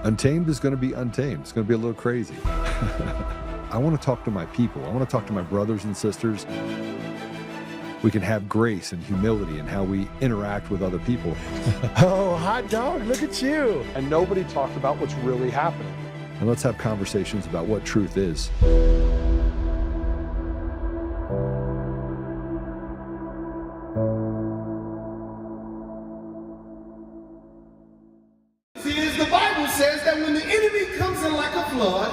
Untamed is going to be untamed. It's going to be a little crazy. I want to talk to my people. I want to talk to my brothers and sisters. We can have grace and humility in how we interact with other people. Oh, hot dog, look at you. And nobody talked about what's really happening. And let's have conversations about what truth is. See, as the Bible says that when the enemy comes in like a flood,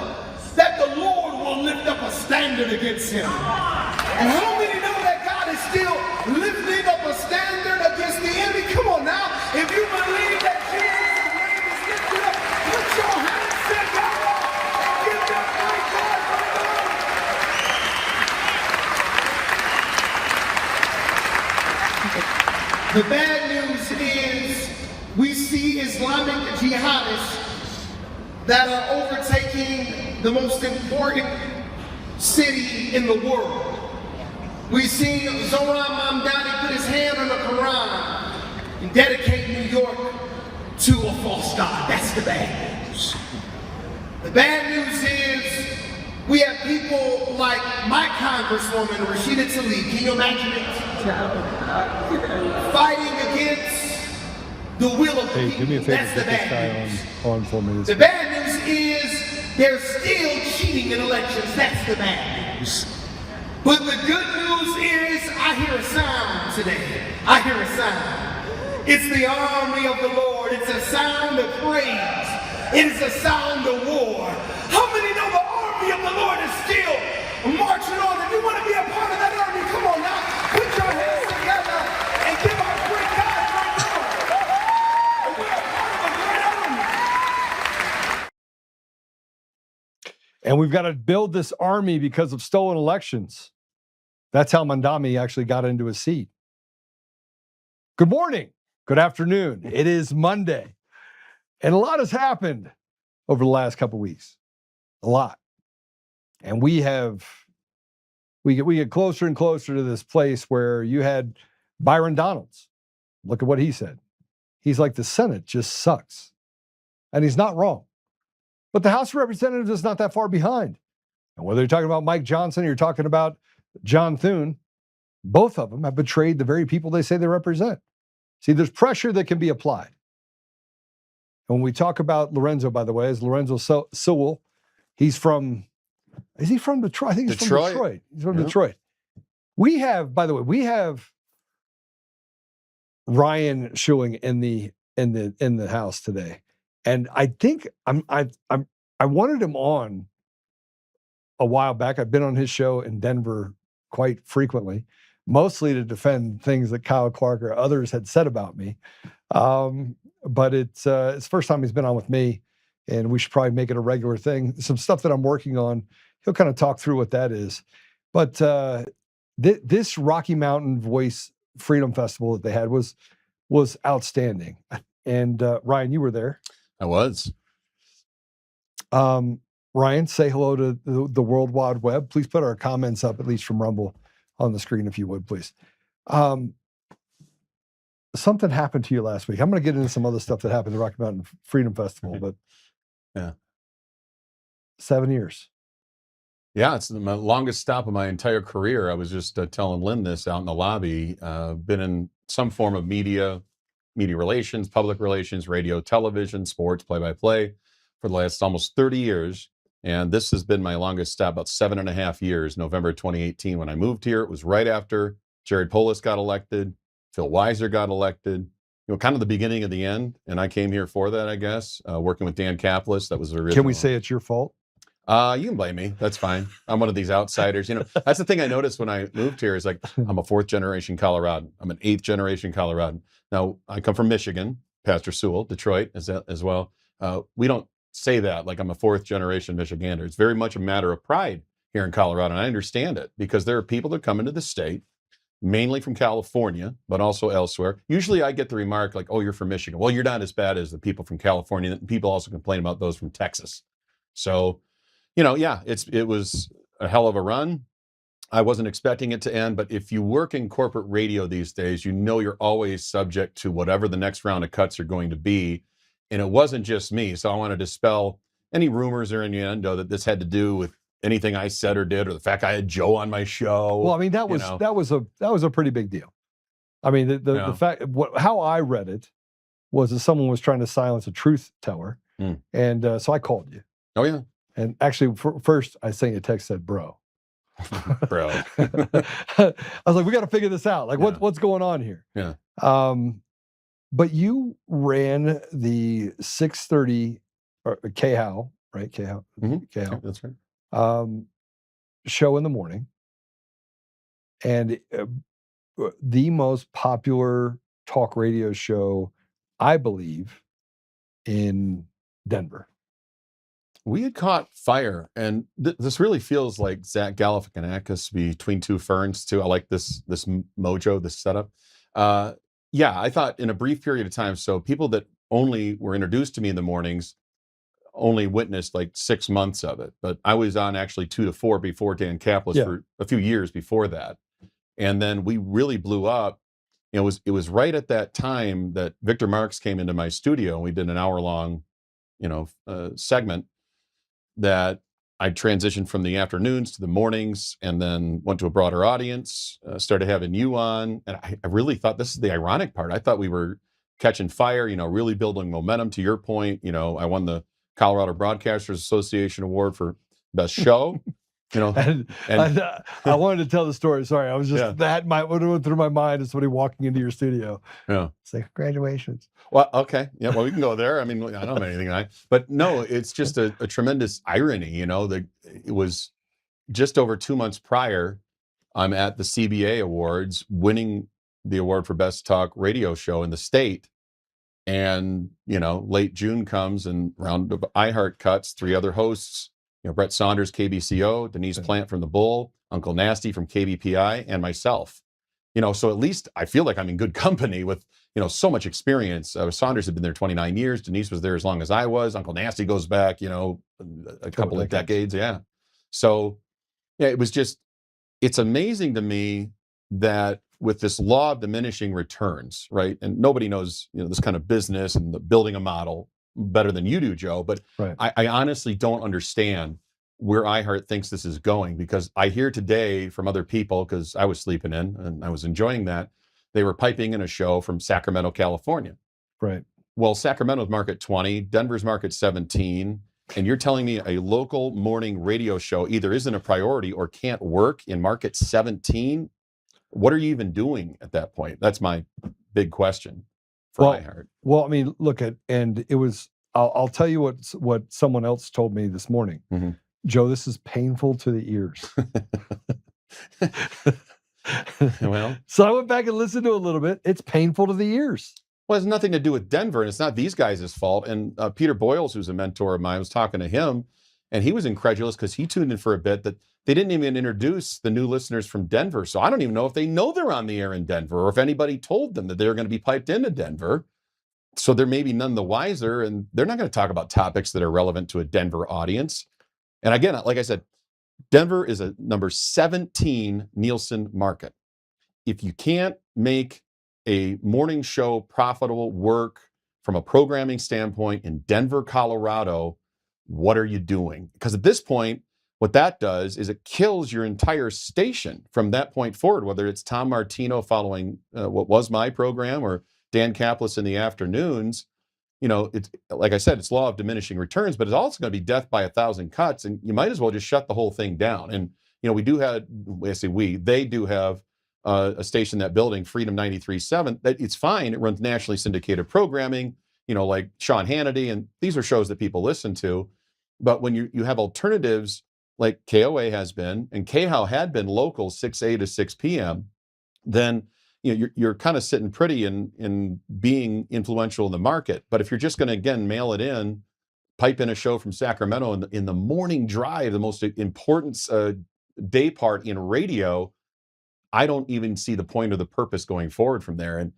that the Lord will lift up a standard against him. And how many know that God is still lifting up a standard against the enemy? Come on now, if you believe that Jesus' name is lifted up, put your hands together and give them great God for the bad news is we see Islamic jihadists that are overtaking the most important city in the world. We've seen Zohran Mamdani put his hand on the Quran and dedicate New York to a false god. That's the bad news. The bad news is we have people like my Congresswoman, Rashida Tlaib. Can you imagine it? Fighting against the will of the Hey, people. do me a favor, That's the get this bad news. guy on for me. The bad news is they're still cheating in elections. That's the bad news. But the good news is I hear a sound today. I hear a sound. It's the army of the Lord. It's a sound of praise. It is a sound of war. How many know the army of the Lord is still marching on? If you want to be a part of that army, come on now. Put your hands together and give our great God right now. And we're a part of a great army. And we've got to build this army because of stolen elections. That's how Mamdani actually got into his seat. Good morning. Good afternoon. It is Monday. And a lot has happened over the last couple of weeks. A lot. And we get closer and closer to this place where you had Byron Donalds. Look at what he said. He's like, the Senate just sucks. And he's not wrong. But the House of Representatives is not that far behind. And whether you're talking about Mike Johnson or you're talking about John Thune, both of them have betrayed the very people they say they represent. See, there's pressure that can be applied. When we talk about Lorenzo, by the way, is Lorenzo Sewell. Is he from Detroit? I think he's from Detroit. He's from Detroit. We have Ryan Schuiling in the house today. And I think I wanted him on a while back. I've been on his show in Denver quite frequently, mostly to defend things that Kyle Clark or others had said about me. But it's the first time he's been on with me, and we should probably make it a regular thing. Some stuff that I'm working on, he'll kind of talk through what that is. But this Rocky Mountain Voice Freedom Festival that they had was outstanding. And Ryan, you were there. I was. Ryan, say hello to the World Wide Web. Please put our comments up, at least from Rumble, on the screen, if you would, please. Something happened to you last week. I'm going to get into some other stuff that happened at the Rocky Mountain Freedom Festival, but yeah, 7 years. Yeah, it's my longest stop of my entire career. I was just telling Lynn this out in the lobby. Been in some form of media relations, public relations, radio, television, sports, play-by-play for the last almost 30 years. And this has been my longest stop, about 7.5 years, November 2018. When I moved here, it was right after Jared Polis got elected, Phil Weiser got elected, kind of the beginning of the end. And I came here for that, I guess, working with Dan Kaplis. That was the original. Can we say it's your fault? You can blame me. That's fine. I'm one of these outsiders. That's the thing I noticed when I moved here is like, I'm a 4th generation Coloradan. I'm an 8th generation Coloradan. Now, I come from Michigan, Pastor Sewell, Detroit as well. We don't say that like I'm a 4th generation Michigander. It's very much a matter of pride here in Colorado. And I understand it because there are people that come into the state, mainly from California, but also elsewhere. Usually I get the remark like, oh, you're from Michigan. Well, you're not as bad as the people from California. People also complain about those from Texas. So, yeah, it was a hell of a run. I wasn't expecting it to end, but if you work in corporate radio these days, you're always subject to whatever the next round of cuts are going to be. And it wasn't just me. So I want to dispel any rumors or innuendo that this had to do with anything I said or did, or the fact I had Joe on my show. Well, I mean, that was a pretty big deal. I mean, the fact how I read it was that someone was trying to silence a truth teller, and so I called you. Oh yeah. And actually, first I sent you a text that said, "Bro." Bro. I was like, we got to figure this out. Like, what's going on here? Yeah. But you ran the 6:30 KHOW, right? KHOW. KHOW. That's right. Show in the morning, and the most popular talk radio show, I believe, in Denver. We had caught fire, and this really feels like Zach Galifianakis between two ferns too. I like this mojo, this setup. Yeah, I thought in a brief period of time, so people that only were introduced to me in the mornings only witnessed like 6 months of it, but I was on actually 2 to 4 before Dan Kaplan for a few years before that, and then we really blew up. It was right at that time that Victor Marx came into my studio, and we did an hour-long, segment that I transitioned from the afternoons to the mornings, and then went to a broader audience, started having you on. And I really thought, this is the ironic part, I thought we were catching fire, really building momentum. To your point, I won the Colorado Broadcasters Association Award for best show. And I wanted to tell the story. Sorry, I was just what went through my mind is somebody walking into your studio. Yeah, it's like, congratulations. Well, okay, yeah, well, we can go there. I mean, I don't have anything but no, it's just a tremendous irony. That it was just over 2 months prior. I'm at the CBA Awards, winning the award for best talk radio show in the state. And late June comes, and round of iHeart cuts, 3 other hosts. Brett Saunders, KBCO, Denise Plant from The Bull, Uncle Nasty from KBPI, and myself. So at least I feel like I'm in good company with, so much experience. Saunders had been there 29 years. Denise was there as long as I was. Uncle Nasty goes back, a couple of decades. Yeah. So yeah, it's amazing to me that with this law of diminishing returns, right? And nobody knows, this kind of business and building a model better than you do, Joe, but I honestly don't understand where iHeart thinks this is going, because I hear today from other people, because I was sleeping in and I was enjoying that, they were piping in a show from Sacramento, California. Right. Well, Sacramento's market 20, Denver's market 17, and you're telling me a local morning radio show either isn't a priority or can't work in market 17? What are you even doing at that point? That's my big question for iHeart. Well, I mean, and it was, I'll tell you what someone else told me this morning. Mm-hmm. Joe, this is painful to the ears. Well, so I went back and listened to it a little bit. It's painful to the ears. Well, it has nothing to do with Denver, and it's not these guys' fault. And Peter Boyles, who's a mentor of mine, I was talking to him, and he was incredulous because he tuned in for a bit that they didn't even introduce the new listeners from Denver. So I don't even know if they know they're on the air in Denver, or if anybody told them that they're going to be piped into Denver. So they're maybe none the wiser, and they're not going to talk about topics that are relevant to a Denver audience. And again, like I said, Denver is a number 17 Nielsen market. If you can't make a morning show profitable work from a programming standpoint in Denver, Colorado, what are you doing? Because at this point, what that does is it kills your entire station from that point forward, whether it's Tom Martino following what was my program, or Dan Kaplan in the afternoons. It's like I said, it's law of diminishing returns, but it's also going to be death by 1,000 cuts, and you might as well just shut the whole thing down. And they do have a station, that building, Freedom 93.7, that it's fine. It runs nationally syndicated programming, like Sean Hannity, and these are shows that people listen to. But when you have alternatives like KOA has been, and KHOW had been local 6 a to 6 p.m., then you're kind of sitting pretty in being influential in the market. But if you're just going to, again, mail it in, pipe in a show from Sacramento in the morning drive, the most important day part in radio, I don't even see the point or the purpose going forward from there. And,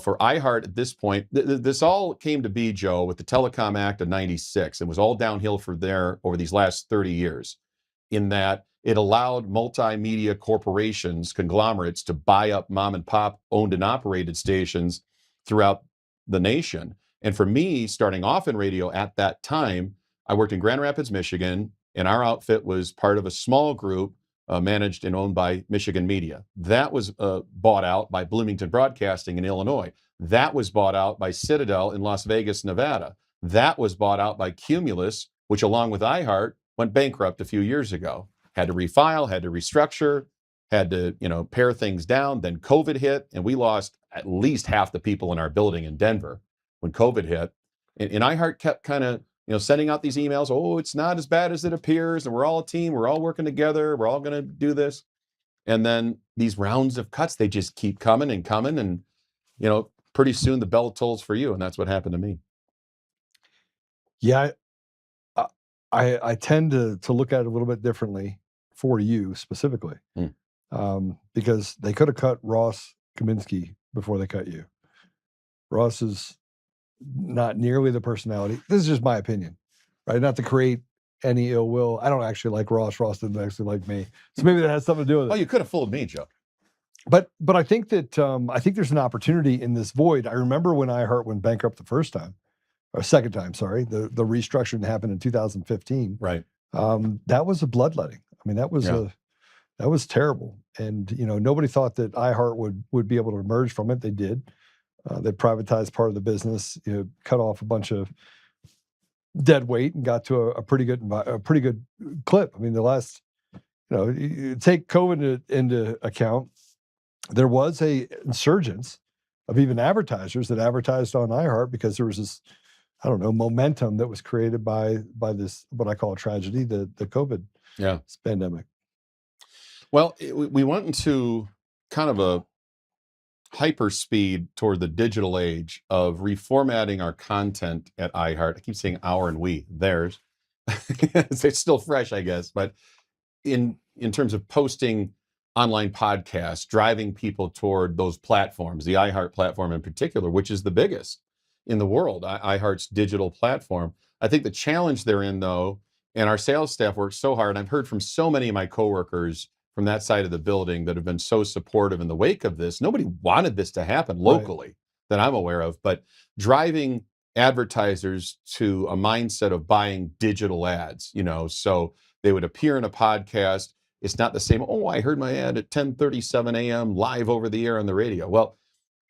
for iHeart at this point, this all came to be, Joe, with the Telecom Act of 96. It was all downhill from there over these last 30 years, in that it allowed multimedia corporations, conglomerates, to buy up mom and pop owned and operated stations throughout the nation. And for me, starting off in radio at that time, I worked in Grand Rapids, Michigan, and our outfit was part of a small group managed and owned by Michigan Media. That was bought out by Bloomington Broadcasting in Illinois. That was bought out by Citadel in Las Vegas, Nevada. That was bought out by Cumulus, which along with iHeart went bankrupt a few years ago. Had to refile, had to restructure, had to, pare things down. Then COVID hit, and we lost at least half the people in our building in Denver when COVID hit. And iHeart kept kind of, sending out these emails. Oh, it's not as bad as it appears, and we're all a team. We're all working together. We're all going to do this. And then these rounds of cuts, they just keep coming and coming, and pretty soon the bell tolls for you, and that's what happened to me. Yeah, I tend to look at it a little bit differently for you specifically, because they could have cut Ross Kaminsky before they cut you. Ross is not nearly the personality. This is just my opinion, right? Not to create any ill will. I don't actually like Ross. Ross didn't actually like me, so maybe that has something to do with it. Oh, you could have fooled me, Joe. But I think that I think there's an opportunity in this void. I remember when iHeart went bankrupt the first time, or second time, sorry. The restructuring happened in 2015. Right. That was a bloodletting. I mean, that was terrible. And nobody thought that iHeart would be able to emerge from it. They did. They privatized part of the business, cut off a bunch of dead weight, and got to a pretty good clip. I mean, the last, you take COVID into account, there was a insurgence of even advertisers that advertised on iHeart because there was this, I don't know, momentum that was created by this, what I call a tragedy, the COVID pandemic. Well, we went into kind of a hyperspeed toward the digital age of reformatting our content at iHeart. I keep saying our and we, theirs. It's still fresh, I guess, but in terms of posting online podcasts, driving people toward those platforms, the iHeart platform in particular, which is the biggest in the world, iHeart's digital platform. I think the challenge therein, though, and our sales staff works so hard, and I've heard from so many of my coworkers from that side of the building that have been so supportive in the wake of this. Nobody wanted this to happen locally that I'm aware of, but driving advertisers to a mindset of buying digital ads, so they would appear in a podcast. It's not the same, oh, I heard my ad at 10:37 a.m. live over the air on the radio. Well,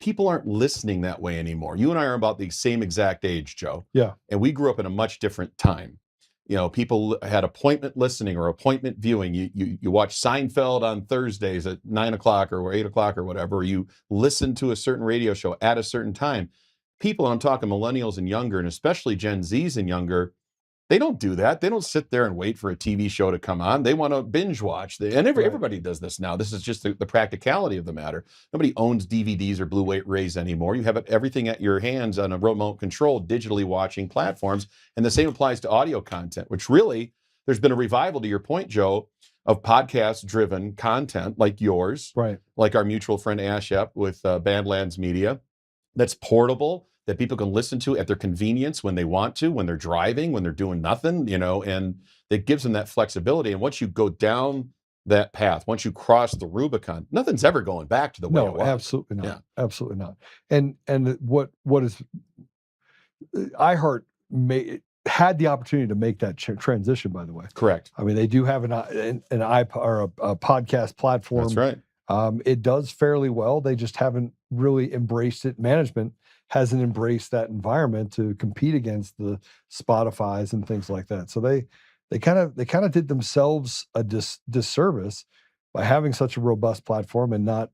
people aren't listening that way anymore. You and I are about the same exact age, Joe. Yeah. And we grew up in a much different time. People had appointment listening or appointment viewing. You watch Seinfeld on Thursdays at 9 o'clock or 8 o'clock or whatever. Or you listen to a certain radio show at a certain time. People, and I'm talking millennials and younger, and especially Gen Zs and younger, they don't do that. They don't sit there and wait for a TV show to come on. They want to binge watch. Everybody does this now. This is just the practicality of the matter. Nobody owns DVDs or Blu-rays anymore. You have everything at your hands on a remote control, digitally watching platforms. And the same applies to audio content, which really, there's been a revival, to your point, Joe, of podcast-driven content like yours, right? Like our mutual friend Ash Epp with Badlands Media, that's portable, that people can listen to at their convenience when they want to, when they're driving, when they're doing nothing, and it gives them that flexibility. And once you go down that path, once you cross the Rubicon, nothing's ever going back to the way it was. No, absolutely not. Yeah. Absolutely not. And what is iHeart had the opportunity to make that transition, by the way. Correct. I mean, they do have an iPod or a podcast platform. That's right. It does fairly well. They just haven't really embraced it. Management hasn't embraced that environment to compete against the Spotify's and things like that. So they kind of did themselves a disservice by having such a robust platform and not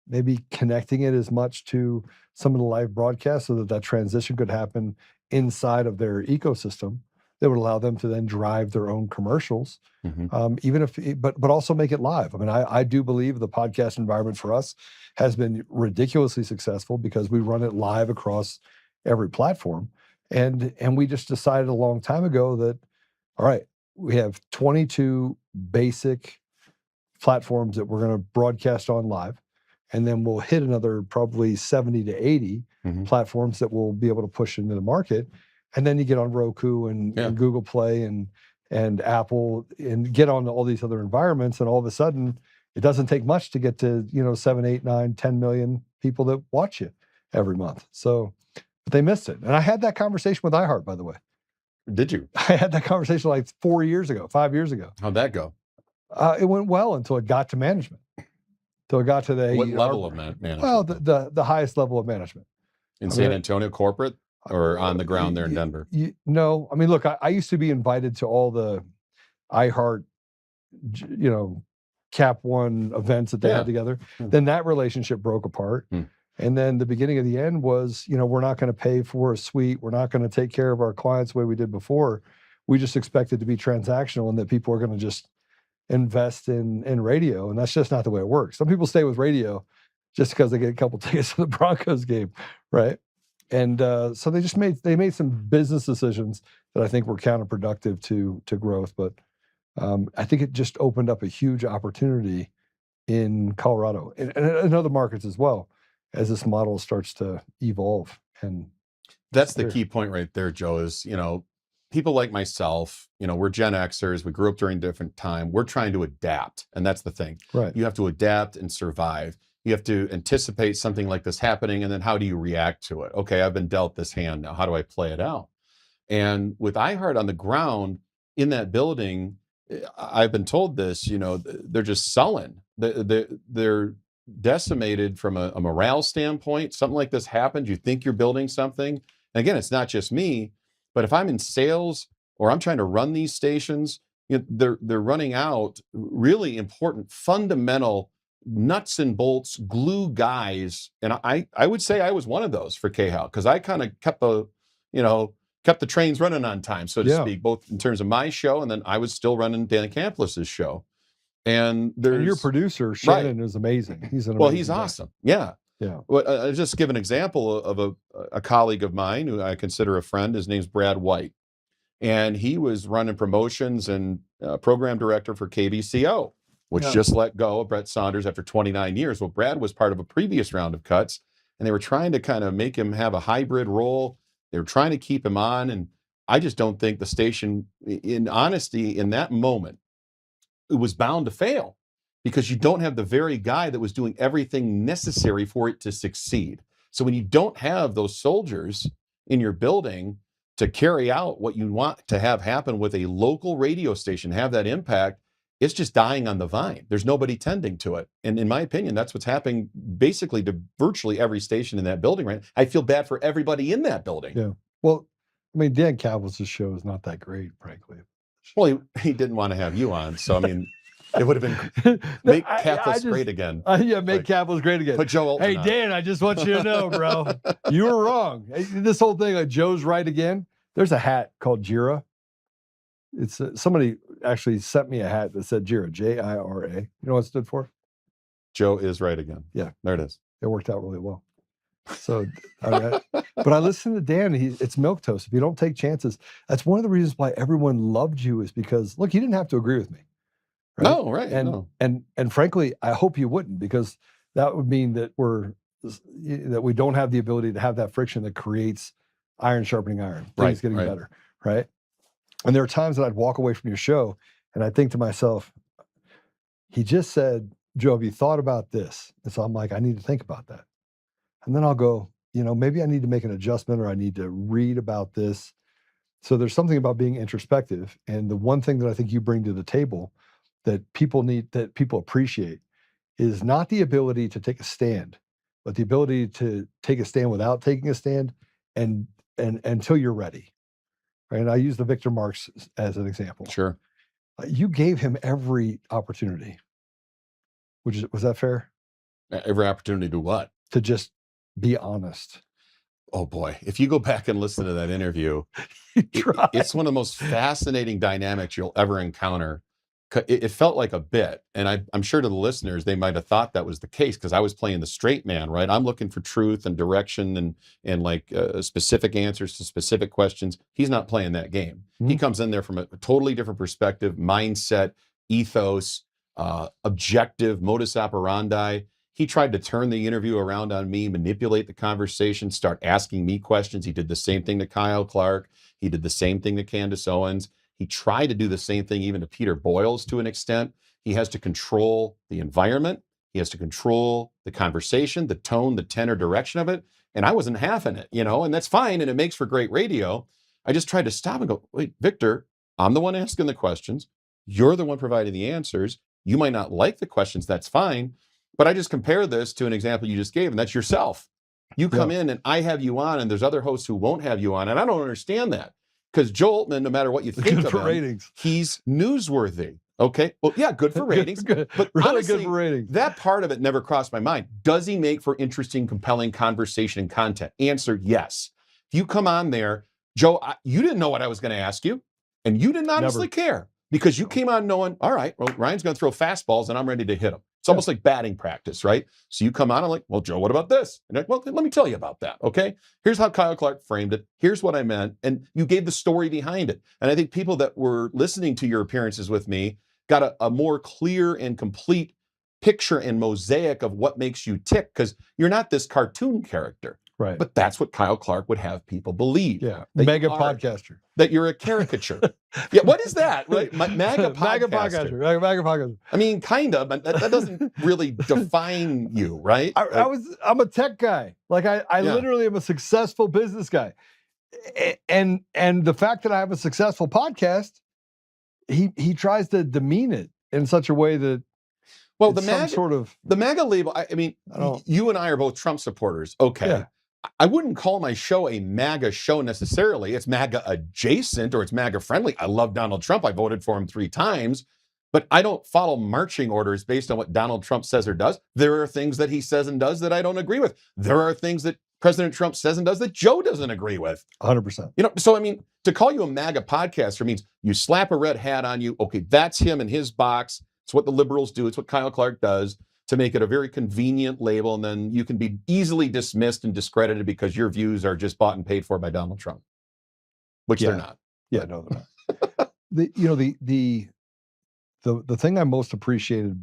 maybe connecting it as much to some of the live broadcasts, so that transition could happen inside of their ecosystem. That would allow them to then drive their own commercials, even if, but also make it live. I mean, I do believe the podcast environment for us has been ridiculously successful because we run it live across every platform, and we just decided a long time ago that, all right, we have 22 basic platforms that we're going to broadcast on live, and then we'll hit another probably 70 to 80 platforms that we'll be able to push into the market. And then you get on Roku and Google Play and Apple and get on all these other environments, and all of a sudden it doesn't take much to get to 7, 8, 9, 10 million people that watch you every month. So but they missed it. And I had that conversation with iHeart, by the way. Did you? I had that conversation like 5 years ago. How'd that go? It went well until it got to management. Until it got to the what level of management? Well, the highest level of management in San Antonio, corporate, or on the ground there in Denver. No, I mean, look, I used to be invited to all the iHeart, Cap One events that they had together. Then that relationship broke apart. And then the beginning of the end was, we're not going to pay for a suite. We're not going to take care of our clients the way we did before. We just expect it to be transactional and that people are going to just invest in radio. And that's just not the way it works. Some people stay with radio just because they get a couple tickets to the Broncos game, right? And so they made some business decisions that I think were counterproductive to growth. But I think it just opened up a huge opportunity in Colorado and in other markets as well, as this model starts to evolve. And that's the key point right there, Joe, is, people like myself, we're Gen Xers, we grew up during a different time. We're trying to adapt. And that's the thing. Right. You have to adapt and survive. You have to anticipate something like this happening. And then how do you react to it? Okay, I've been dealt this hand now. How do I play it out? And with iHeart on the ground in that building, I've been told this, they're just sullen. They're decimated from a morale standpoint. Something like this happens, you think you're building something. And again, it's not just me, but if I'm in sales or I'm trying to run these stations, they're running out really important, fundamental nuts and bolts, glue guys. And I would say I was one of those for KHAL, because I kind of kept the trains running on time, so to speak, both in terms of my show, and then I was still running Dan Camplis's show. And your producer, Shannon, is amazing. He's he's awesome. Yeah. Well, I'll just give an example of a colleague of mine who I consider a friend. His name's Brad White. And he was running promotions and program director for KBCO, which just let go of Brett Saunders after 29 years. Well, Brad was part of a previous round of cuts, and they were trying to kind of make him have a hybrid role. They were trying to keep him on. And I just don't think the station, in honesty, in that moment, it was bound to fail, because you don't have the very guy that was doing everything necessary for it to succeed. So when you don't have those soldiers in your building to carry out what you want to have happen with a local radio station, have that impact, it's just dying on the vine. There's nobody tending to it. And in my opinion, that's what's happening basically to virtually every station in that building, right? I feel bad for everybody in that building. Yeah. Well, I mean, Dan Camplis's show is not that great, frankly. Well, he didn't want to have you on. So, I mean, it would have been make Caplis great again. Make Caplis great again. Put Joe Oltmann on. Dan, I just want you to know, bro, you were wrong. This whole thing, like Joe's right again. There's a hat called Jira. It's somebody actually sent me a hat that said Jira, Jira. You know what it stood for? Joe is right again. Yeah, there it is. It worked out really well. So, but I listened to Dan. It's milquetoast. If you don't take chances, that's one of the reasons why everyone loved you, is because, look, you didn't have to agree with me. Right? No, right. And frankly, I hope you wouldn't, because that would mean that we don't have the ability to have that friction that creates iron sharpening iron, things getting better, right? And there are times that I'd walk away from your show and I'd think to myself, he just said, Joe, have you thought about this? And so I'm like, I need to think about that. And then I'll go, maybe I need to make an adjustment, or I need to read about this. So there's something about being introspective. And the one thing that I think you bring to the table that people appreciate is not the ability to take a stand, but the ability to take a stand without taking a stand and until you're ready. Right? And I use the Victor Marx as an example. Sure. You gave him every opportunity. Was that fair? Every opportunity to what? To just be honest. Oh boy. If you go back and listen to that interview, it's one of the most fascinating dynamics you'll ever encounter. It felt like a bit, and I'm sure to the listeners, they might have thought that was the case, because I was playing the straight man, right? I'm looking for truth and direction and like specific answers to specific questions. He's not playing that game. Mm-hmm. He comes in there from a totally different perspective, mindset, ethos, objective, modus operandi. He tried to turn the interview around on me, manipulate the conversation, start asking me questions. He did the same thing to Kyle Clark. He did the same thing to Candace Owens. He tried to do the same thing even to Peter Boyles to an extent. He has to control the environment. He has to control the conversation, the tone, the tenor, direction of it. and I wasn't half in it, and that's fine, and it makes for great radio. I just tried to stop and go, wait, Victor, I'm the one asking the questions. You're the one providing the answers. You might not like the questions, that's fine. But I just compare this to an example you just gave, and that's yourself. You come in and I have you on, and there's other hosts who won't have you on, and I don't understand that. Because Joe Oltmann, no matter what you think of him, ratings. He's newsworthy. Okay, well, yeah, good for ratings. Good. But really honestly, good for ratings. That part of it never crossed my mind. Does he make for interesting, compelling conversation and content? Answer, yes. If you come on there, Joe, you didn't know what I was going to ask you, and you didn't honestly care because you came on knowing, all right, well, Ryan's going to throw fastballs, and I'm ready to hit him. It's almost like batting practice, right? So you come on, I'm like, well, Joe, what about this? And like, well, let me tell you about that, okay? Here's how Kyle Clark framed it. Here's what I meant. And you gave the story behind it. And I think people that were listening to your appearances with me got a more clear and complete picture and mosaic of what makes you tick, because you're not this cartoon character. Right. But that's what Kyle Clark would have people believe. Yeah. Mega podcaster. That you're a caricature. Yeah, what is that? Right? MAGA podcaster. MAGA podcaster. I mean, kind of, but that doesn't really define you, right? I'm a tech guy. Like I literally am a successful business guy. And the fact that I have a successful podcast, he tries to demean it in such a way that the MAGA label, I mean, you and I are both Trump supporters. Okay. Yeah. I wouldn't call my show a MAGA show necessarily. It's MAGA adjacent or it's MAGA friendly. I love Donald Trump. I voted for him 3 times, but I don't follow marching orders based on what Donald Trump says or does. There are things that he says and does that I don't agree with. There are things that President Trump says and does that Joe doesn't agree with. 100%. So I mean, to call you a MAGA podcaster means you slap a red hat on you. Okay, that's him in his box. It's what the liberals do. It's what Kyle Clark does to make it a very convenient label. And then you can be easily dismissed and discredited because your views are just bought and paid for by Donald Trump, which they're not. Yeah, no, they're not. The thing I most appreciated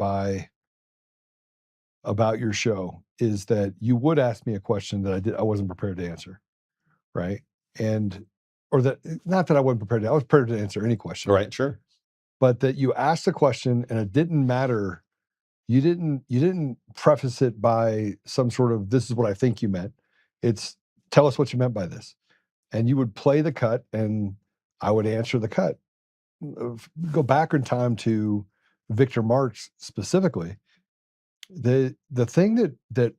about your show is that you would ask me a question that I wasn't prepared to answer. Right. Or that, not that I wasn't prepared to, I was prepared to answer any question. Right, sure. But that you asked a question and it didn't matter. You didn't preface it by some sort of, this is what I think you meant. It's, tell us what you meant by this. And you would play the cut and I would answer the cut. Go back in time to Victor Marx specifically. The thing that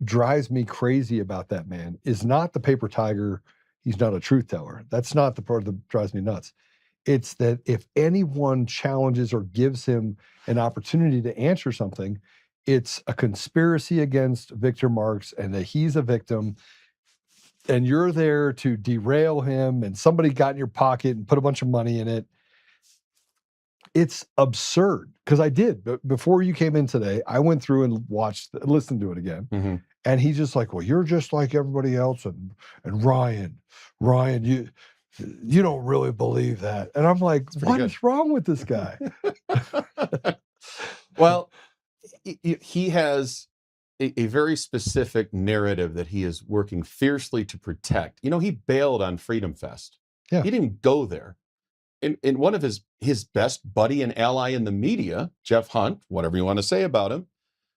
drives me crazy about that man is not the paper tiger. He's not a truth teller. That's not the part that drives me nuts. It's that if anyone challenges or gives him an opportunity to answer something, it's a conspiracy against Victor Marx and that he's a victim and you're there to derail him and somebody got in your pocket and put a bunch of money in it. It's absurd because I did. But before you came in today, I went through and listened to it again. Mm-hmm. And he's just like, well, you're just like everybody else. And Ryan, you don't really believe that. And I'm like, what is wrong with this guy? Well, he has a very specific narrative that he is working fiercely to protect. He bailed on Freedom Fest. Yeah. He didn't go there. And one of his best buddy and ally in the media, Jeff Hunt, whatever you want to say about him,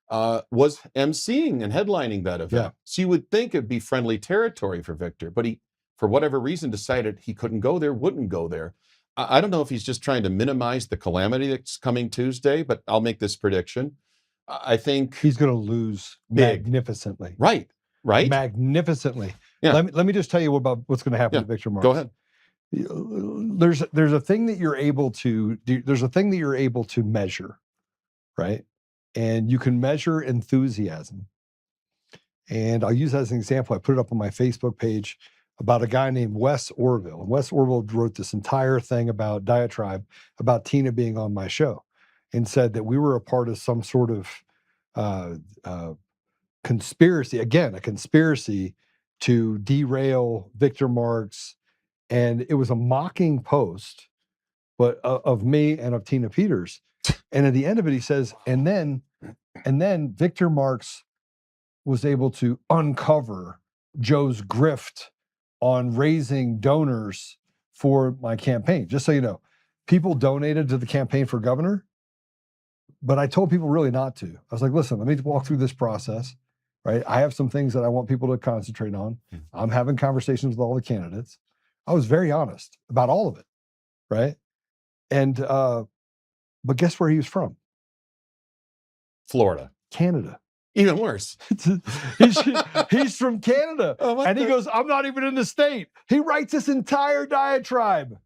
was emceeing and headlining that event. Yeah. So you would think it'd be friendly territory for Victor, but he, for whatever reason, decided he couldn't go there, wouldn't go there. I don't know if he's just trying to minimize the calamity that's coming Tuesday, but I'll make this prediction. I think he's going to lose magnificently. Right. Magnificently. Yeah. Let me just tell you about what's going to happen to Victor Marx. Go ahead. There's a thing that you're able to do. There's a thing that you're able to measure, right? And you can measure enthusiasm. And I'll use that as an example. I put it up on my Facebook page about a guy named Wes Orville. And Wes Orville wrote this entire thing about diatribe about Tina being on my show and said that we were a part of some sort of conspiracy, again, a conspiracy to derail Victor Marx. And it was a mocking post, but of me and of Tina Peters. And at the end of it, he says, and then Victor Marx was able to uncover Joe's grift on raising donors for my campaign. Just so you know, people donated to the campaign for governor, but I told people really not to. I was like, listen, let me walk through this process. right? I have some things that I want people to concentrate on. I'm having conversations with all the candidates. I was very honest about all of it, right? And but guess where he was from? Florida. Canada. Even worse. he's from Canada. And he goes, I'm not even in the state. He writes this entire diatribe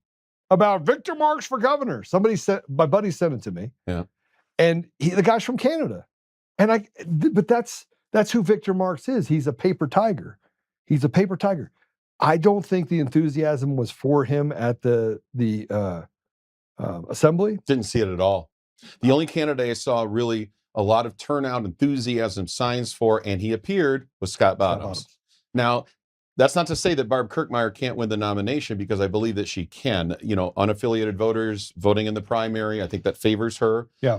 about Victor Marks for governor. My buddy sent it to me. Yeah. And the guy's from Canada. But that's who Victor Marks is. He's a paper tiger. He's a paper tiger. I don't think the enthusiasm was for him at the assembly. Didn't see it at all. The only candidate I saw really a lot of turnout, enthusiasm, signs for, and he appeared, was Scott Bottoms. Now, that's not to say that Barb Kirkmeyer can't win the nomination, because I believe that she can. You know, unaffiliated voters voting in the primary, I think that favors her. Yeah.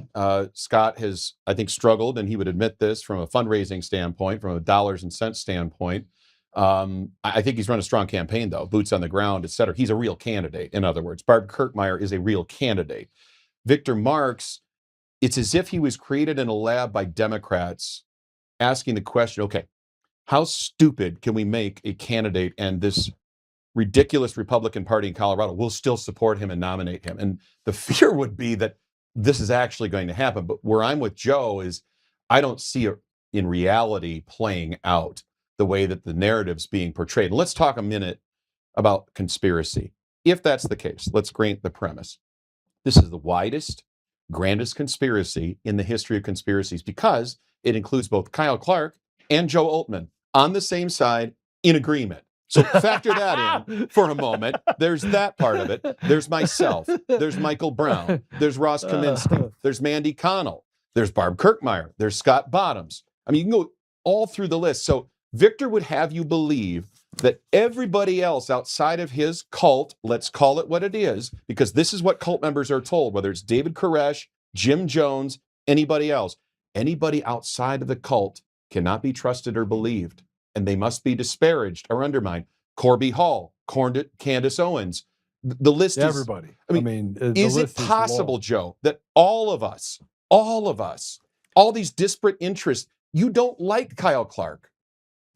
Scott has, I think, struggled, and he would admit this from a fundraising standpoint, from a dollars and cents standpoint. I think he's run a strong campaign, though, boots on the ground, et cetera. He's a real candidate, in other words. Barb Kirkmeyer is a real candidate. Victor Marks, it's as if he was created in a lab by Democrats asking the question, okay, how stupid can we make a candidate, and this ridiculous Republican Party in Colorado will still support him and nominate him? And the fear would be that this is actually going to happen. But where I'm with Joe is I don't see it in reality playing out the way that the narrative's being portrayed. And let's talk a minute about conspiracy. If that's the case, let's grant the premise. This is the widest, grandest conspiracy in the history of conspiracies, because it includes both Kyle Clark and Joe Oltmann on the same side in agreement. So factor that in for a moment. There's that part of it. There's myself. There's Michael Brown. There's Ross Kaminsky. There's Mandy Connell. There's Barb Kirkmeyer. There's Scott Bottoms. I mean, you can go all through the list. So Victor would have you believe that everybody else outside of his cult, let's call it what it is, because this is what cult members are told, whether it's David Koresh, Jim Jones, anybody else, anybody outside of the cult cannot be trusted or believed, and they must be disparaged or undermined. Corby Hall, Candace Owens, the list is everybody. I mean, is it possible, Joe, that all of us, all these disparate interests, you don't like Kyle Clark,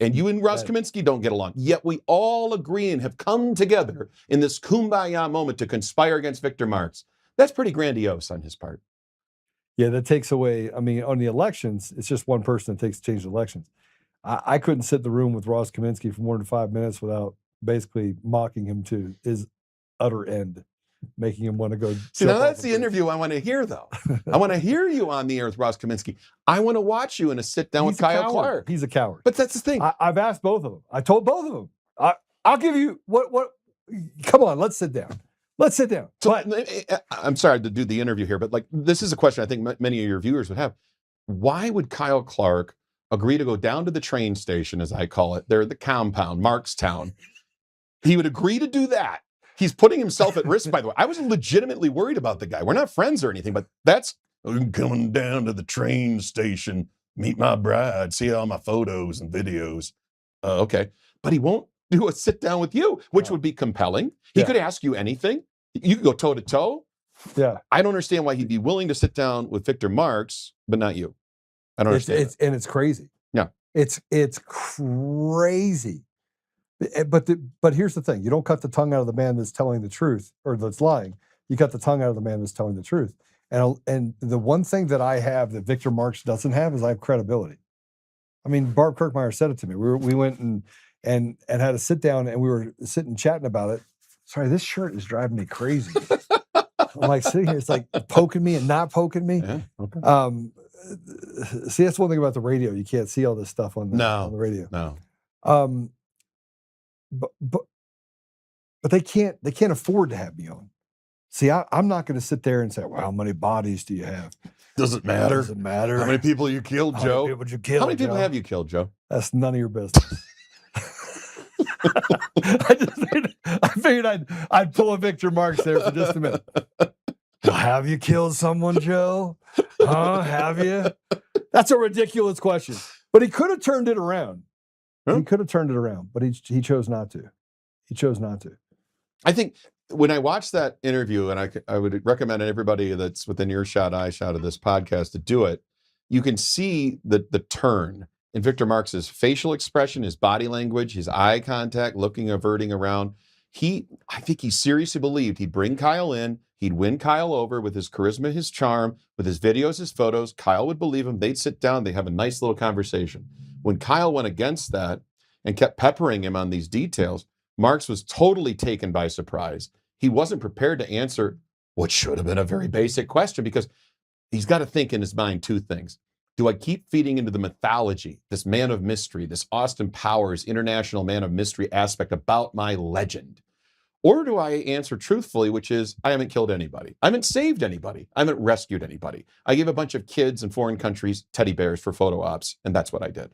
and you and Ross Kaminsky don't get along, yet we all agree and have come together in this kumbaya moment to conspire against Victor Marks? That's pretty grandiose on his part. Yeah, that takes away, I mean, on the elections, it's just one person that takes to change the elections. I couldn't sit in the room with Ross Kaminsky for more than 5 minutes without basically mocking him to his utter end, making him want to go. See, now that's the interview I want to hear, though. I want to hear you on the air with Ross Kaminsky. I want to watch you in a sit down with Kyle Clark. He's a coward. But that's the thing. I've asked both of them. I told both of them. I'll give you what. Come on, let's sit down. Let's sit down. So, I'm sorry to do the interview here, but like, this is a question I think many of your viewers would have. Why would Kyle Clark agree to go down to the train station, as I call it, there, the compound, Markstown? He would agree to do that. He's putting himself at risk, by the way. I was legitimately worried about the guy. We're not friends or anything, but that's, I'm coming down to the train station, meet my bride, see all my photos and videos. Okay. But he won't do a sit down with you, which would be compelling. He could ask you anything. You could go toe to toe. Yeah. I don't understand why he'd be willing to sit down with Victor Marks, but not you. I don't understand. And it's crazy. Yeah. It's crazy. But here's the thing. You don't cut the tongue out of the man that's telling the truth or that's lying. You cut the tongue out of the man that's telling the truth. And the one thing that I have that Victor Marks doesn't have is I have credibility. I mean, Barb Kirkmeyer said it to me. We went and had a sit down, and we were sitting chatting about it. Sorry, this shirt is driving me crazy. I'm like sitting here, it's like poking me and not poking me. Yeah, okay. See, that's one thing about the radio. You can't see all this stuff on the radio. No. But they can't afford to have me on. See, I'm not going to sit there and say, well, how many bodies do you have? Doesn't matter. Doesn't matter. How many people you killed, Joe? How many people did you kill, How many people Joe? have you killed, Joe? That's none of your business. I figured I'd pull a Victor Marks there for just a minute. Well, have you killed someone, Joe? Have you? That's a ridiculous question. But he could have turned it around. Huh? He could have turned it around, but he chose not to. He chose not to. I think when I watched that interview, and I would recommend everybody that's within earshot, eyeshot of this podcast to do it, you can see the turn in Victor Marx's facial expression, his body language, his eye contact, looking, averting around. I think he seriously believed he'd bring Kyle in, he'd win Kyle over with his charisma, his charm, with his videos, his photos. Kyle would believe him. They'd sit down, they'd have a nice little conversation. When Kyle went against that and kept peppering him on these details, Marx was totally taken by surprise. He wasn't prepared to answer what should have been a very basic question, because he's got to think in his mind two things. Do I keep feeding into the mythology, this man of mystery, this Austin Powers international man of mystery aspect about my legend? Or do I answer truthfully, which is, I haven't killed anybody. I haven't saved anybody. I haven't rescued anybody. I gave a bunch of kids in foreign countries teddy bears for photo ops, and that's what I did.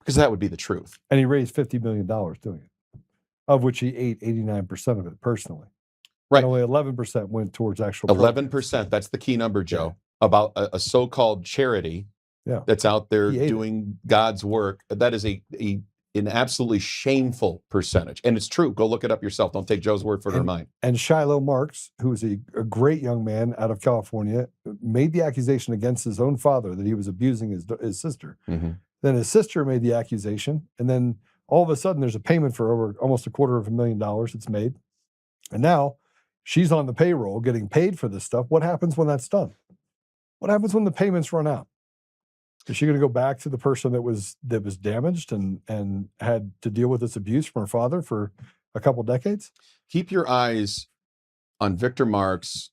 Because that would be the truth. And he raised $50 million doing it, of which he ate 89% of it personally. Right. And only 11% went towards actual 11%, programs. that's the key number, Joe, about a so-called charity that's out there doing God's work. That is an absolutely shameful percentage. And it's true. Go look it up yourself. Don't take Joe's word for it or mine. And Shiloh Marx, who is a great young man out of California, made the accusation against his own father that he was abusing his sister. Mm-hmm. Then his sister made the accusation. And then all of a sudden there's a payment for over almost $250,000 that's made. And now she's on the payroll getting paid for this stuff. What happens when that's done? What happens when the payments run out? Is she going to go back to the person that was damaged and had to deal with this abuse from her father for a couple decades? Keep your eyes on Victor Marx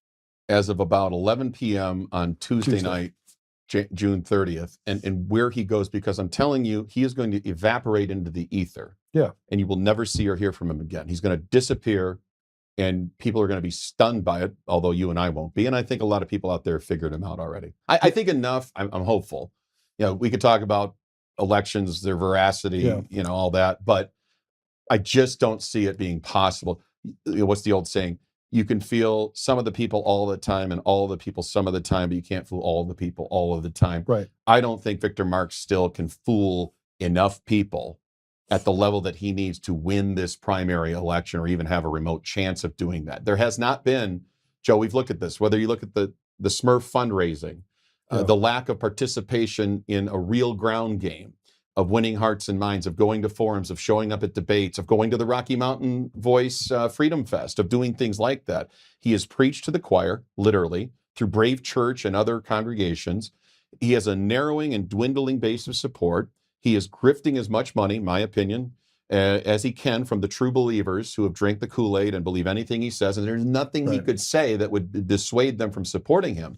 as of about 11 p.m. on Tuesday night, June 30th, and where he goes, because I'm telling you, he is going to evaporate into the ether. Yeah. And you will never see or hear from him again. He's going to disappear, and people are going to be stunned by it, although you and I won't be. And I think a lot of people out there figured him out already. I think enough. I'm hopeful. We could talk about elections, their veracity, all that, but I just don't see it being possible. What's the old saying? You can feel some of the people all the time and all the people some of the time, but you can't fool all the people all of the time. Right. I don't think Victor Marx still can fool enough people at the level that he needs to win this primary election or even have a remote chance of doing that. There has not been, Joe, we've looked at this, whether you look at the Smurf fundraising, the lack of participation in a real ground game, of winning hearts and minds, of going to forums, of showing up at debates, of going to the Rocky Mountain Voice Freedom Fest, of doing things like that. He has preached to the choir, literally, through Brave Church and other congregations. He has a narrowing and dwindling base of support. He is grifting as much money, my opinion, as he can from the true believers who have drank the Kool-Aid and believe anything he says, and there's nothing he could say that would dissuade them from supporting him.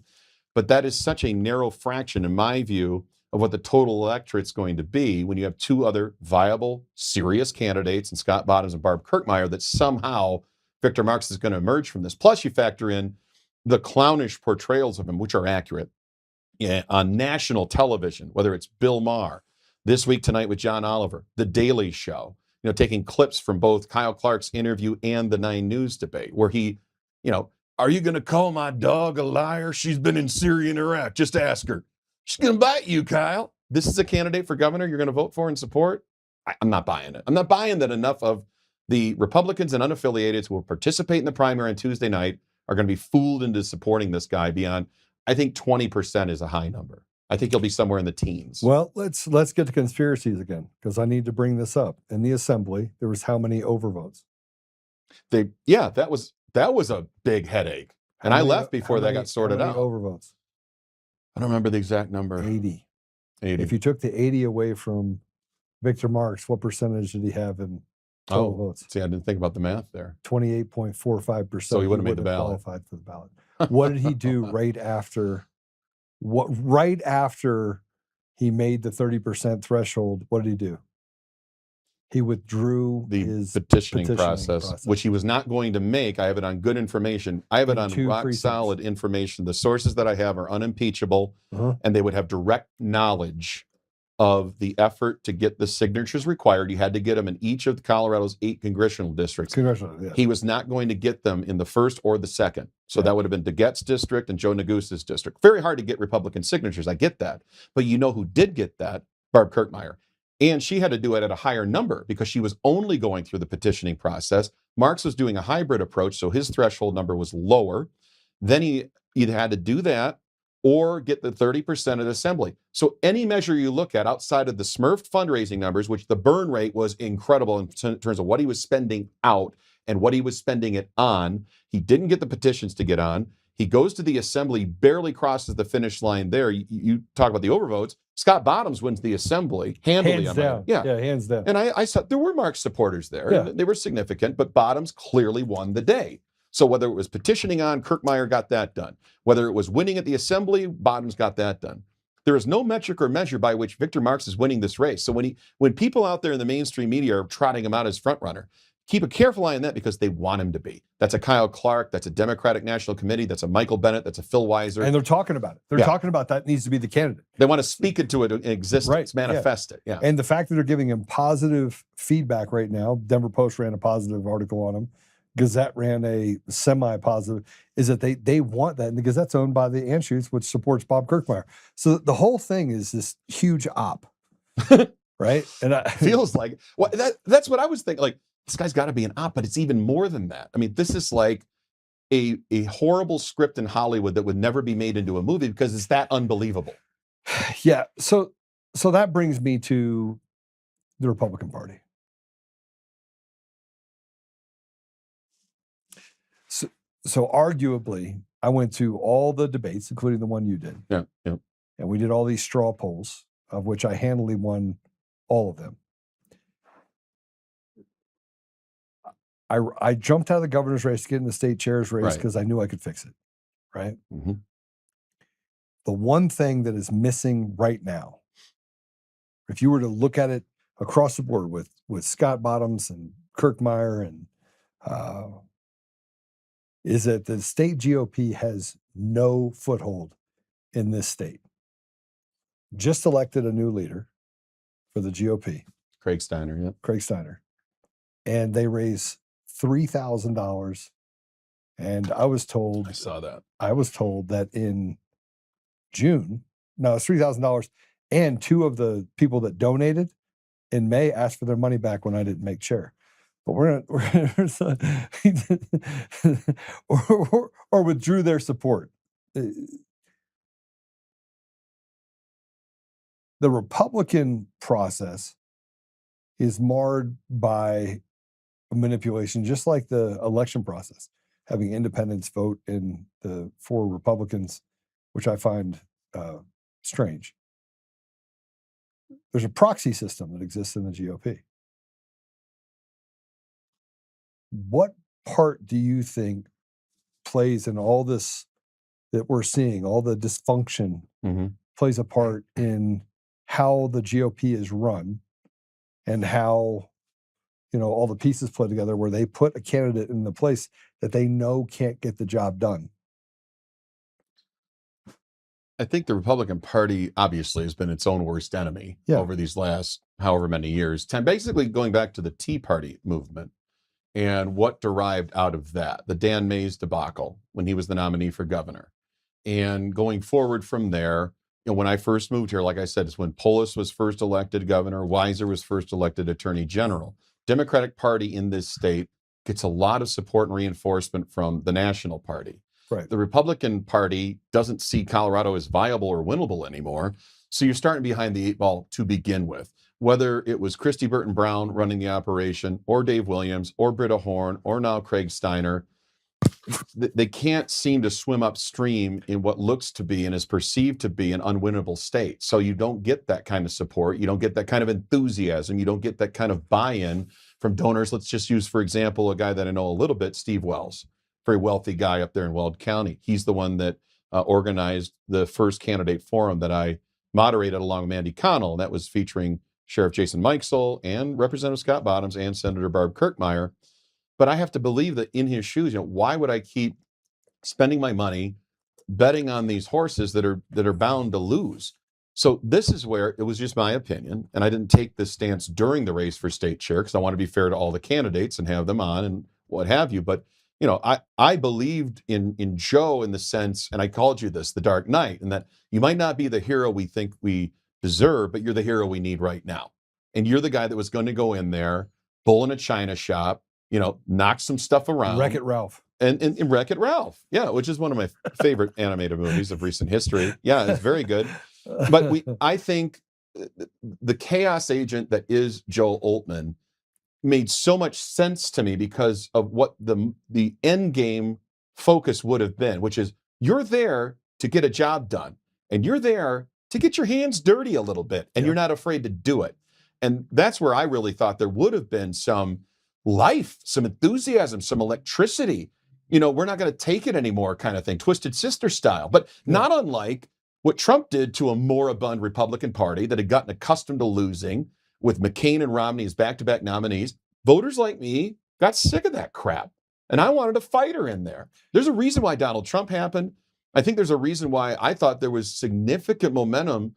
But that is such a narrow fraction, in my view, of what the total electorate's going to be when you have two other viable, serious candidates in Scott Bottoms and Barb Kirkmeyer, that somehow Victor Marx is going to emerge from this. Plus, you factor in the clownish portrayals of him, which are accurate, on national television, whether it's Bill Maher, This Week Tonight with John Oliver, The Daily Show, taking clips from both Kyle Clark's interview and the 9 News debate, where he, are you going to call my dog a liar? She's been in Syria and Iraq. Just ask her. She's going to bite you, Kyle. This is a candidate for governor you're going to vote for and support? I'm not buying it. I'm not buying that enough of the Republicans and unaffiliated who will participate in the primary on Tuesday night are going to be fooled into supporting this guy beyond, I think 20% is a high number. I think he'll be somewhere in the teens. Well, let's get to conspiracies again, because I need to bring this up. In the assembly, there was how many overvotes? That was a big headache. And I left before that got sorted out. Overvotes? I don't remember the exact number. 80. If you took the 80 away from Victor Marx, what percentage did he have in total votes? See, I didn't think about the math there. 28.45%. So he wouldn't have made the ballot. Qualified for the ballot. What did he do right after he made the 30% threshold? What did he do? He withdrew his petitioning process, which he was not going to make. I have it on good information. I have it on rock solid information. The sources that I have are unimpeachable, and they would have direct knowledge of the effort to get the signatures required. You had to get them in each of Colorado's 8 congressional districts. He was not going to get them in the first or the second. So that would have been DeGette's district and Joe Negus's district. Very hard to get Republican signatures. I get that. But you know who did get that? Barb Kirkmeyer. And she had to do it at a higher number because she was only going through the petitioning process. Marx was doing a hybrid approach, so his threshold number was lower. Then he either had to do that or get the 30% of the assembly. So any measure you look at outside of the Smurfed fundraising numbers, which the burn rate was incredible in terms of what he was spending out and what he was spending it on, he didn't get the petitions to get on. He goes to the assembly, barely crosses the finish line there. You talk about the overvotes. Scott Bottoms wins the assembly handily. Hands down. Yeah, hands down. And I saw there were Mark supporters there. Yeah. And they were significant, but Bottoms clearly won the day. So whether it was petitioning on, Kirkmeyer got that done. Whether it was winning at the assembly, Bottoms got that done. There is no metric or measure by which Victor Marx is winning this race. So when people out there in the mainstream media are trotting him out as front runner, keep a careful eye on that because they want him to be. That's a Kyle Clark. That's a Democratic National Committee. That's a Michael Bennett. That's a Phil Weiser. And they're talking about it. They're talking about that needs to be the candidate. They want to speak into it in existence, manifest it. Yeah. And the fact that they're giving him positive feedback right now, Denver Post ran a positive article on him, Gazette ran a semi-positive, is that they want that. And the Gazette's owned by the Anschutz, which supports Bob Kirkmeyer. So the whole thing is this huge op, right? And feels like, well, that's what I was thinking. Like, this guy's got to be an op, but it's even more than that. I mean, this is like a horrible script in Hollywood that would never be made into a movie because it's that unbelievable. Yeah. So that brings me to the Republican Party. So arguably, I went to all the debates, including the one you did. Yeah. And we did all these straw polls, of which I handily won all of them. I jumped out of the governor's race to get in the state chair's race because I knew I could fix it, right? Mm-hmm. The one thing that is missing right now, if you were to look at it across the board with Scott Bottoms and Kirkmeyer and is that the state GOP has no foothold in this state. Just elected a new leader for the GOP. Craig Steiner, yeah. Craig Steiner. And they raise $3,000. And I saw that. I was told that in June, no, it's $3,000. And two of the people that donated in May asked for their money back when I didn't make chair. But or withdrew their support. The Republican process is marred by manipulation, just like the election process, having independents vote for Republicans, which I find strange. There's a proxy system that exists in the GOP. What part do you think plays in all this that we're seeing, all the dysfunction plays a part in how the GOP is run and how, all the pieces play together where they put a candidate in the place that they know can't get the job done? I think the Republican Party obviously has been its own worst enemy over these last however many years. Basically going back to the Tea Party movement and what derived out of that, the Dan Mays debacle when he was the nominee for governor. And going forward from there, when I first moved here, like I said, it's when Polis was first elected governor, Weiser was first elected attorney general. Democratic Party in this state gets a lot of support and reinforcement from the National Party. Right. The Republican Party doesn't see Colorado as viable or winnable anymore. So you're starting behind the eight ball to begin with. Whether it was Christy Burton Brown running the operation, or Dave Williams, or Britta Horn, or now Craig Steiner, they can't seem to swim upstream in what looks to be and is perceived to be an unwinnable state. So you don't get that kind of support. You don't get that kind of enthusiasm. You don't get that kind of buy-in from donors. Let's just use, for example, a guy that I know a little bit, Steve Wells, very wealthy guy up there in Weld County. He's the one that organized the first candidate forum that I moderated along with Mandy Connell, and that was featuring Sheriff Jason Mikesell and Representative Scott Bottoms and Senator Barb Kirkmeyer. But I have to believe that in his shoes, why would I keep spending my money betting on these horses that are bound to lose? So this is where it was just my opinion, and I didn't take this stance during the race for state chair because I want to be fair to all the candidates and have them on and what have you. But I believed in Joe in the sense, and I called you this, the Dark Knight, and that you might not be the hero we think we deserve, but you're the hero we need right now. And you're the guy that was going to go in there, bull in a china shop, knock some stuff around. Wreck-It Ralph. And Wreck-It Ralph, yeah, which is one of my favorite animated movies of recent history. Yeah, it's very good. But I think the chaos agent that is Joe Oltmann made so much sense to me because of what the end game focus would have been, which is you're there to get a job done, and you're there to get your hands dirty a little bit, and you're not afraid to do it. And that's where I really thought there would have been some life, some enthusiasm, some electricity. We're not going to take it anymore kind of thing, Twisted Sister style, but not unlike what Trump did to a moribund Republican Party that had gotten accustomed to losing with McCain and Romney as back-to-back nominees. Voters like me got sick of that crap, and I wanted a fighter in there. There's a reason why Donald Trump happened. I think there's a reason why I thought there was significant momentum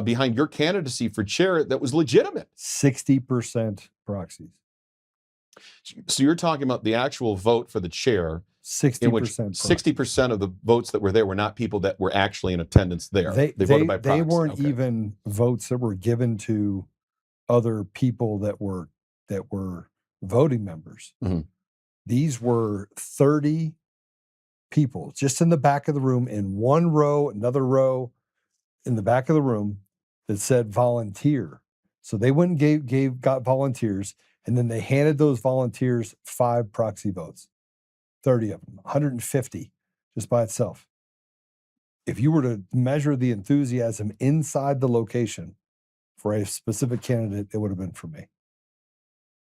behind your candidacy for chair that was legitimate. 60% proxies. So you're talking about the actual vote for the chair, 60%. in which 60% of the votes that were there were not people that were actually in attendance there. They voted by proxy. They weren't even votes that were given to other people that were voting members. Mm-hmm. These were 30 people just in the back of the room, in one row, another row in the back of the room that said volunteer. So they went and got volunteers, and then they handed those volunteers 5 proxy votes, 30 of them, 150 just by itself. If you were to measure the enthusiasm inside the location for a specific candidate, it would have been for me.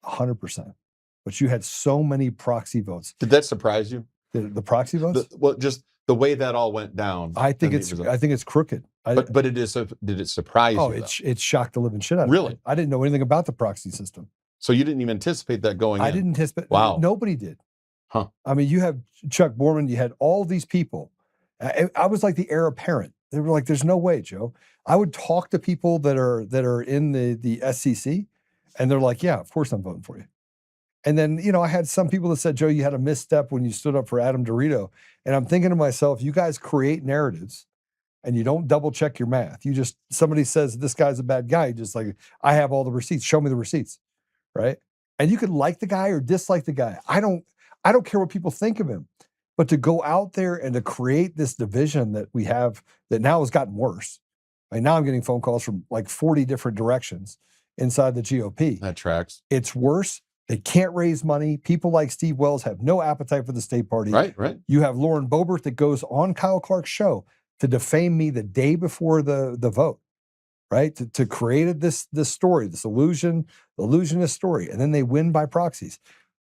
100%. But you had so many proxy votes. Did that surprise you? The proxy votes? Just the way that all went down. I think it's crooked. But did it surprise you? Oh, it shocked the living shit out of me. Really? I didn't know anything about the proxy system. So you didn't even anticipate that going in? I didn't anticipate. Wow. Nobody did. Huh. I mean, you have Chuck Borman, you had all these people. I was like the heir apparent. They were like, there's no way, Joe. I would talk to people that are in the SCC, and they're like, yeah, of course I'm voting for you. And then, I had some people that said, Joe, you had a misstep when you stood up for Adam Dorito. And I'm thinking to myself, you guys create narratives and you don't double check your math. Somebody says this guy's a bad guy. Just like, I have all the receipts. Show me the receipts. Right. And you could like the guy or dislike the guy. I don't care what people think of him. But to go out there and to create this division that we have that now has gotten worse. Right now I'm getting phone calls from like 40 different directions inside the GOP. That tracks. It's worse. They can't raise money. People like Steve Wells have no appetite for the state party. Right. You have Lauren Boebert that goes on Kyle Clark's show to defame me the day before the vote, right? To create this story, this illusionist story, and then they win by proxies.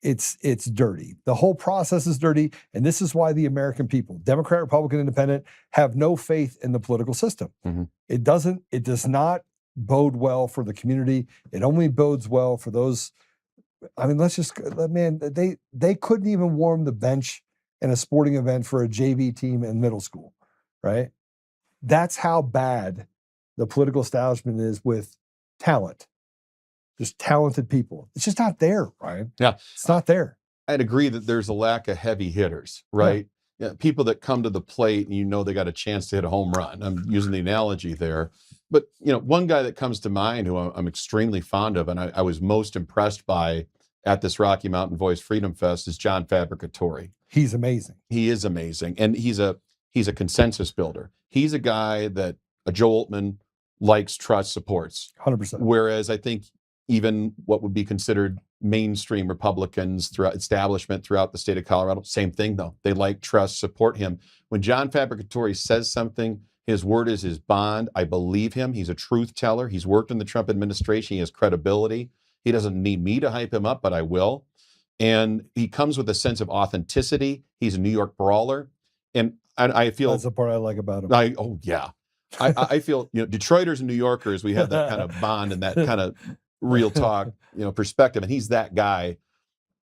It's dirty. The whole process is dirty, and this is why the American people, Democrat, Republican, Independent, have no faith in the political system. Mm-hmm. It does not bode well for the community. It only bodes well for those. I mean, they couldn't even warm the bench in a sporting event for a JV team in middle school, right? That's how bad the political establishment is with talent. Just talented people. It's just not there, Ryan. Yeah. It's not there. I'd agree that there's a lack of heavy hitters, right? Yeah, people that come to the plate and they got a chance to hit a home run. I'm using the analogy there. But, one guy that comes to mind who I'm extremely fond of and I was most impressed by at this Rocky Mountain Voice Freedom Fest is John Fabricatore. He's amazing. He is amazing. And he's a consensus builder. He's a guy that Joe Oltmann likes, trusts, supports. 100%. Whereas I think even what would be considered mainstream Republicans throughout establishment throughout the state of Colorado, same thing though. They like, trust, support him. When John Fabricatore says something, his word is his bond. I believe him. He's a truth teller. He's worked in the Trump administration. He has credibility. He doesn't need me to hype him up, but I will. And he comes with a sense of authenticity. He's a New York brawler. And I feel that's the part I like about him. I feel, Detroiters and New Yorkers, we have that kind of bond and that kind of real talk, perspective. And he's that guy.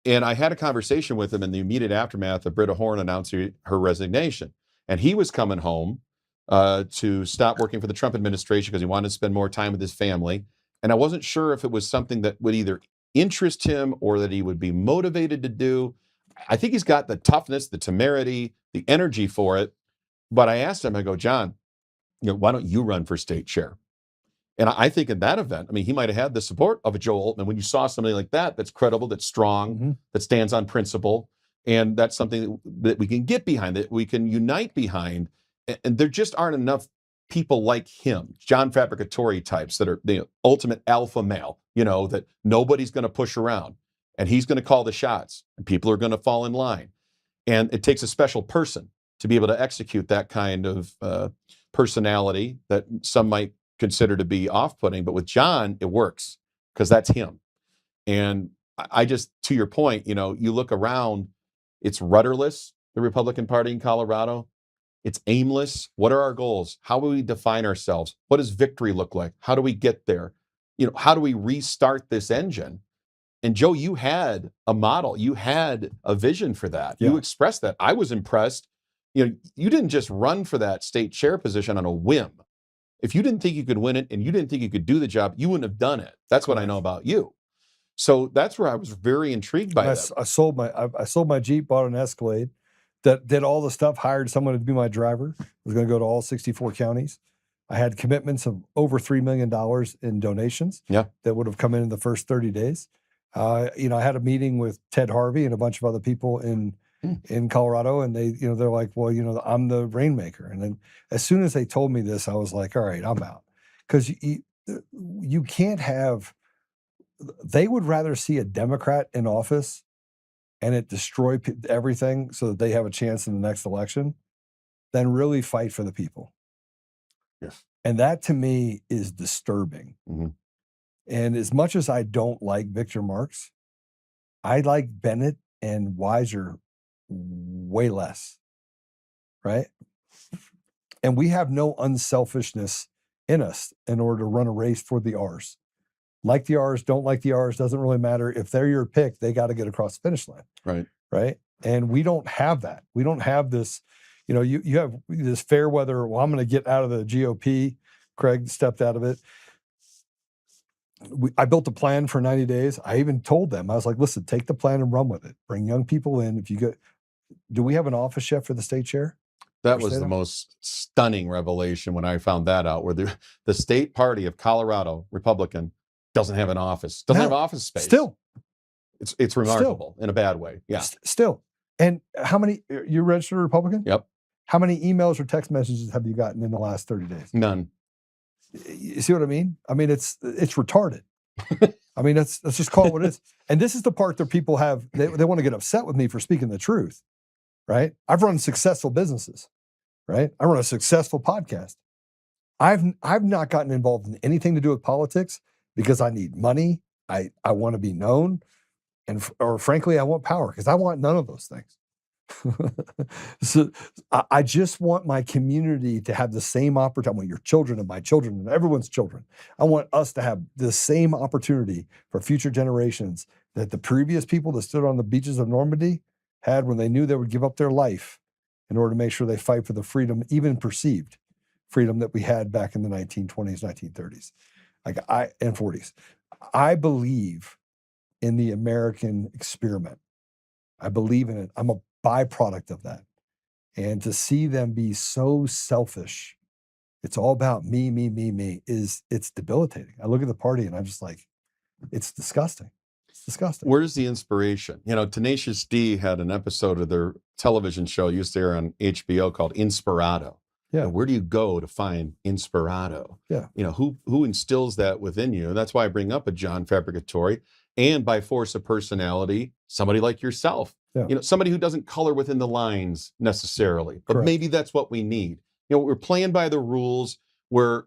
And I had a conversation with him in the immediate aftermath of Britta Horn announcing her resignation. And he was coming home to stop working for the Trump administration because he wanted to spend more time with his family. And I wasn't sure if it was something that would either interest him or that he would be motivated to do. I think he's got the toughness, the temerity, the energy for it. But I asked him, I go, John, why don't you run for state chair? And I think in that event, he might have had the support of a Joe Oltmann. When you saw somebody like that, that's credible, that's strong, that stands on principle, And that's something that we can get behind, that we can unite behind. And there just aren't enough people like him, John Fabricatory types that are the ultimate alpha male, that nobody's going to push around, and he's going to call the shots, and people are going to fall in line. And it takes a special person to be able to execute that kind of personality that some might consider to be off-putting. But with John, it works because that's him. And I just, to your point, you look around, it's rudderless, the Republican Party in Colorado. It's aimless. What are our goals? How do we define ourselves? What does victory look like? How do we get there? How do we restart this engine? And Joe, you had a model. You had a vision for that. Yeah. You expressed that. I was impressed. You didn't just run for that state chair position on a whim. If you didn't think you could win it and you didn't think you could do the job, you wouldn't have done it. That's what I know about you. So that's where I was very intrigued by that. I sold my Jeep, bought an Escalade, that did all the stuff, hired someone to be my driver. I was going to go to all 64 counties. I had commitments of over $3 million in donations that would have come in the first 30 days. I had a meeting with Ted Harvey and a bunch of other people in Colorado, and they're like, well, I'm the rainmaker. And then as soon as they told me this, I was like, all right, I'm out. Because you can't have, they would rather see a Democrat in office and it destroy everything so that they have a chance in the next election than really fight for the people. Yes. And that to me is disturbing. Mm-hmm. And as much as I don't like Victor Marx, I like Bennett and Weiser way less, right? And we have no unselfishness in us in order to run a race for the R's. Like the R's, don't like the R's, doesn't really matter. If they're your pick, they got to get across the finish line. Right. Right. And we don't have that. We don't have this, you have this fair weather, well, I'm going to get out of the GOP. Craig stepped out of it. I built a plan for 90 days. I even told them, I was like, listen, take the plan and run with it. Bring young people in. Do we have an office yet for the state chair? That was the most stunning revelation when I found that out, where the state party of Colorado, Republican, doesn't have an office, doesn't have office space. Still. It's remarkable in a bad way. Yeah. Still. And how many, you're registered Republican? Yep. How many emails or text messages have you gotten in the last 30 days? None. You see what I mean? I mean, it's retarded. I mean, let's just call it what it is. And this is the part that people have, they want to get upset with me for speaking the truth, right? I've run successful businesses, right? I run a successful podcast. I've not gotten involved in anything to do with politics because I need money. I want to be known. Or frankly, I want power because I want none of those things. So I just want my community to have the same opportunity. I want your children and my children and everyone's children. I want us to have the same opportunity for future generations that the previous people that stood on the beaches of Normandy had when they knew they would give up their life in order to make sure they fight for the freedom, even perceived freedom, that we had back in the 1920s, 1930s, and 40s. I believe in the American experiment. I believe in it. I'm a byproduct of that. And to see them be so selfish, it's all about me, it's debilitating. I look at the party and I'm just like, it's disgusting. It's disgusting. Where's the inspiration? Tenacious D had an episode of their television show used to air on HBO called Inspirato. Yeah. And where do you go to find Inspirato? Yeah. Who instills that within you? And that's why I bring up a John Fabricatory, and by force of personality, somebody like yourself. Yeah. Somebody who doesn't color within the lines necessarily, but Correct. maybe that's what we need. We're playing by the rules. How's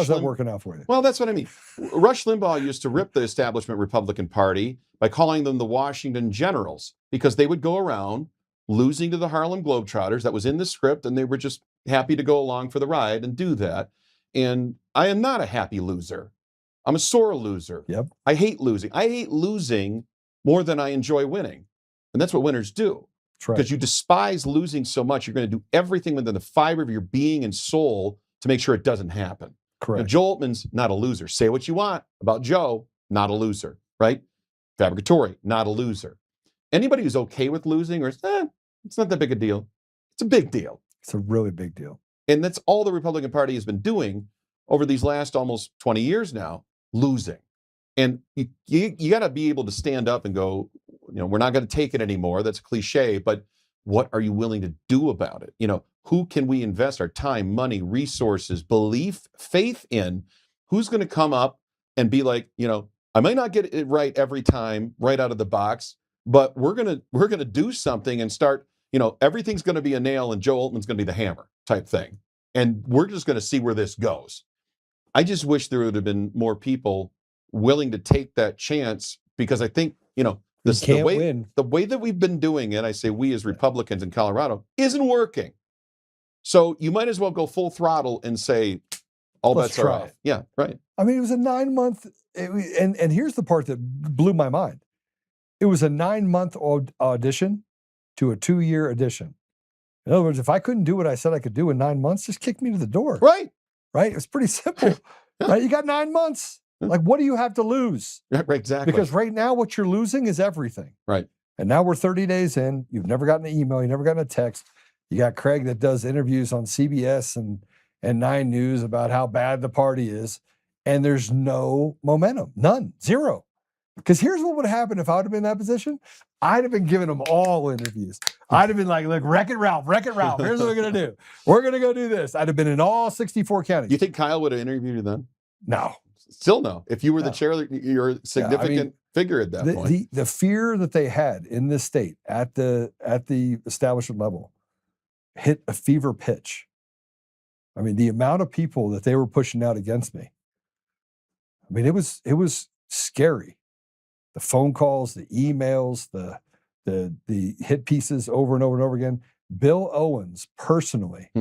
that working out for you? Well, that's what I mean. Rush Limbaugh used to rip the establishment Republican Party by calling them the Washington Generals, because they would go around losing to the Harlem Globetrotters. That was in the script, and they were just happy to go along for the ride and do that. And I am not a happy loser. I'm a sore loser. Yep. I hate losing. I hate losing more than I enjoy winning. And that's what winners do. That's right. Because you despise losing so much, you're going to do everything within the fiber of your being and soul to make sure it doesn't happen. Correct. Now, Joe Oltmann's not a loser. Say what you want about Joe, not a loser, right? Fabricatory, not a loser. Anybody who's okay with losing, or it's not that big a deal. It's a big deal. It's a really big deal. And that's all the Republican Party has been doing over these last almost 20 years now, losing. And you got to be able to stand up and go, we're not going to take it anymore. That's a cliche, but what are you willing to do about it? Who can we invest our time, money, resources, belief, faith in? Who's going to come up and be like, I may not get it right every time, right out of the box, but we're gonna do something and start. Everything's going to be a nail, and Joe Oltmann's going to be the hammer type thing, and we're just going to see where this goes. I just wish there would have been more people willing to take that chance, because I think the way that we've been doing it, I say we as Republicans in Colorado, isn't working. So you might as well go full throttle and say all bets are off. Yeah, right. I mean, it was a 9-month, and here's the part that blew my mind. It was a 9-month audition to a 2-year audition. In other words, if I couldn't do what I said I could do in 9 months, just kick me to the door. Right. Right? It's pretty simple. Right? You got 9 months. Like, what do you have to lose? Right, exactly. Because right now, what you're losing is everything. Right. And now we're 30 days in. You've never gotten an email. You've never gotten a text. You got Craig that does interviews on CBS and 9 News about how bad the party is. And there's no momentum. None. Zero. Because here's what would have happened if I would have been in that position. I'd have been giving them all interviews. I'd have been like, look, Wreck-It Ralph. Here's what we're going to do. We're going to go do this. I'd have been in all 64 counties. You think Kyle would have interviewed you then? No. Still no. If you were the chair, you're a significant figure at that point. The fear that they had in this state at the establishment level hit a fever pitch. I mean, the amount of people that they were pushing out against me. I mean, it was scary. The phone calls, the emails, the hit pieces over and over and over again. Bill Owens, personally,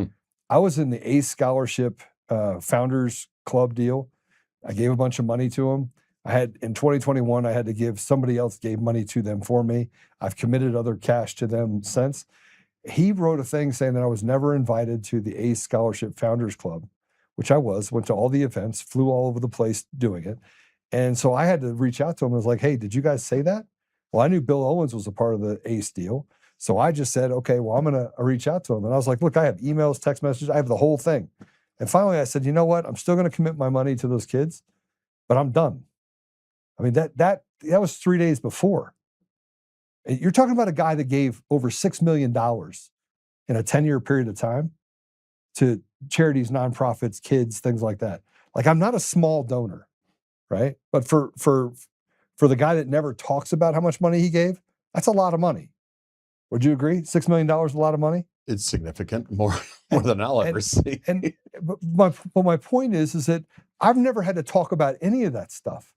I was in the ACE Scholarship Founders Club deal. I gave a bunch of money to him. In 2021, I had to give, somebody else gave money to them for me. I've committed other cash to them since. He wrote a thing saying that I was never invited to the ACE Scholarship Founders Club, which I went to all the events, flew all over the place doing it. And so I had to reach out to him and was like, hey, did you guys say that? Well, I knew Bill Owens was a part of the ACE deal. So I just said, okay, well, I'm going to reach out to him. And I was like, look, I have emails, text messages, I have the whole thing. And finally I said, you know what? I'm still going to commit my money to those kids, but I'm done. I mean, that was 3 days before. You're talking about a guy that gave over $6 million in a 10-year period of time to charities, nonprofits, kids, things like that. Like, I'm not a small donor. Right. But for the guy that never talks about how much money he gave, that's a lot of money. Would you agree? $6 million is a lot of money? It's significant, more than I'll ever see. But my point is that I've never had to talk about any of that stuff.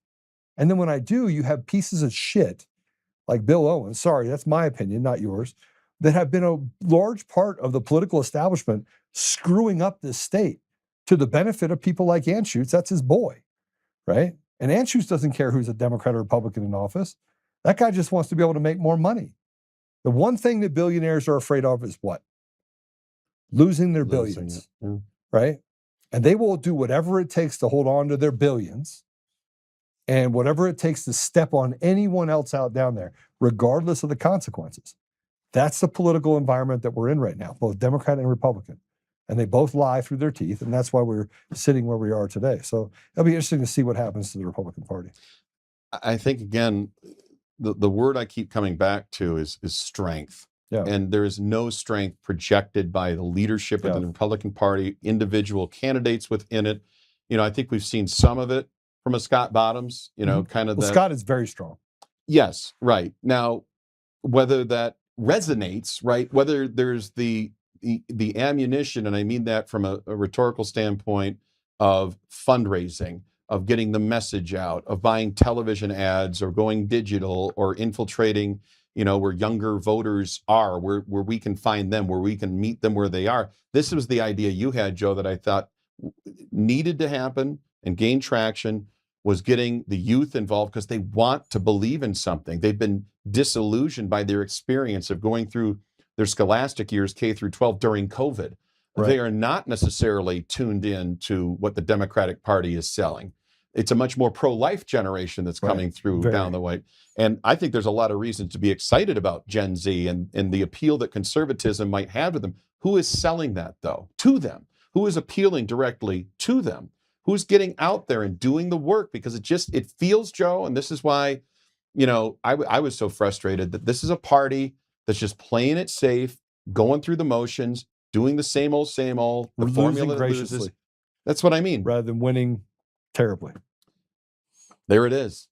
And then when I do, you have pieces of shit like Bill Owens, sorry, that's my opinion, not yours, that have been a large part of the political establishment screwing up this state to the benefit of people like Anschutz. That's his boy. Right? And Anschutz doesn't care who's a Democrat or Republican in office. That guy just wants to be able to make more money. The one thing that billionaires are afraid of is what? Losing their billions. Yeah. Right? And they will do whatever it takes to hold on to their billions and whatever it takes to step on anyone else out down there, regardless of the consequences. That's the political environment that we're in right now, both Democrat and Republican. And they both lie through their teeth, and that's why we're sitting where we are today. So it'll be interesting to see what happens to the Republican Party. I think, again, the word I keep coming back to is strength. Yeah. And there is no strength projected by the leadership of the Republican Party, individual candidates within it. I think we've seen some of it from a Scott Bottoms, kind of that. Scott is very strong. Yes, right. Now, whether that resonates, right, whether there's the ammunition, and I mean that from a rhetorical standpoint, of fundraising, of getting the message out, of buying television ads or going digital or infiltrating, where younger voters are, where we can find them, where we can meet them where they are. This was the idea you had, Joe, that I thought needed to happen and gain traction, was getting the youth involved because they want to believe in something. They've been disillusioned by their experience of going through their scholastic years, K through 12, during COVID. Right. They are not necessarily tuned in to what the Democratic Party is selling. It's a much more pro-life generation that's coming through down the way. And I think there's a lot of reasons to be excited about Gen Z and the appeal that conservatism might have to them. Who is selling that, though, to them? Who is appealing directly to them? Who's getting out there and doing the work? Because it feels, Joe, and this is why I was so frustrated that this is a party that's just playing it safe, going through the motions, doing the same old, the formula that loses. That's what I mean. Rather than winning terribly. There it is.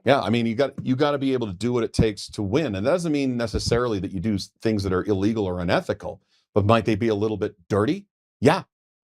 Yeah, I mean, you got to be able to do what it takes to win. And that doesn't mean necessarily that you do things that are illegal or unethical, but might they be a little bit dirty? Yeah.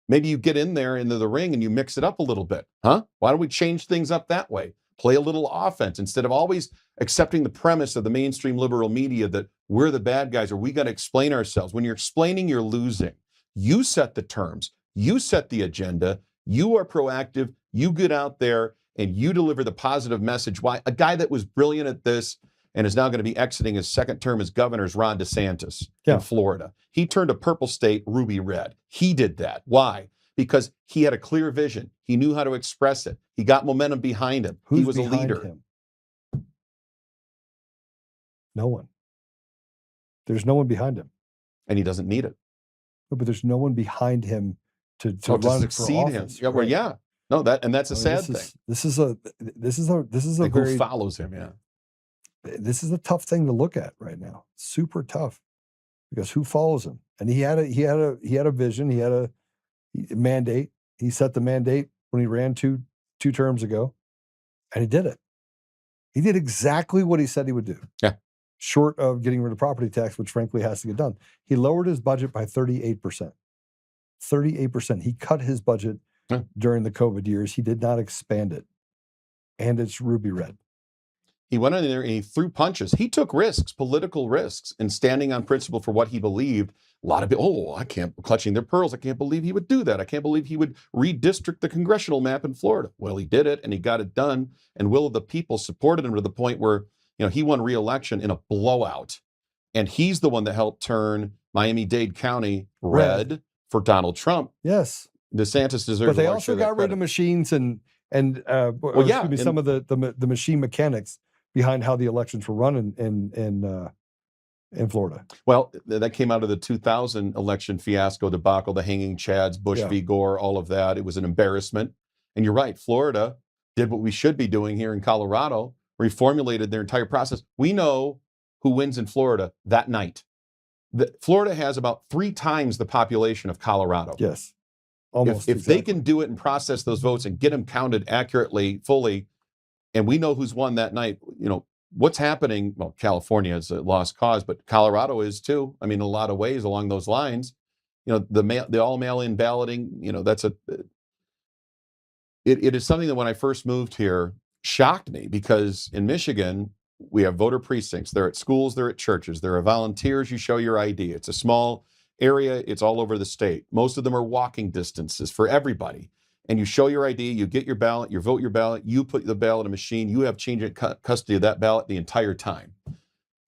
Maybe you get in there into the ring and you mix it up a little bit. Huh? Why don't we change things up that way? Play a little offense instead of always accepting the premise of the mainstream liberal media that we're the bad guys or we got to explain ourselves. When you're explaining, you're losing. You set the terms. You set the agenda. You are proactive. You get out there and you deliver the positive message. Why? A guy that was brilliant at this and is now going to be exiting his second term as governor is Ron DeSantis in Florida. He turned a purple state ruby red. He did that. Why? Because he had a clear vision. He knew how to express it. He got momentum behind him. He was a leader. Him? No one. There's no one behind him. And he doesn't need it. But there's no one behind him to run succeed for him. office. Yeah, well, yeah. No, that's a sad thing. This is a like very, who follows him, yeah. This is a tough thing to look at right now. Super tough. Because who follows him? And he had a vision, he had a mandate. He set the mandate when he ran two terms ago. And he did it. He did exactly what he said he would do. Yeah. Short of getting rid of property tax, which frankly has to get done. He lowered his budget by 38%. 38%. He cut his budget during the COVID years. He did not expand it. And it's ruby red. He went in there and he threw punches. He took risks, political risks, and standing on principle for what he believed. A lot of people, I can't, clutching their pearls. I can't believe he would do that. I can't believe he would redistrict the congressional map in Florida. Well, he did it and he got it done. And will of the people supported him to the point where, he won re-election in a blowout. And he's the one that helped turn Miami-Dade County red for Donald Trump. Yes. DeSantis deserves. But they also got rid of machines and some of the machine mechanics behind how the elections were run in Florida. Well, that came out of the 2000 election fiasco debacle, the hanging chads, Bush v. Gore, all of that. It was an embarrassment. And you're right, Florida did what we should be doing here in Colorado, reformulated their entire process. We know who wins in Florida that night. Florida has about 3 times the population of Colorado. Yes. Almost. If they can do it and process those votes and get them counted accurately, fully, and we know who's won that night, what's happening. Well, California is a lost cause, but Colorado is too. I mean, in a lot of ways along those lines, the all mail-in balloting, it is something that when I first moved here shocked me, because in Michigan, we have voter precincts. They're at schools, they're at churches, there are volunteers, you show your ID. It's a small area, it's all over the state. Most of them are walking distances for everybody. And you show your ID, you get your ballot, you vote your ballot, you put the ballot in a machine, you have change in custody of that ballot the entire time.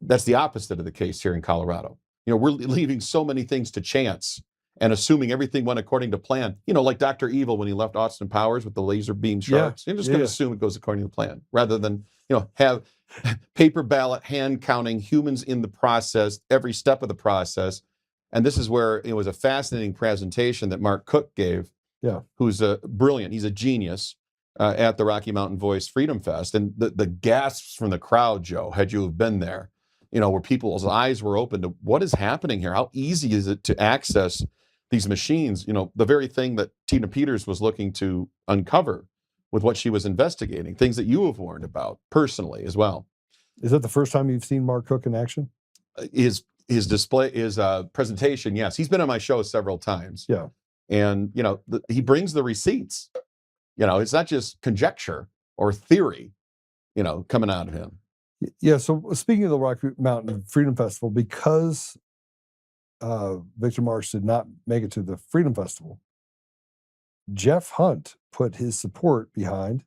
That's the opposite of the case here in Colorado. We're leaving so many things to chance and assuming everything went according to plan. Like Dr. Evil when he left Austin Powers with the laser beam sharks. You're just going to assume it goes according to plan rather than, have paper ballot, hand counting, humans in the process, every step of the process. And this is where it was a fascinating presentation that Mark Cook gave. Yeah, who's brilliant. He's a genius at the Rocky Mountain Voice Freedom Fest. And the gasps from the crowd, Joe, had you have been there, where people's eyes were open to what is happening here. How easy is it to access these machines? The very thing that Tina Peters was looking to uncover with what she was investigating, things that you have warned about personally as well. Is that the first time you've seen Mark Cook in action? His presentation, yes. He's been on my show several times. Yeah. And, he brings the receipts. It's not just conjecture or theory, coming out of him. Yeah. So speaking of the Rocky Mountain Freedom Festival, because Victor Marx did not make it to the Freedom Festival, Jeff Hunt put his support behind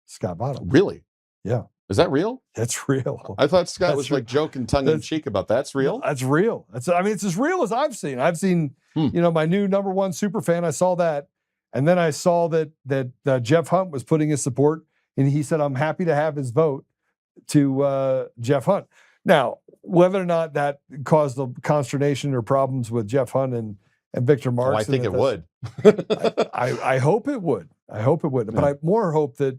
Scott Bottom. Really? Yeah. Is that real? That's real. I thought Scott was like joking tongue in cheek about that. That's real? That's real. It's as real as I've seen. I've seen, my new #1 super fan. I saw that. And then I saw that Jeff Hunt was putting his support, and he said, I'm happy to have his vote to Jeff Hunt. Now, whether or not that caused the consternation or problems with Jeff Hunt and Victor Marx. I think it would. I hope it would. I hope it would. Yeah. But I more hope that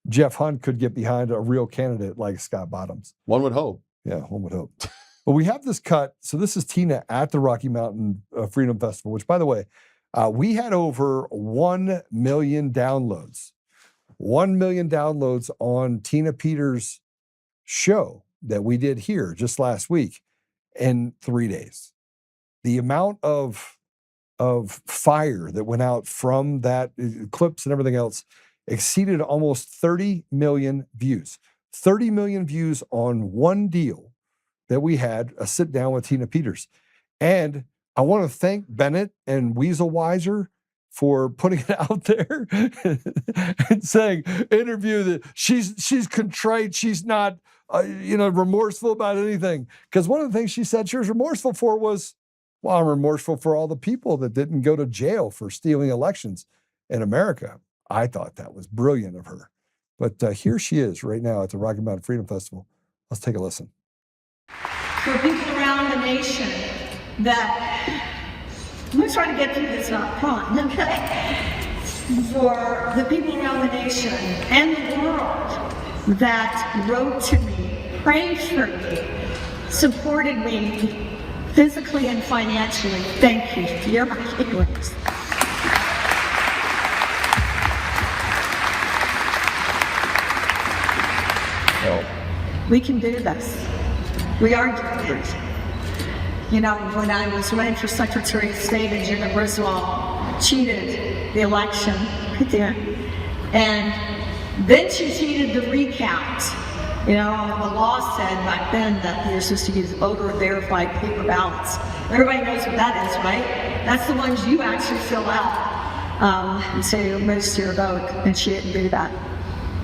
Jeff Hunt could get behind a real candidate like Scott Bottoms. One would hope. Yeah, one would hope. But we have this cut. So this is Tina at the Rocky Mountain Freedom Festival, which, by the way, we had over 1 million downloads. 1 million downloads on Tina Peters' show that we did here just last week in 3 days. The amount of fire that went out from that, clips and everything else, exceeded almost 30 million views. 30 million views on one deal that we had, a sit down with Tina Peters. And I want to thank Bennett and Weasel Weiser for putting it out there and saying, interview that she's contrite, she's not remorseful about anything. Because one of the things she said she was remorseful for was, well, I'm remorseful for all the people that didn't go to jail for stealing elections in America. I thought that was brilliant of her. But here she is right now at the Rocky Mountain Freedom Festival. Let's take a listen. For people around the nation that, I'm going to try to get through this up front, okay? For the people around the nation and the world that wrote to me, prayed for me, supported me physically and financially, thank you. You're my heroes. We can do this. We are doing it. You know, when I was running for Secretary of State and Jim Griswold cheated the election, and then she cheated the recount. You know, the law said back then that you're supposed to use voter verified paper ballots. Everybody knows what that is, right? That's the ones you actually fill out and say you register your vote, and she didn't do that.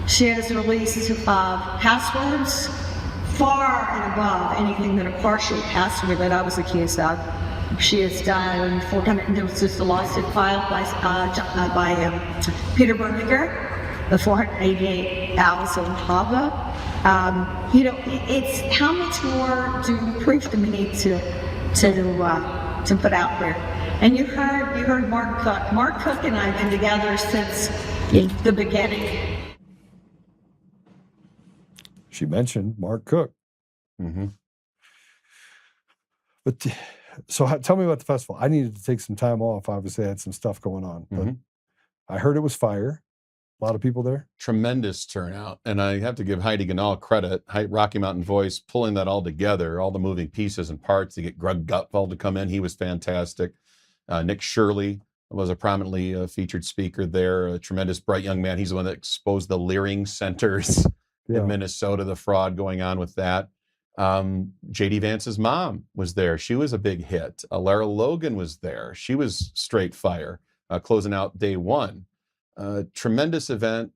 She has released passwords far and above anything that a partial password that I was accused of. She has done 400, there was just a lawsuit filed by Peter Berninger, the 488,000 Hava. It's how much more proof do we need to put out there? And you heard Mark Cook. Mark Cook and I have been together since the beginning. She mentioned Mark Cook. Mm-hmm. But so tell me about the festival. I needed to take some time off. Obviously, I had some stuff going on. But I heard it was fire. A lot of people there. Tremendous turnout. And I have to give Heidi Ganahl credit, Rocky Mountain Voice, pulling that all together, all the moving pieces and parts to get Greg Gutfeld to come in. He was fantastic. Nick Shirley was a prominently featured speaker there, a tremendous, bright young man. He's the one that exposed the Leering centers in Minnesota, the fraud going on with that. J.D. Vance's mom was there. She was a big hit. Lara Logan was there. She was straight fire, closing out day one. Tremendous event,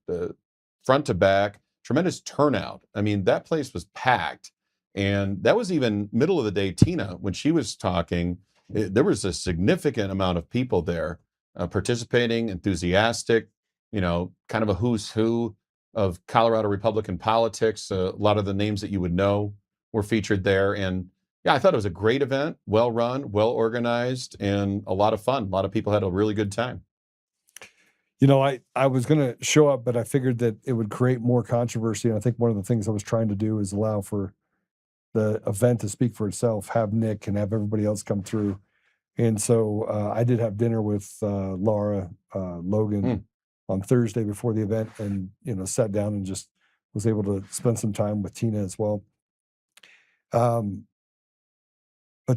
front to back, tremendous turnout. I mean, that place was packed. And that was even middle of the day, Tina, when she was talking, there was a significant amount of people there participating, enthusiastic, kind of a who's who of Colorado Republican politics. A lot of the names that you would know were featured there. And yeah, I thought it was a great event, well run, well organized, and a lot of fun. A lot of people had a really good time. I was going to show up, but I figured that it would create more controversy. And I think one of the things I was trying to do is allow for the event to speak for itself, have Nick and have everybody else come through. And so I did have dinner with Lara Logan on Thursday before the event, and sat down and just was able to spend some time with Tina as well. But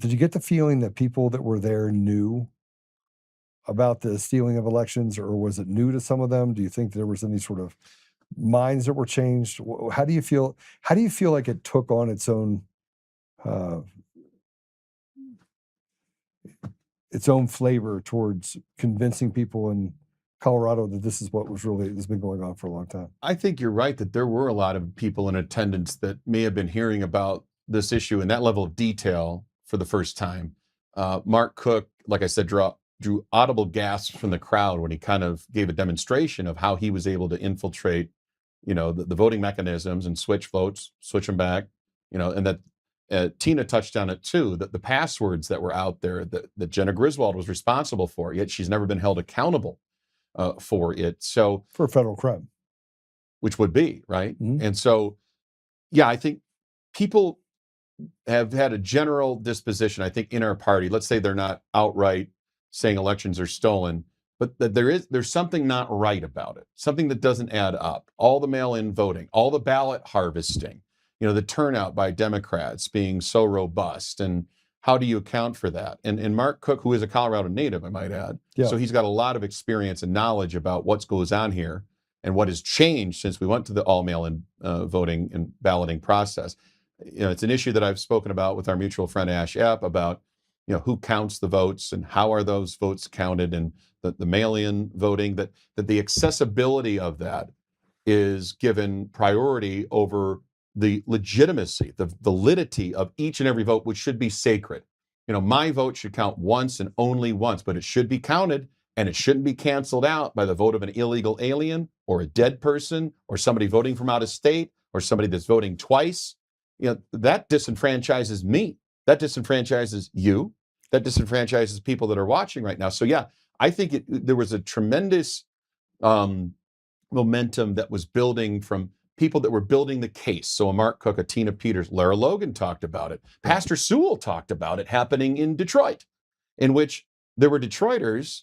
did you get the feeling that people that were there knew about the stealing of elections, or was it new to some of them? Do you think there was any sort of minds that were changed? How do you feel? How do you feel like it took on its own flavor towards convincing people in Colorado that this is what has been going on for a long time? I think you're right that there were a lot of people in attendance that may have been hearing about this issue in that level of detail for the first time. Mark Cook, like I said, drew audible gasps from the crowd when he kind of gave a demonstration of how he was able to infiltrate, the voting mechanisms and switch votes, switch them back, and that Tina touched on it too, that the passwords that were out there that Jenna Griswold was responsible for, yet she's never been held accountable for it. So for a federal crime. which would be, right? Mhm. And so, yeah, I think people have had a general disposition, I think, in our party. Let's say they're not outright saying elections are stolen, but that there's something not right about it, something that doesn't add up. All the mail-in voting, all the ballot harvesting, the turnout by Democrats being so robust, and how do you account for that? And Mark Cook, who is a Colorado native, I might add, Yeah. so he's got a lot of experience and knowledge about what goes on here and what has changed since we went to the all mail-in voting and balloting process. It's an issue that I've spoken about with our mutual friend Ash Epp about, who counts the votes and how are those votes counted, and the mail-in voting, that the accessibility of that is given priority over the legitimacy, the validity of each and every vote, which should be sacred. My vote should count once and only once, but it should be counted, and it shouldn't be canceled out by the vote of an illegal alien or a dead person or somebody voting from out of state or somebody that's voting twice. That disenfranchises me. That disenfranchises you. That disenfranchises people that are watching right now. So yeah, I think there was a tremendous momentum that was building from people that were building the case. So a Mark Cook, a Tina Peters, Lara Logan talked about it. Pastor Sewell talked about it happening in Detroit, in which there were Detroiters,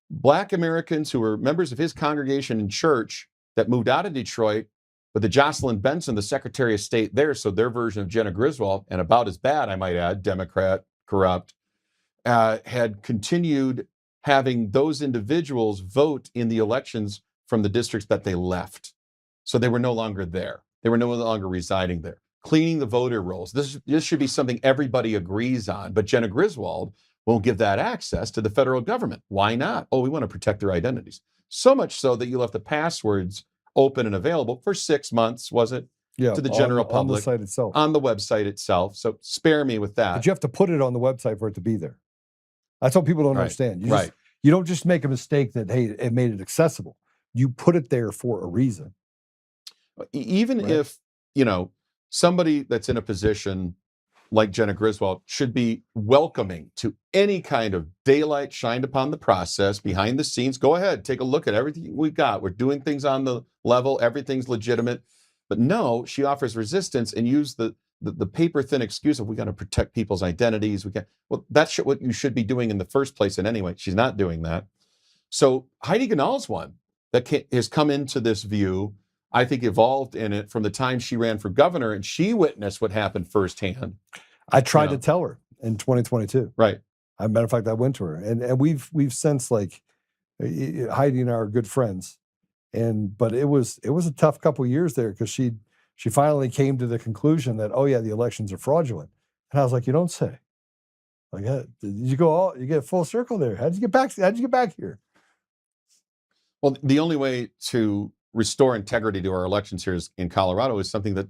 Black Americans who were members of his congregation in church that moved out of Detroit. But the Jocelyn Benson, the Secretary of State there, so their version of Jenna Griswold, and about as bad, I might add, Democrat, corrupt, had continued having those individuals vote in the elections from the districts that they left. So they were no longer there. They were no longer residing there. Cleaning the voter rolls. This should be something everybody agrees on, but Jenna Griswold won't give that access to the federal government. Why not? Oh, we want to protect their identities. So much so that you left the passwords open and available for 6 months, was it? Yeah, to the general public. On the site itself. On the website itself. So spare me with that. But you have to put it on the website for it to be there. That's what people don't understand. You don't just make a mistake that, hey, it made it accessible. You put it there for a reason. Even if, somebody that's in a position like Jenna Griswold should be welcoming to any kind of daylight shined upon the process behind the scenes. Go ahead, take a look at everything we've got. We're doing things on the level. Everything's legitimate. But no, she offers resistance and use the paper thin excuse of we got to protect people's identities. Well, that's what you should be doing in the first place. And anyway, she's not doing that. So Heidi Ganahl's one that has come into this view, I think evolved in it from the time she ran for governor, and she witnessed what happened firsthand. I tried to tell her in 2022. Right. As a matter of fact, I went to her, and we've since, like, Heidi and I are good friends, but it was a tough couple of years there because she finally came to the conclusion that, oh yeah, the elections are fraudulent, and I was like, you don't say. Like, you get full circle there. How'd you get back here? Well, the only way to restore integrity to our elections here in Colorado is something that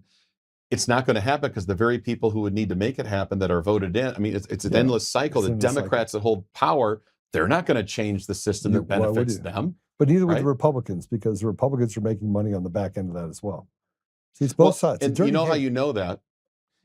it's not going to happen, because the very people who would need to make it happen that are voted in, I mean, it's an endless cycle. The Democrats that hold power, they're not going to change the system that benefits them. But neither would the Republicans, because the Republicans are making money on the back end of that as well. See, it's both sides. And you know how you know that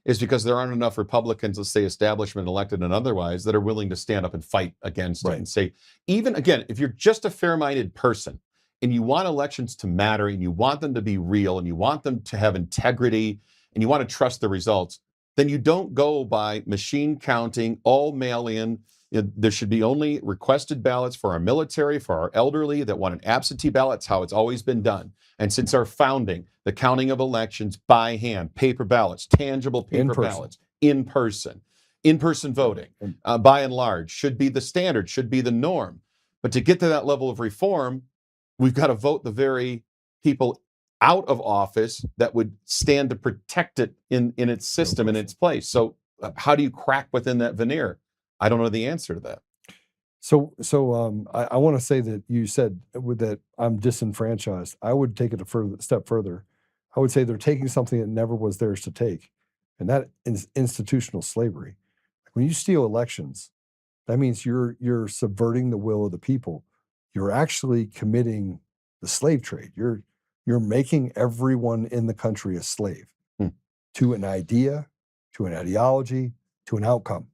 is because there aren't enough Republicans, let's say establishment, elected and otherwise, that are willing to stand up and fight against it and say, even again, if you're just a fair-minded person and you want elections to matter and you want them to be real and you want them to have integrity and you want to trust the results, then you don't go by machine counting, all mail-in. There should be only requested ballots for our military, for our elderly that want an absentee ballot. It's how it's always been done. And since our founding, the counting of elections by hand, paper ballots, tangible paper ballots, in person voting, by and large, should be the standard, should be the norm. But to get to that level of reform, we've got to vote the very people out of office that would stand to protect it in its system, in its place. So how do you crack within that veneer? I don't know the answer to that. So I want to say that you said that I'm disenfranchised. I would take it a step further. I would say they're taking something that never was theirs to take, and that is institutional slavery. When you steal elections, that means you're subverting the will of the people. You're actually committing the slave trade. You're making everyone in the country a slave to an idea, to an ideology, to an outcome.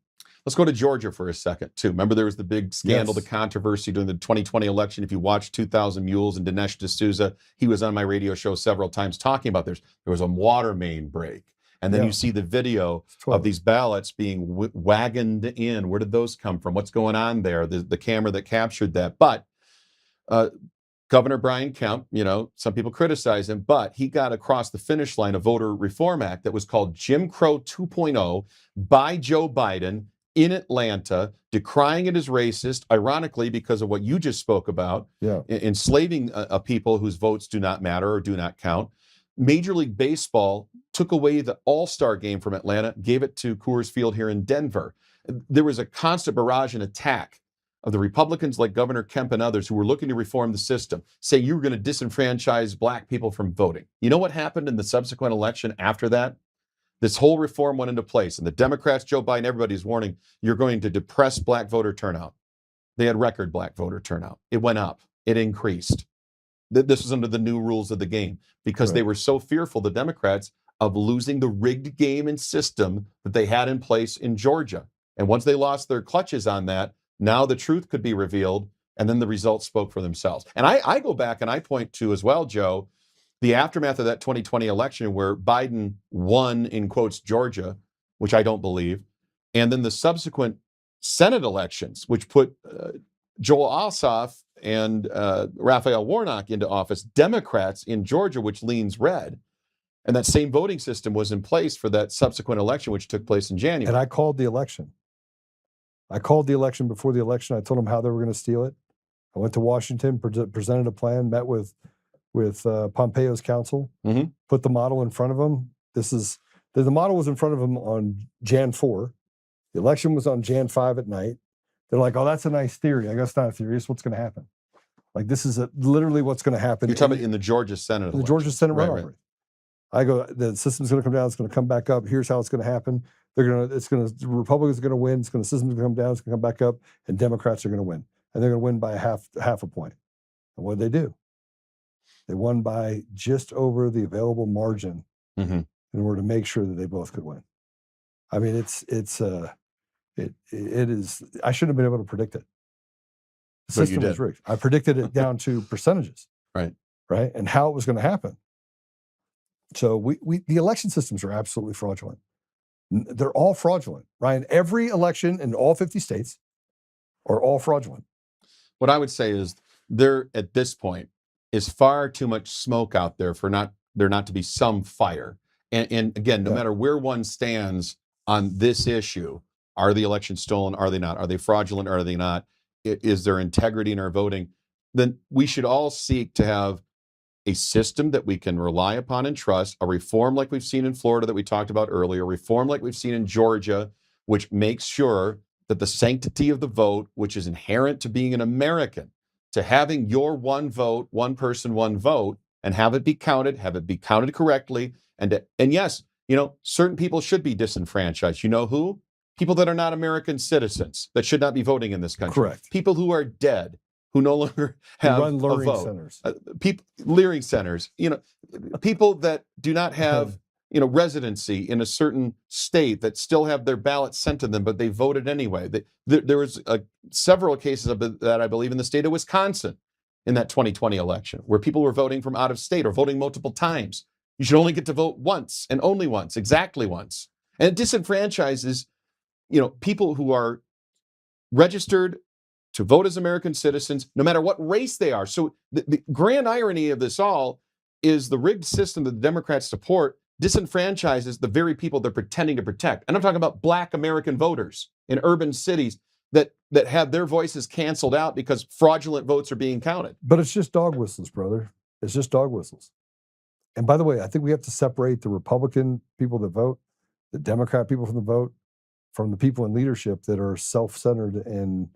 Let's go to Georgia for a second, too. Remember there was the big scandal, Yes. the controversy during the 2020 election. If you watched 2,000 Mules and Dinesh D'Souza, he was on my radio show several times talking about this. There was a water main break. And then Yeah. you see the video Totally. of these ballots being wagoned in. Where did those come from? What's going on there? The camera that captured that. But Governor Brian Kemp, some people criticize him, but he got across the finish line a voter reform act that was called Jim Crow 2.0 by Joe Biden in Atlanta, decrying it as racist, ironically, because of what you just spoke about, enslaving a people whose votes do not matter or do not count. Major League Baseball took away the All-Star game from Atlanta, gave it to Coors Field here in Denver. There was a constant barrage and attack of the Republicans like Governor Kemp and others who were looking to reform the system, say you were going to disenfranchise black people from voting. You know what happened in the subsequent election after that? This whole reform went into place, and the Democrats, Joe Biden, everybody's warning, you're going to depress black voter turnout. They had record black voter turnout. It went up. It increased. This was under the new rules of the game because they were so fearful, the Democrats, of losing the rigged game and system that they had in place in Georgia. And once they lost their clutches on that, now the truth could be revealed, and then the results spoke for themselves. And I go back and I point to as well, Joe, the aftermath of that 2020 election where Biden won, in quotes, Georgia, which I don't believe, and then the subsequent Senate elections, which put Joel Ossoff and Raphael Warnock into office, Democrats in Georgia, which leans red. And that same voting system was in place for that subsequent election, which took place in January. And I called the election. I called the election before the election. I told them how they were going to steal it. I went to Washington, presented a plan, met with Pompeo's counsel, put the model in front of them. The model was in front of them on Jan 4. The election was on Jan 5 at night. They're like, oh, that's a nice theory. I guess it's not a theory. It's what's going to happen. Like, this is literally what's going to happen. You're talking about in the Georgia Senate election. The Georgia Senate runoff. Right. I go, the system's going to come down. It's going to come back up. Here's how it's going to happen. The Republicans are going to win. The system's going to come down. It's going to come back up, and Democrats are going to win. And they're going to win by half a point. And what did they do? They won by just over the available margin in order to make sure that they both could win. I mean, it is. I shouldn't have been able to predict it. The system was rigged. I predicted it down to percentages. Right, and how it was going to happen. So the election systems are absolutely fraudulent. They're all fraudulent, Ryan. Every election in all 50 states are all fraudulent. What I would say is there at this point is far too much smoke out there for there not to be some fire. And again, no matter where one stands on this issue, are the elections stolen? Are they not? Are they fraudulent? Or are they not? Is there integrity in our voting? Then we should all seek to have a system that we can rely upon and trust, a reform like we've seen in Florida that we talked about earlier, reform like we've seen in Georgia, which makes sure that the sanctity of the vote, which is inherent to being an American, to having your one vote, one person, one vote, and have it be counted correctly. And yes, certain people should be disenfranchised. You know who? People that are not American citizens that should not be voting in this country. Correct. People who are dead, who no longer have run luring a vote. centers. Luring centers. People that do not have residency in a certain state that still have their ballots sent to them, but they voted anyway. There was several cases of that, I believe, in the state of Wisconsin in that 2020 election, where people were voting from out of state or voting multiple times. You should only get to vote once and only once, exactly once. And it disenfranchises, people who are registered to vote as American citizens, no matter what race they are. So the grand irony of this all is the rigged system that the Democrats support disenfranchises the very people they're pretending to protect. And I'm talking about Black American voters in urban cities that have their voices canceled out because fraudulent votes are being counted. But it's just dog whistles, brother. It's just dog whistles. And by the way, I think we have to separate the Republican people that vote, the Democrat people from the vote, from the people in leadership that are self-centered and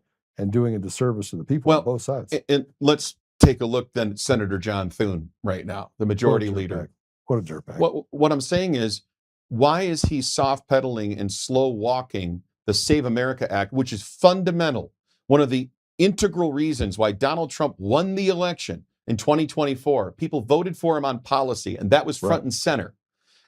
doing a disservice to the people on both sides. And let's take a look then at Senator John Thune right now, the majority leader. What a dirtbag. What I'm saying is, why is he soft pedaling and slow walking the Save America Act, which is fundamental, one of the integral reasons why Donald Trump won the election in 2024. People voted for him on policy, and that was front and center.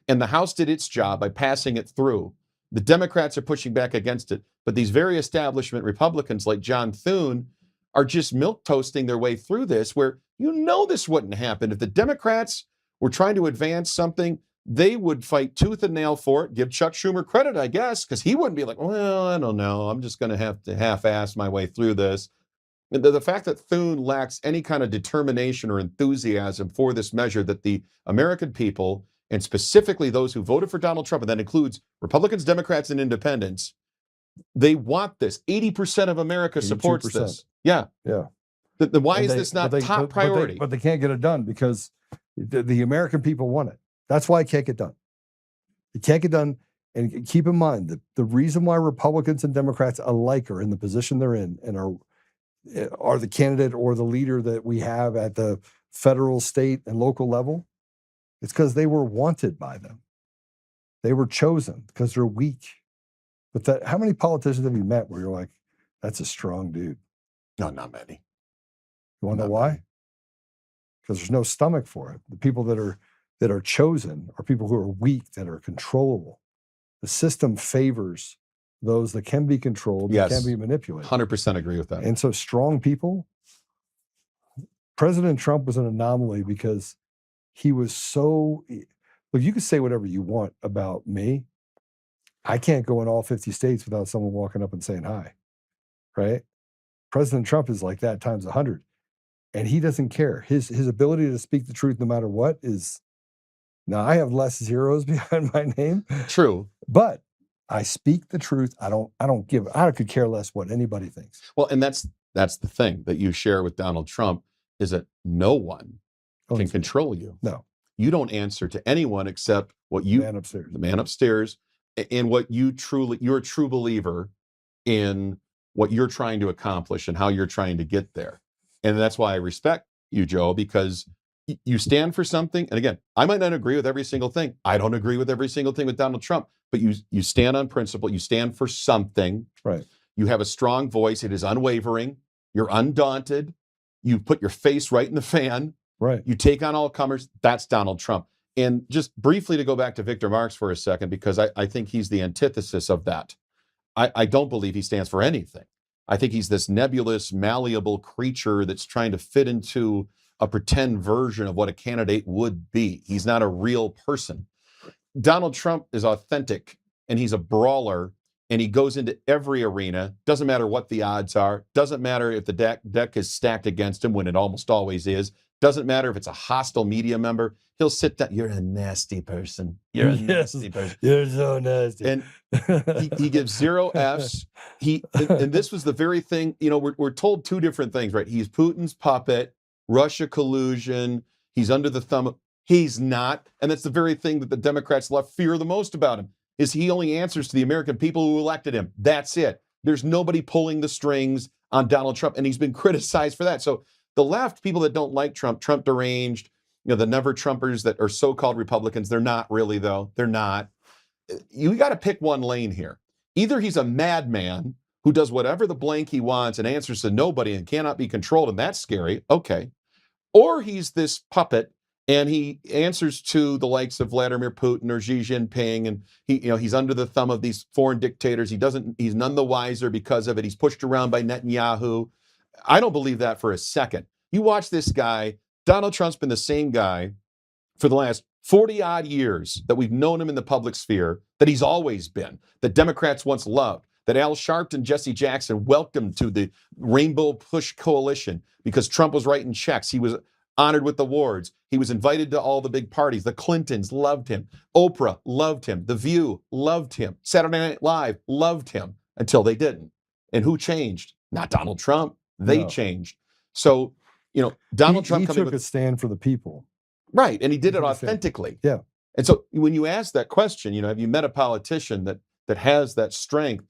And the House did its job by passing it through. The Democrats are pushing back against it. But these very establishment Republicans like John Thune are just milquetoasting their way through this, where this wouldn't happen. If the Democrats were trying to advance something, they would fight tooth and nail for it. Give Chuck Schumer credit, I guess, because he wouldn't be like, well, I don't know. I'm just going to have to half-ass my way through this. And the fact that Thune lacks any kind of determination or enthusiasm for this measure that the American people, and specifically those who voted for Donald Trump, and that includes Republicans, Democrats, and independents, they want this. 80% of America supports 82%. this. Yeah. Yeah. Then why is this not top priority? But they can't get it done because the American people want it. That's why it can't get done. It can't get done. And keep in mind that the reason why Republicans and Democrats alike are in the position they're in and are the candidate or the leader that we have at the federal, state, and local level, it's because they were wanted by them. They were chosen because they're weak. But how many politicians have you met where you're like, that's a strong dude? No, not many. You want to know why? Because there's no stomach for it. The people that are chosen are people who are weak, that are controllable. The system favors those that can be controlled, that can be manipulated. 100% agree with that. And so strong people, President Trump was an anomaly because he was so, look, you can say whatever you want about me. I can't go in all 50 states without someone walking up and saying hi, right? President Trump is like that times 100. And he doesn't care. His ability to speak the truth no matter what is, now I have less zeros behind my name. True. But I speak the truth. I could care less what anybody thinks. Well, and that's the thing that you share with Donald Trump is that no one can control you. No. You don't answer to anyone except what you, the man upstairs, and what you're a true believer in what you're trying to accomplish and how you're trying to get there. And that's why I respect you, Joe, because you stand for something. And again, I might not agree with every single thing. I don't agree with every single thing with Donald Trump, but you stand on principle. You stand for something. Right. You have a strong voice. It is unwavering. You're undaunted. You put your face right in the fan. Right. You take on all comers. That's Donald Trump. And just briefly to go back to Victor Marx for a second, because I think he's the antithesis of that. I don't believe he stands for anything. I think he's this nebulous, malleable creature that's trying to fit into a pretend version of what a candidate would be. He's not a real person. Donald Trump is authentic, and he's a brawler, and he goes into every arena. Doesn't matter what the odds are. Doesn't matter if the deck is stacked against him, when it almost always is. Doesn't matter if it's a hostile media member. He'll sit down. You're a nasty person. You're a nasty person. You're so nasty. And he gives 0 Fs. And this was the very thing, we're told two different things, right? He's Putin's puppet, Russia collusion. He's under the thumb. He's not. And that's the very thing that the Democrats left fear the most about him, is he only answers to the American people who elected him. That's it. There's nobody pulling the strings on Donald Trump. And he's been criticized for that. So the left, people that don't like Trump deranged, the never Trumpers that are so-called Republicans, they're not really, though. They're not. You got to pick one lane here. Either he's a madman who does whatever the blank he wants and answers to nobody and cannot be controlled, and that's scary. Okay. Or he's this puppet and he answers to the likes of Vladimir Putin or Xi Jinping, and he's under the thumb of these foreign dictators. He's none the wiser because of it. He's pushed around by Netanyahu. I don't believe that for a second. You watch this guy. Donald Trump's been the same guy for the last 40 odd years that we've known him in the public sphere, that he's always been, that Democrats once loved, that Al Sharpton, Jesse Jackson welcomed to the Rainbow Push Coalition because Trump was writing checks. He was honored with awards. He was invited to all the big parties. The Clintons loved him. Oprah loved him. The View loved him. Saturday Night Live loved him until they didn't. And who changed? Not Donald Trump. They changed. So, Donald Trump he took a stand for the people. Right. And he did it authentically. Yeah. And so when you ask that question, have you met a politician that has that strength?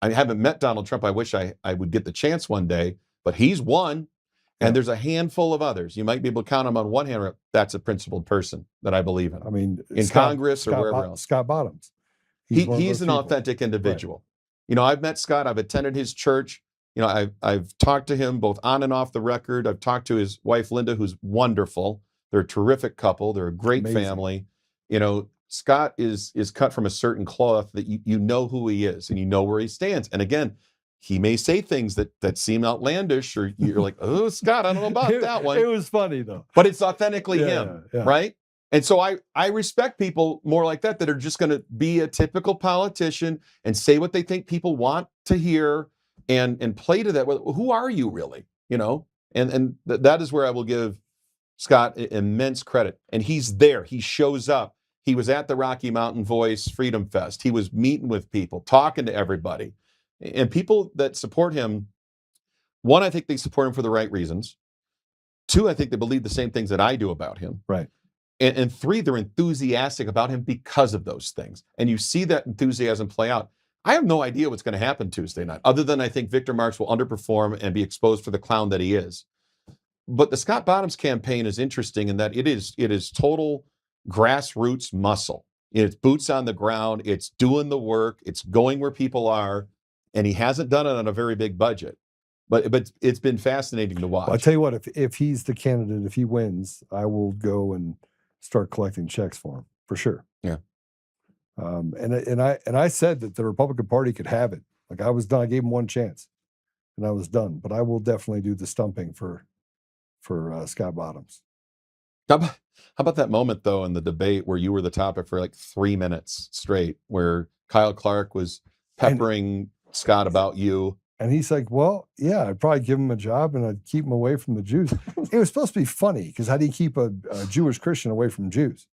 I haven't met Donald Trump. I wish I would get the chance one day, but he's one. And there's a handful of others. You might be able to count them on one hand. That's a principled person that I believe in. I mean, in Congress or wherever else. Scott Bottoms. He's an authentic individual. Right. I've met Scott. I've attended his church. I've talked to him both on and off the record. I've talked to his wife, Linda, who's wonderful. They're a terrific couple. They're a great family. Scott is cut from a certain cloth that you know who he is and you know where he stands. And again, he may say things that seem outlandish, or you're like, oh, Scott, I don't know about that one. It was funny though. But it's authentically him, yeah. right? And so I respect people more like that are just going to be a typical politician and say what they think people want to hear and play to that. Well, who are you really? You know, and that is where I will give Scott immense credit. And he's there. He shows up. He was at the Rocky Mountain Voice Freedom Fest. He was meeting with people, talking to everybody. And people that support him, one, I think they support him for the right reasons. Two, I think they believe the same things that I do about him. Right. And three, they're enthusiastic about him because of those things. And you see that enthusiasm play out. I have no idea what's going to happen Tuesday night, other than I think Victor Marx will underperform and be exposed for the clown that he is. But the Scott Bottoms campaign is interesting in that it is total grassroots muscle. It's boots on the ground. It's doing the work. It's going where people are. And he hasn't done it on a very big budget. But it's been fascinating to watch. Well, I'll tell you what, if he's the candidate, if he wins, I will go and start collecting checks for him, for sure. Yeah. And I said that the Republican Party could have it. Like I was done. I gave him one chance, and I was done. But I will definitely do the stumping for Scott Bottoms. How about that moment though in the debate where you were the topic for like 3 minutes straight, where Kyle Clark was peppering Scott about you? And he's like, well, yeah, I'd probably give him a job and I'd keep him away from the Jews. It was supposed to be funny because how do you keep a Jewish Christian away from Jews?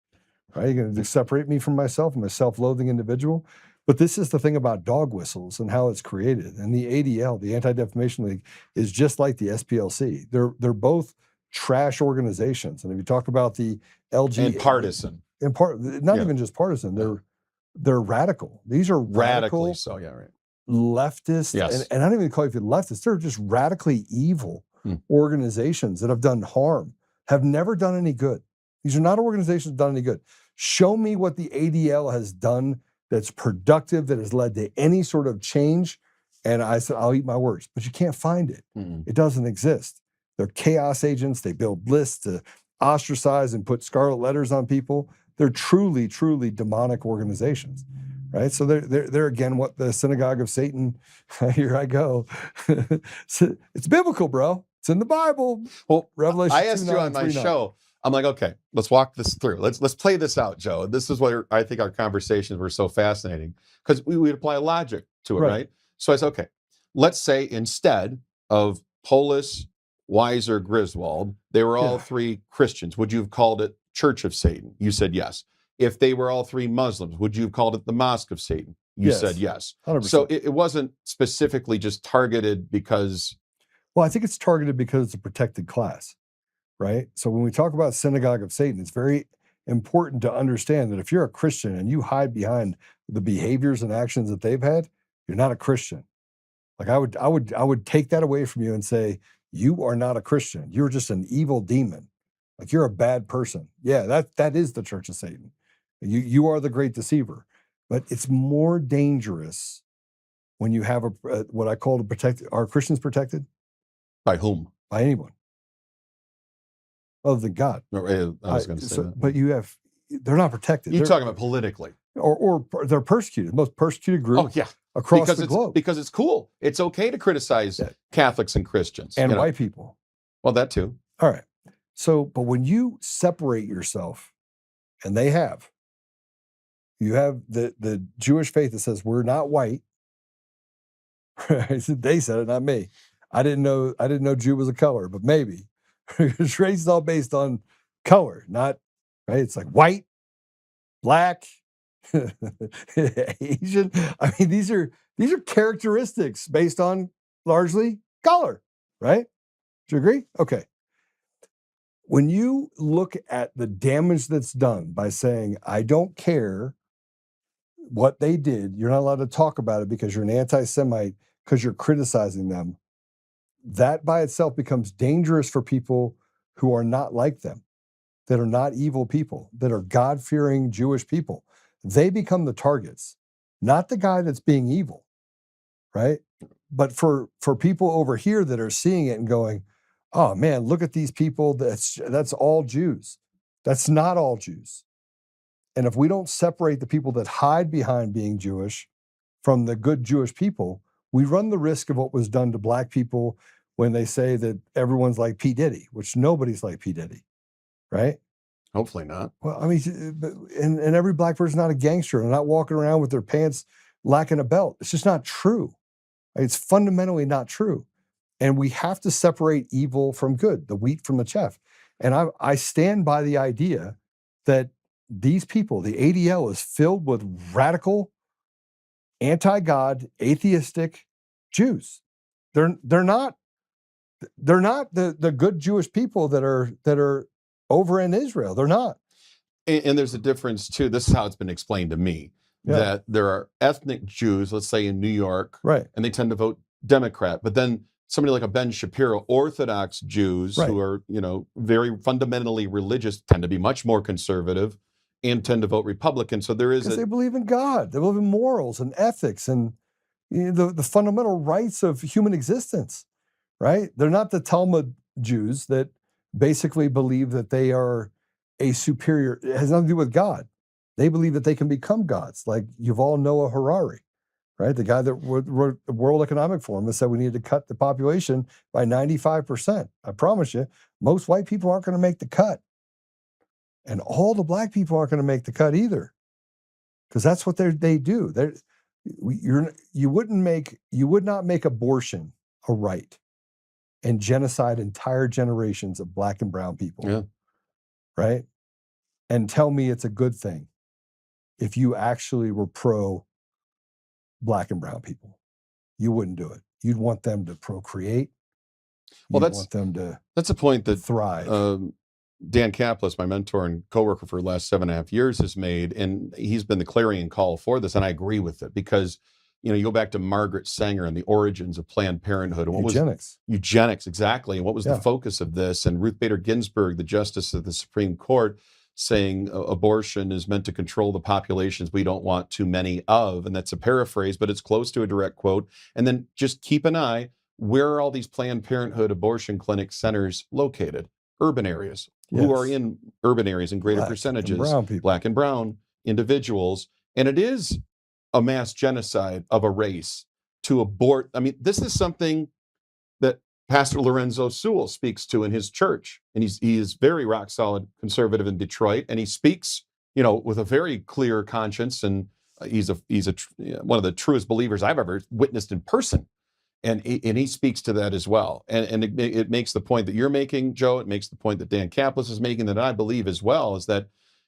Right? You're going to separate me from myself. I'm a self-loathing individual. But this is the thing about dog whistles and how it's created. And the ADL, the Anti-Defamation League, is just like the SPLC. They're both trash organizations. And if you talk about the LG and partisan, not even just partisan, they're radical. These are radically so, yeah, right. Leftist, yes. and I don't even call it leftist. They're just radically evil organizations that have done harm, have never done any good. These are not organizations that have done any good. Show me what the ADL has done that's productive, that has led to any sort of change. And I said, I'll eat my words, but you can't find it. It doesn't exist. They're chaos agents. They build lists to ostracize and put scarlet letters on people. They're truly, truly demonic organizations. Right, so they're again what the synagogue of Satan. Here I go. It's biblical, bro. It's in the Bible. Well, Revelation. I asked you on my show. I'm like, okay, let's walk this through. Let's play this out, Joe. This is where I think our conversations were so fascinating because we would apply logic to it, right? So I said, okay, let's say instead of Polis, Weiser, Griswold, they were all three Christians. Would you have called it Church of Satan? You said yes. If they were all three Muslims, would you have called it the Mosque of Satan? You said yes. 100%. So it wasn't specifically just targeted because... Well, I think it's targeted because it's a protected class, right? So when we talk about synagogue of Satan, it's very important to understand that if you're a Christian and you hide behind the behaviors and actions that they've had, you're not a Christian. Like I would take that away from you and say, you are not a Christian. You're just an evil demon. Like you're a bad person. Yeah, that is the Church of Satan. You are the great deceiver, but it's more dangerous when you have what I call to protect. Are Christians protected? By whom? By anyone, other than God. I was going to say that. But they're not protected. You're talking about politically, or they're persecuted. The most persecuted group. Oh yeah, across the globe because it's cool. It's okay to criticize Catholics and Christians and white people. Well, that too. All right. So, but when you separate yourself, and they have. You have the Jewish faith that says we're not white. They said it, not me. I didn't know Jew was a color, but maybe. Race is all based on color, not right. It's like white, black, Asian. I mean, these are characteristics based on largely color, right? Do you agree? Okay. When you look at the damage that's done by saying, I don't care what they did, you're not allowed to talk about it because you're an anti-Semite, because you're criticizing them. That by itself becomes dangerous for people who are not like them, that are not evil people, that are God-fearing Jewish people. They become the targets, not the guy that's being evil, right? But for people over here that are seeing it and going, oh man, look at these people, that's all Jews. That's not all Jews. And if we don't separate the people that hide behind being Jewish from the good Jewish people, we run the risk of what was done to black people when they say that everyone's like P. Diddy, which nobody's like P. Diddy, right? Hopefully not. Well, I mean, and every black person's not a gangster. They're not walking around with their pants lacking a belt. It's just not true. It's fundamentally not true. And we have to separate evil from good, the wheat from the chaff. And I stand by the idea that these people, the ADL, is filled with radical, anti-God, atheistic Jews. They're not the good Jewish people that are over in Israel. They're not. And there's a difference too. This is how it's been explained to me, that there are ethnic Jews, let's say in New York, right, and they tend to vote Democrat. But then somebody like a Ben Shapiro, Orthodox Jews who are, very fundamentally religious, tend to be much more conservative and tend to vote Republican. So there is because they believe in God, they believe in morals and ethics and the fundamental rights of human existence, right? They're not the Talmud Jews that basically believe that they are a superior. It has nothing to do with God. They believe that they can become gods, like Yuval Noah Harari, right? The guy that wrote the World Economic Forum that said we needed to cut the population by 95%. I promise you, most white people aren't going to make the cut. And all the black people aren't going to make the cut either. Because that's what they do. You would not make abortion a right and genocide entire generations of black and brown people. Right? And tell me it's a good thing if you actually were pro black and brown people. You wouldn't do it. You'd want them to procreate. Well, want them to that's a point that thrive. Dan Kaplis, my mentor and coworker for the last 7.5 years, has made, and he's been the clarion call for this, and I agree with it because, you go back to Margaret Sanger and the origins of Planned Parenthood. And eugenics, exactly. And what was the focus of this? And Ruth Bader Ginsburg, the Justice of the Supreme Court, saying abortion is meant to control the populations we don't want too many of. And that's a paraphrase, but it's close to a direct quote. And then just keep an eye, where are all these Planned Parenthood abortion clinic centers located? Urban areas. Who are in urban areas in greater percentages? Black and brown individuals. And it is a mass genocide of a race to abort. I mean, this is something that Pastor Lorenzo Sewell speaks to in his church. And he is very rock solid conservative in Detroit. And he speaks, with a very clear conscience. And he's one of the truest believers I've ever witnessed in person. And he speaks to that as well. And it makes the point that you're making, Joe. It makes the point that Dan Kaplis is making, that I believe as well, is that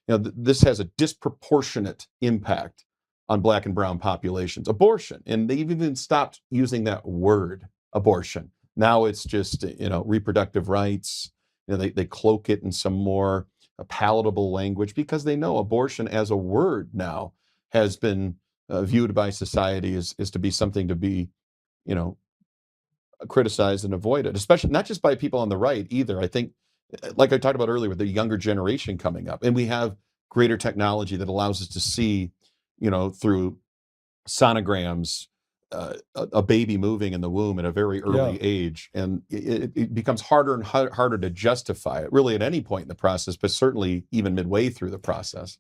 this has a disproportionate impact on black and brown populations. Abortion, and they've even stopped using that word, abortion. Now it's just reproductive rights. They cloak it in some more palatable language because they know abortion as a word now has been viewed by society as to be something to be criticized and avoided, especially not just by people on the right either. I think, like I talked about earlier, with the younger generation coming up, and we have greater technology that allows us to see, through sonograms, a baby moving in the womb at a very early age, and it becomes harder and harder to justify it, really, at any point in the process, but certainly even midway through the process.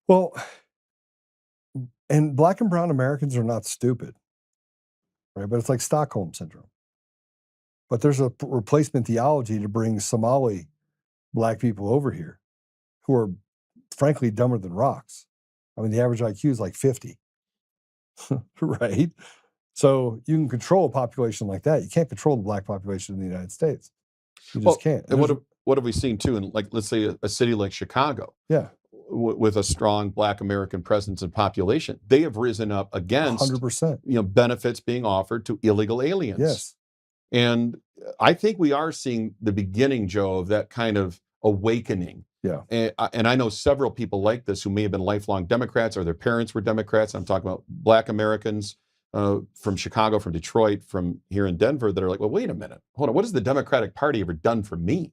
Well, and black and brown Americans are not stupid. Right, but it's like Stockholm syndrome. But there's a replacement theology to bring Somali black people over here who are frankly dumber than rocks. I mean, the average IQ is like 50, right? So you can control a population like that. You can't control the black population in the United States. You just can't. And what have we seen too in, like, let's say a city like Chicago? With a strong black American presence and population, they have risen up against 100%. Benefits being offered to illegal aliens. Yes. And I think we are seeing the beginning, Joe, of that kind of awakening. And I know several people like this who may have been lifelong Democrats or their parents were Democrats. I'm talking about black Americans from Chicago, from Detroit, from here in Denver that are like, well, wait a minute, hold on. What has the Democratic Party ever done for me?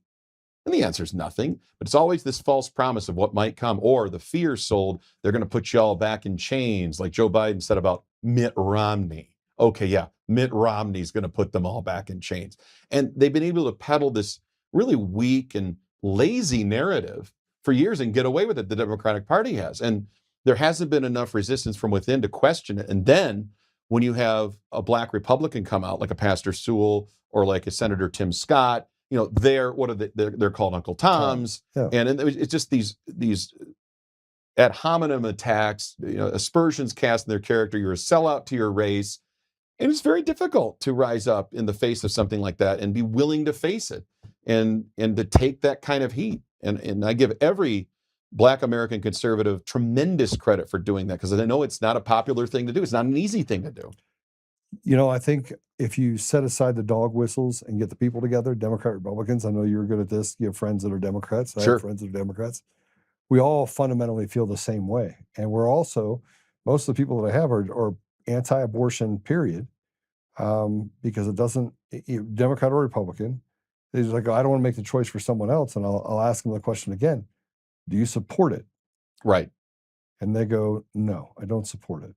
And the answer is nothing, but it's always this false promise of what might come, or the fear sold, they're going to put you all back in chains, like Joe Biden said about Mitt Romney. Okay, yeah, Mitt Romney's going to put them all back in chains. And they've been able to peddle this really weak and lazy narrative for years and get away with it. The Democratic Party has. And there hasn't been enough resistance from within to question it. And then when you have a black Republican come out, like a Pastor Sewell or like a Senator Tim Scott, they're called Uncle Toms. Yeah. And it's just these ad hominem attacks, aspersions cast in their character. You're a sellout to your race. And it's very difficult to rise up in the face of something like that and be willing to face it and to take that kind of heat. And I give every Black American conservative tremendous credit for doing that, because I know it's not a popular thing to do. It's not an easy thing to do. I think if you set aside the dog whistles and get the people together, Democrat, Republicans, I know you're good at this. You have friends that are Democrats. I have friends that are Democrats. We all fundamentally feel the same way. And we're also, most of the people that I have are anti-abortion, period. Because it doesn't, Democrat or Republican, they're like, I don't want to make the choice for someone else. And I'll ask them the question again, do you support it? Right. And they go, no, I don't support it.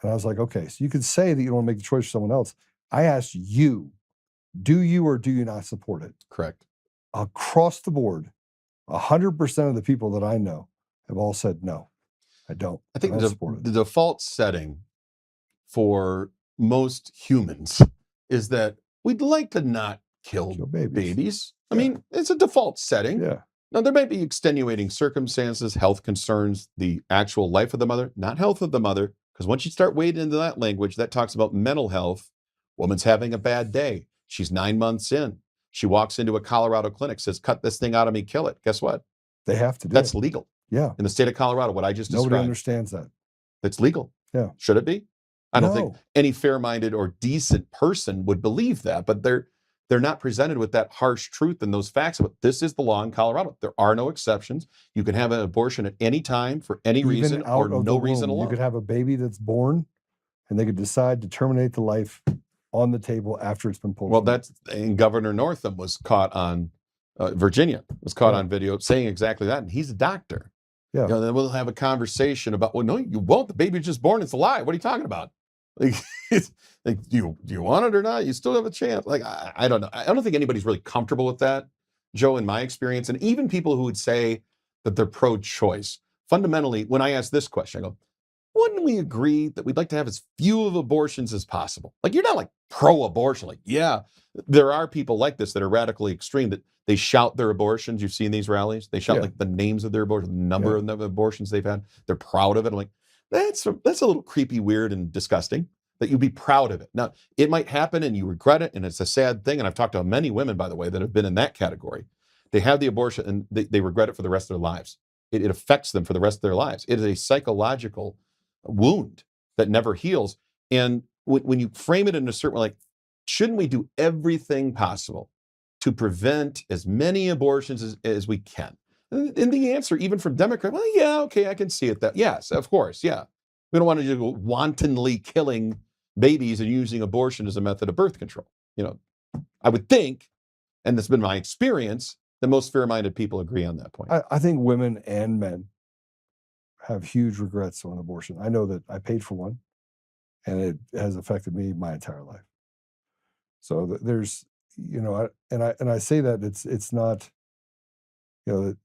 And I was like, okay, so you could say that you don't want to make the choice for someone else. I asked you, do you or do you not support it? Correct. Across the board, 100% of the people that I know have all said, no, I don't. I think support it. The default setting for most humans is that we'd like to not kill babies. I mean, it's a default setting. Yeah. Now, there might be extenuating circumstances, health concerns, the actual life of the mother, not health of the mother, because once you start wading into that language, that talks about mental health. Woman's having a bad day. She's 9 months in. She walks into a Colorado clinic, says, cut this thing out of me, kill it. Guess what? They have to do That's it. legal. Yeah. In the state of Colorado, what I just described. Nobody understands that. It's legal. Yeah. Should it be? I don't think any fair-minded or decent person would believe that, but they're not presented with that harsh truth and those facts. But this is the law in Colorado. There are no exceptions. You can have an abortion at any time for any reason or no reason alone. You could have a baby that's born, and they could decide to terminate the life on the table after it's been pulled. Well, and Governor Northam was caught on Virginia was caught on video saying exactly that, and he's a doctor. Yeah. Then we'll have a conversation about, well, no, you won't. The baby just born. It's a lie. What are you talking about? Like, do you want it or not? You still have a chance. Like, I don't know. I don't think anybody's really comfortable with that, Joe, in my experience. And even people who would say that they're pro-choice, fundamentally, when I ask this question, I go, wouldn't we agree that we'd like to have as few of abortions as possible? Like, you're not like pro-abortion. Like, yeah, there are people like this that are radically extreme, that they shout their abortions. You've seen these rallies. They shout like the names of their abortions, the number of abortions they've had. They're proud of it. I'm like, that's a little creepy, weird, and disgusting that you'd be proud of it. Now, it might happen and you regret it, and it's a sad thing. And I've talked to many women, by the way, that have been in that category. They have the abortion and they regret it for the rest of their lives. It affects them for the rest of their lives. It is a psychological wound that never heals. And when you frame it in a certain way, like, shouldn't we do everything possible to prevent as many abortions as we can? And the answer, even from Democrats, well, yeah, okay, I can see it. That yes, of course, yeah. We don't want to go wantonly killing babies and using abortion as a method of birth control. I would think, and that's been my experience, that most fair-minded people agree on that point. I think women and men have huge regrets on abortion. I know that I paid for one, and it has affected me my entire life. So there's, I say that it's not.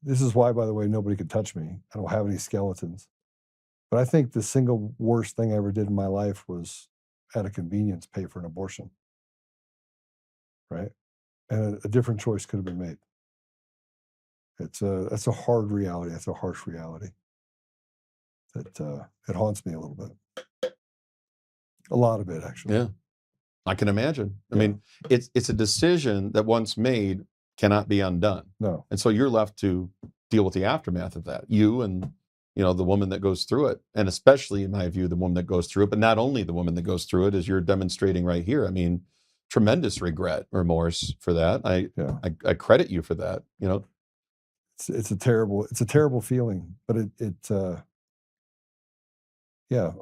This is why, by the way, nobody could touch me. I don't have any skeletons. But I think the single worst thing I ever did in my life was, at a convenience, pay for an abortion. Right? And a different choice could have been made. That's a hard reality. That's a harsh reality. That it haunts me a little bit. A lot of it, actually. Yeah, I can imagine. I mean, it's a decision that once made cannot be undone. No. And so you're left to deal with the aftermath of that. You and, the woman that goes through it, and especially, in my view, the woman that goes through it, but not only the woman that goes through it, as you're demonstrating right here. I mean, tremendous regret, remorse for that. I credit you for that. It's a terrible feeling, but I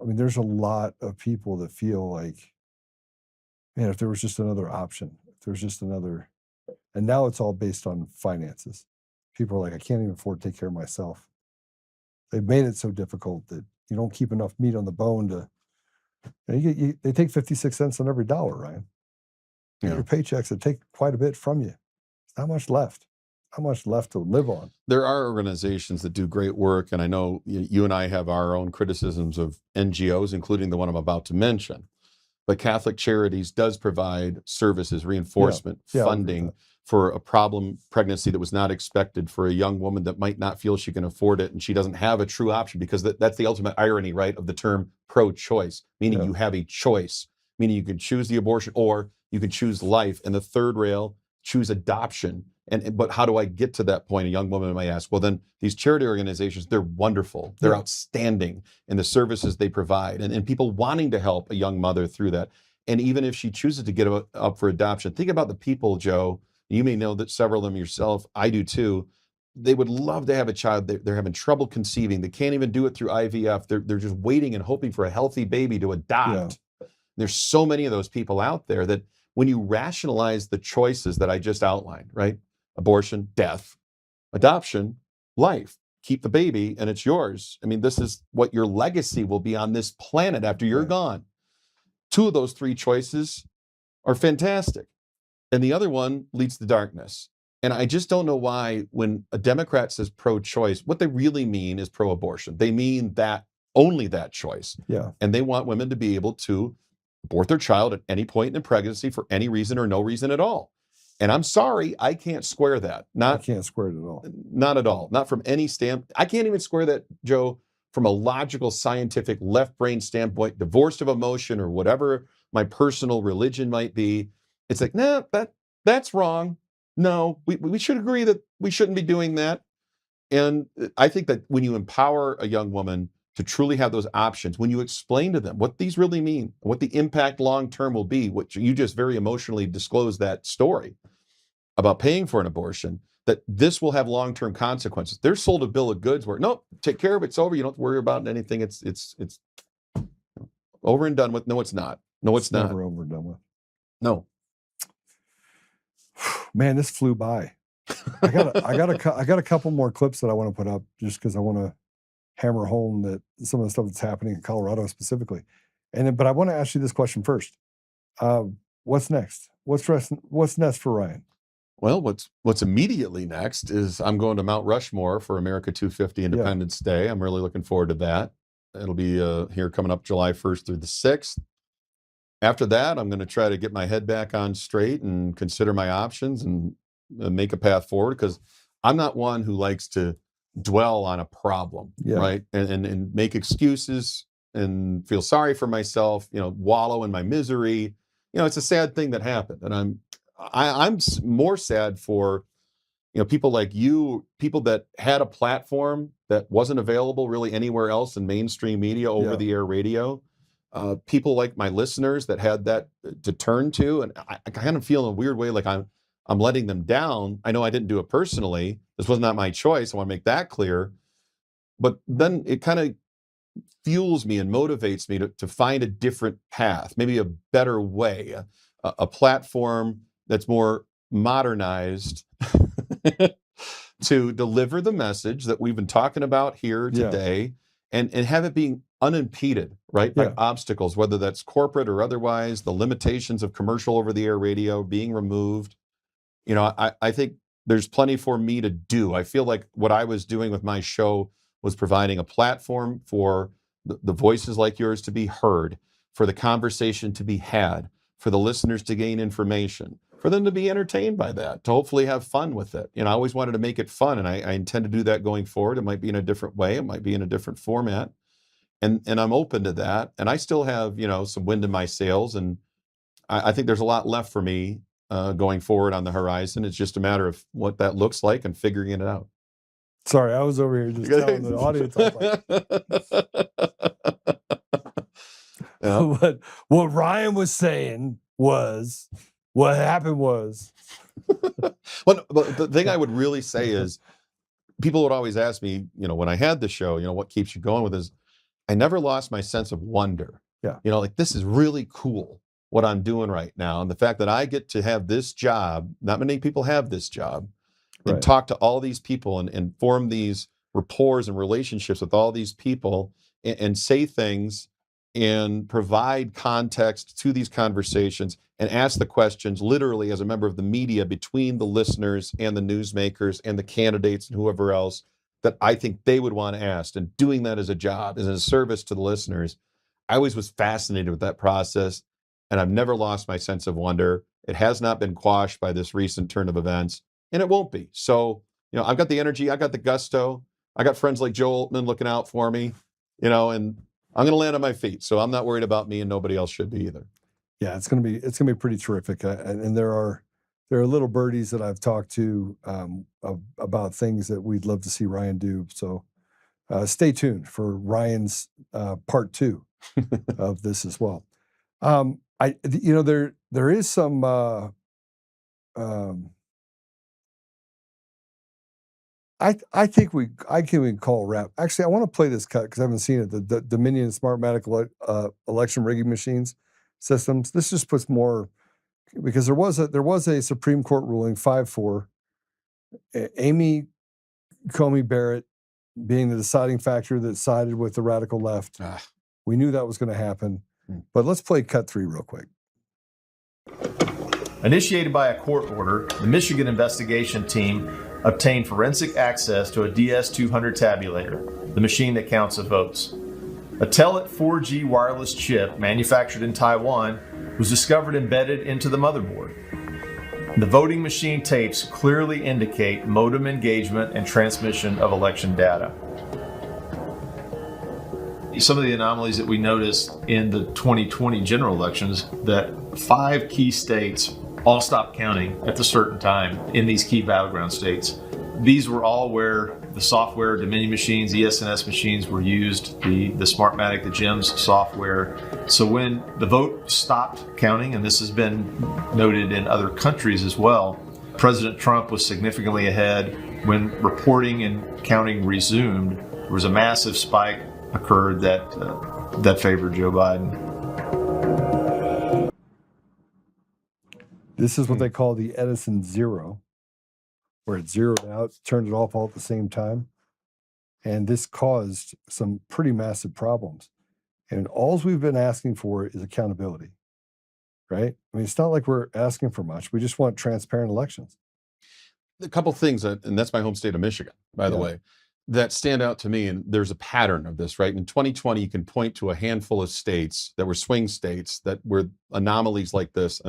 mean, there's a lot of people that feel like, man, if there was just another option, if there's just another. And now it's all based on finances. People are like, I can't even afford to take care of myself. They've made it so difficult that you don't keep enough meat on the bone to. They take 56 cents on every dollar, Ryan. Your paychecks that take quite a bit from you. There's not much left. left to live on. There are organizations that do great work, and I know you and I have our own criticisms of NGOs, including the one I'm about to mention. But Catholic Charities does provide services, reinforcement, funding for a problem pregnancy that was not expected, for a young woman that might not feel she can afford it and she doesn't have a true option, because that's the ultimate irony, right, of the term pro-choice, meaning you have a choice, meaning you can choose the abortion or you can choose life. And the third rail, choose adoption. But how do I get to that point? A young woman might ask. Well, then these charity organizations, they're wonderful. They're outstanding in the services they provide, and people wanting to help a young mother through that. And even if she chooses to get up for adoption, think about the people, Joe. You may know that several of them yourself. I do too. They would love to have a child. They're having trouble conceiving. They can't even do it through IVF. They're just waiting and hoping for a healthy baby to adopt. There's so many of those people out there that when you rationalize the choices that I just outlined, right? Abortion, death; adoption, life. Keep the baby and it's yours. I mean, this is what your legacy will be on this planet after you're gone. Two of those three choices are fantastic. And the other one leads to darkness. And I just don't know why, when a Democrat says pro-choice, what they really mean is pro-abortion. They mean that, only that choice. And they want women to be able to abort their child at any point in pregnancy for any reason or no reason at all. And I'm sorry, I can't square that. I can't square it at all. Not at all. Not from any standpoint. I can't even square that, Joe, from a logical, scientific, left brain standpoint, divorced of emotion or whatever my personal religion might be. It's like, nah, that's wrong. No, we should agree that we shouldn't be doing that. And I think that when you empower a young woman to truly have those options, when you explain to them what these really mean, what the impact long-term will be, which you just very emotionally disclosed that story about paying for an abortion, that this will have long-term consequences. They're sold a bill of goods where, nope, take care of it, it's over, you don't have to worry about anything, it's over and done with. No, it's not. No, it's not. Never over and done with. No. Man, this flew by. I got a couple more clips that I want to put up, just because I want to hammer home that some of the stuff that's happening in Colorado specifically. But I want to ask you this question first. What's next? What's next for Ryan? Well, what's immediately next is I'm going to Mount Rushmore for America 250 Independence Day. I'm really looking forward to that. It'll be here coming up July 1st through the 6th. After that, I'm going to try to get my head back on straight and consider my options and make a path forward, because I'm not one who likes to dwell on a problem, right? And make excuses and feel sorry for myself, wallow in my misery. It's a sad thing that happened. And I'm more sad for, people like you, people that had a platform that wasn't available really anywhere else in mainstream media, over the air radio. People like my listeners that had that to turn to. And I kind of feel in a weird way like I'm letting them down. I know I didn't do it personally. This was not my choice. I want to make that clear. But then it kind of fuels me and motivates me to find a different path, maybe a better way, a platform that's more modernized to deliver the message that we've been talking about here today, and have it being unimpeded, right, by obstacles, whether that's corporate or otherwise, the limitations of commercial over-the-air radio being removed. I think there's plenty for me to do. I feel like what I was doing with my show was providing a platform for the voices like yours to be heard, for the conversation to be had, for the listeners to gain information, for them to be entertained by that, to hopefully have fun with it. I always wanted to make it fun, and I intend to do that going forward. It might be in a different way. It might be in a different format. And I'm open to that. And I still have, some wind in my sails. And I think there's a lot left for me going forward on the horizon. It's just a matter of what that looks like and figuring it out. Sorry, I was over here just telling the audience. What Ryan was saying was, what happened was. Well, but the thing I would really say is, people would always ask me, when I had the show, what keeps you going with this? I never lost my sense of wonder. Like, this is really cool what I'm doing right now. And the fact that I get to have this job, not many people have this job, and talk to all these people and form these rapports and relationships with all these people and say things and provide context to these conversations and ask the questions literally as a member of the media between the listeners and the newsmakers and the candidates and whoever else that I think they would want asked. And doing that as a job, as a service to the listeners, I always was fascinated with that process, and I've never lost my sense of wonder. It has not been quashed by this recent turn of events, and it won't be. So, I've got the energy, I've got the gusto, I got friends like Joe Oltmann looking out for me, and I'm going to land on my feet. So I'm not worried about me, and nobody else should be either. Yeah, it's going to be pretty terrific. And there are little birdies that I've talked to about things that we'd love to see Ryan do. So stay tuned for Ryan's part 2 of this as well. There is some I think we can call a wrap. Actually, I want to play this cut because I haven't seen it. The Dominion Smartmatic election rigging machines systems. This just puts more, because there was a Supreme Court ruling 5-4. Amy Coney Barrett being the deciding factor that sided with the radical left. We knew that was going to happen. But let's play cut 3 real quick. Initiated by a court order, the Michigan investigation team obtained forensic access to a DS200 tabulator, the machine that counts the votes. A Telit 4G wireless chip manufactured in Taiwan was discovered embedded into the motherboard. The voting machine tapes clearly indicate modem engagement and transmission of election data. Some of the anomalies that we noticed in the 2020 general elections, that 5 key states all stopped counting at a certain time in these key battleground states. These were all where the software, Dominion machines, ES&S machines were used, the Smartmatic, the GEMS software. So when the vote stopped counting, and this has been noted in other countries as well, President Trump was significantly ahead. When reporting and counting resumed, there was a massive spike occurred that favored Joe Biden. This is what they call the Edison zero, where it zeroed out, turned it off all at the same time. And this caused some pretty massive problems. And all we've been asking for is accountability, right? I mean, it's not like we're asking for much. We just want transparent elections. A couple things, and that's my home state of Michigan, by the way, that stand out to me. And there's a pattern of this, right? In 2020, you can point to a handful of states that were swing states that were anomalies like this,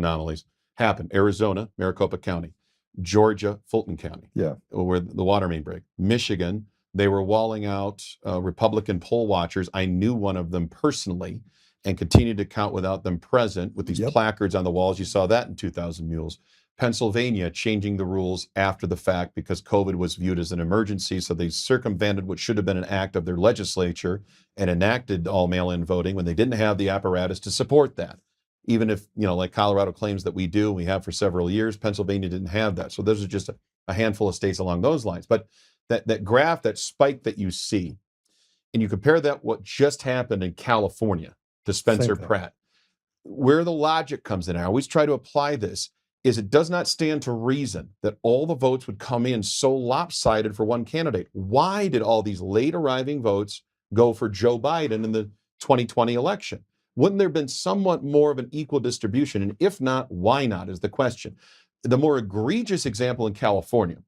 happened. Arizona, Maricopa County. Georgia, Fulton County, where the water main break. Michigan, they were walling out Republican poll watchers. I knew one of them personally and continued to count without them present with these placards on the walls. You saw that in 2000 Mules. Pennsylvania changing the rules after the fact because COVID was viewed as an emergency. So they circumvented what should have been an act of their legislature and enacted all mail-in voting when they didn't have the apparatus to support that. Even if, like Colorado claims that we do, we have for several years, Pennsylvania didn't have that. So those are just a handful of states along those lines. But that graph, that spike that you see, and you compare that what just happened in California to Spencer Pratt, where the logic comes in, I always try to apply this, is it does not stand to reason that all the votes would come in so lopsided for one candidate. Why did all these late arriving votes go for Joe Biden in the 2020 election? Wouldn't there have been somewhat more of an equal distribution? And if not, why not is the question. The more egregious example in California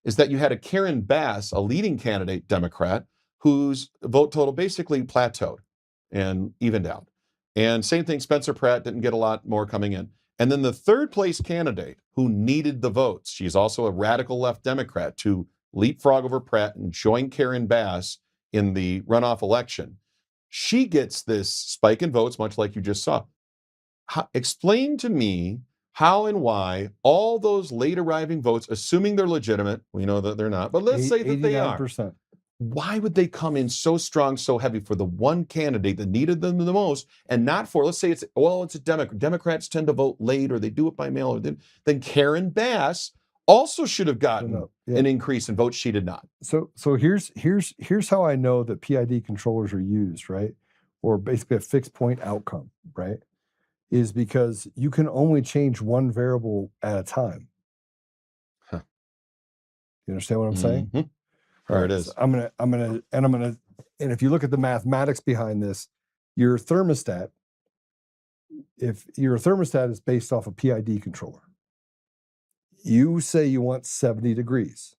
is that you had a Karen Bass, a leading candidate Democrat, whose vote total basically plateaued and evened out. And same thing, Spencer Pratt didn't get a lot more coming in. And then the third place candidate who needed the votes, she's also a radical left Democrat, to leapfrog over Pratt and join Karen Bass in the runoff election. She gets this spike in votes, much like you just saw. Explain to me how and why all those late arriving votes, assuming they're legitimate, we know that they're not, but let's say that they are. Why would they come in so strong, so heavy for the one candidate that needed them the most, and not for, let's say it's a Democrat. Democrats tend to vote late, or they do it by mail, or then Karen Bass also should have gotten an increase in votes. She did not. So here's how I know that PID controllers are used, right? Or basically a fixed point outcome, right? Is because you can only change one variable at a time. You understand what I'm saying? Mm-hmm. There it is. So I'm gonna, and if you look at the mathematics behind this, your thermostat, if your thermostat is based off a PID controller, you say you want 70 degrees.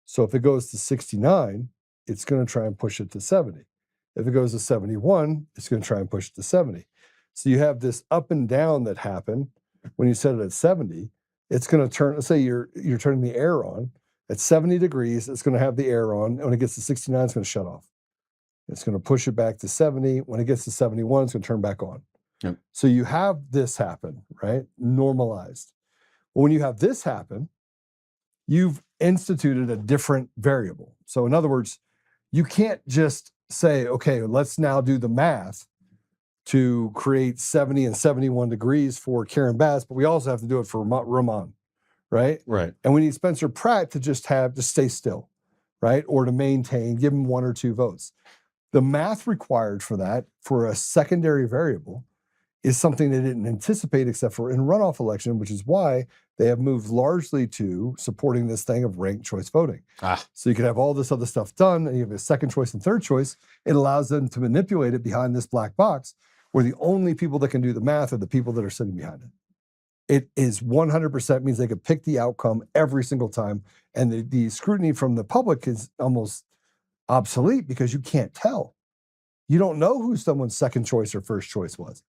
So if it goes to 69, it's going to try and push it to 70. If it goes to 71, it's going to try and push it to 70. So you have this up and down that happen when you set it at 70. It's going to turn, let's say you're turning the air on. At 70 degrees, it's going to have the air on. When it gets to 69, it's going to shut off. It's going to push it back to 70. When it gets to 71, it's going to turn back on. Yep. So you have this happen, right? Normalized. Well, when you have this happen, you've instituted a different variable. So in other words, you can't just say, okay, let's now do the math to create 70 and 71 degrees for Karen Bass, but we also have to do it for Ramon, right? Right. And we need Spencer Pratt to just stay still, right? Or to maintain, give him 1 or 2 votes. The math required for that, for a secondary variable, is something they didn't anticipate except for in runoff election, which is why they have moved largely to supporting this thing of ranked choice voting. So you can have all this other stuff done, and you have a second choice and third choice. It allows them to manipulate it behind this black box, where the only people that can do the math are the people that are sitting behind it. It is 100% means they could pick the outcome every single time, and the scrutiny from the public is almost obsolete because you can't tell. You don't know who someone's second choice or first choice was.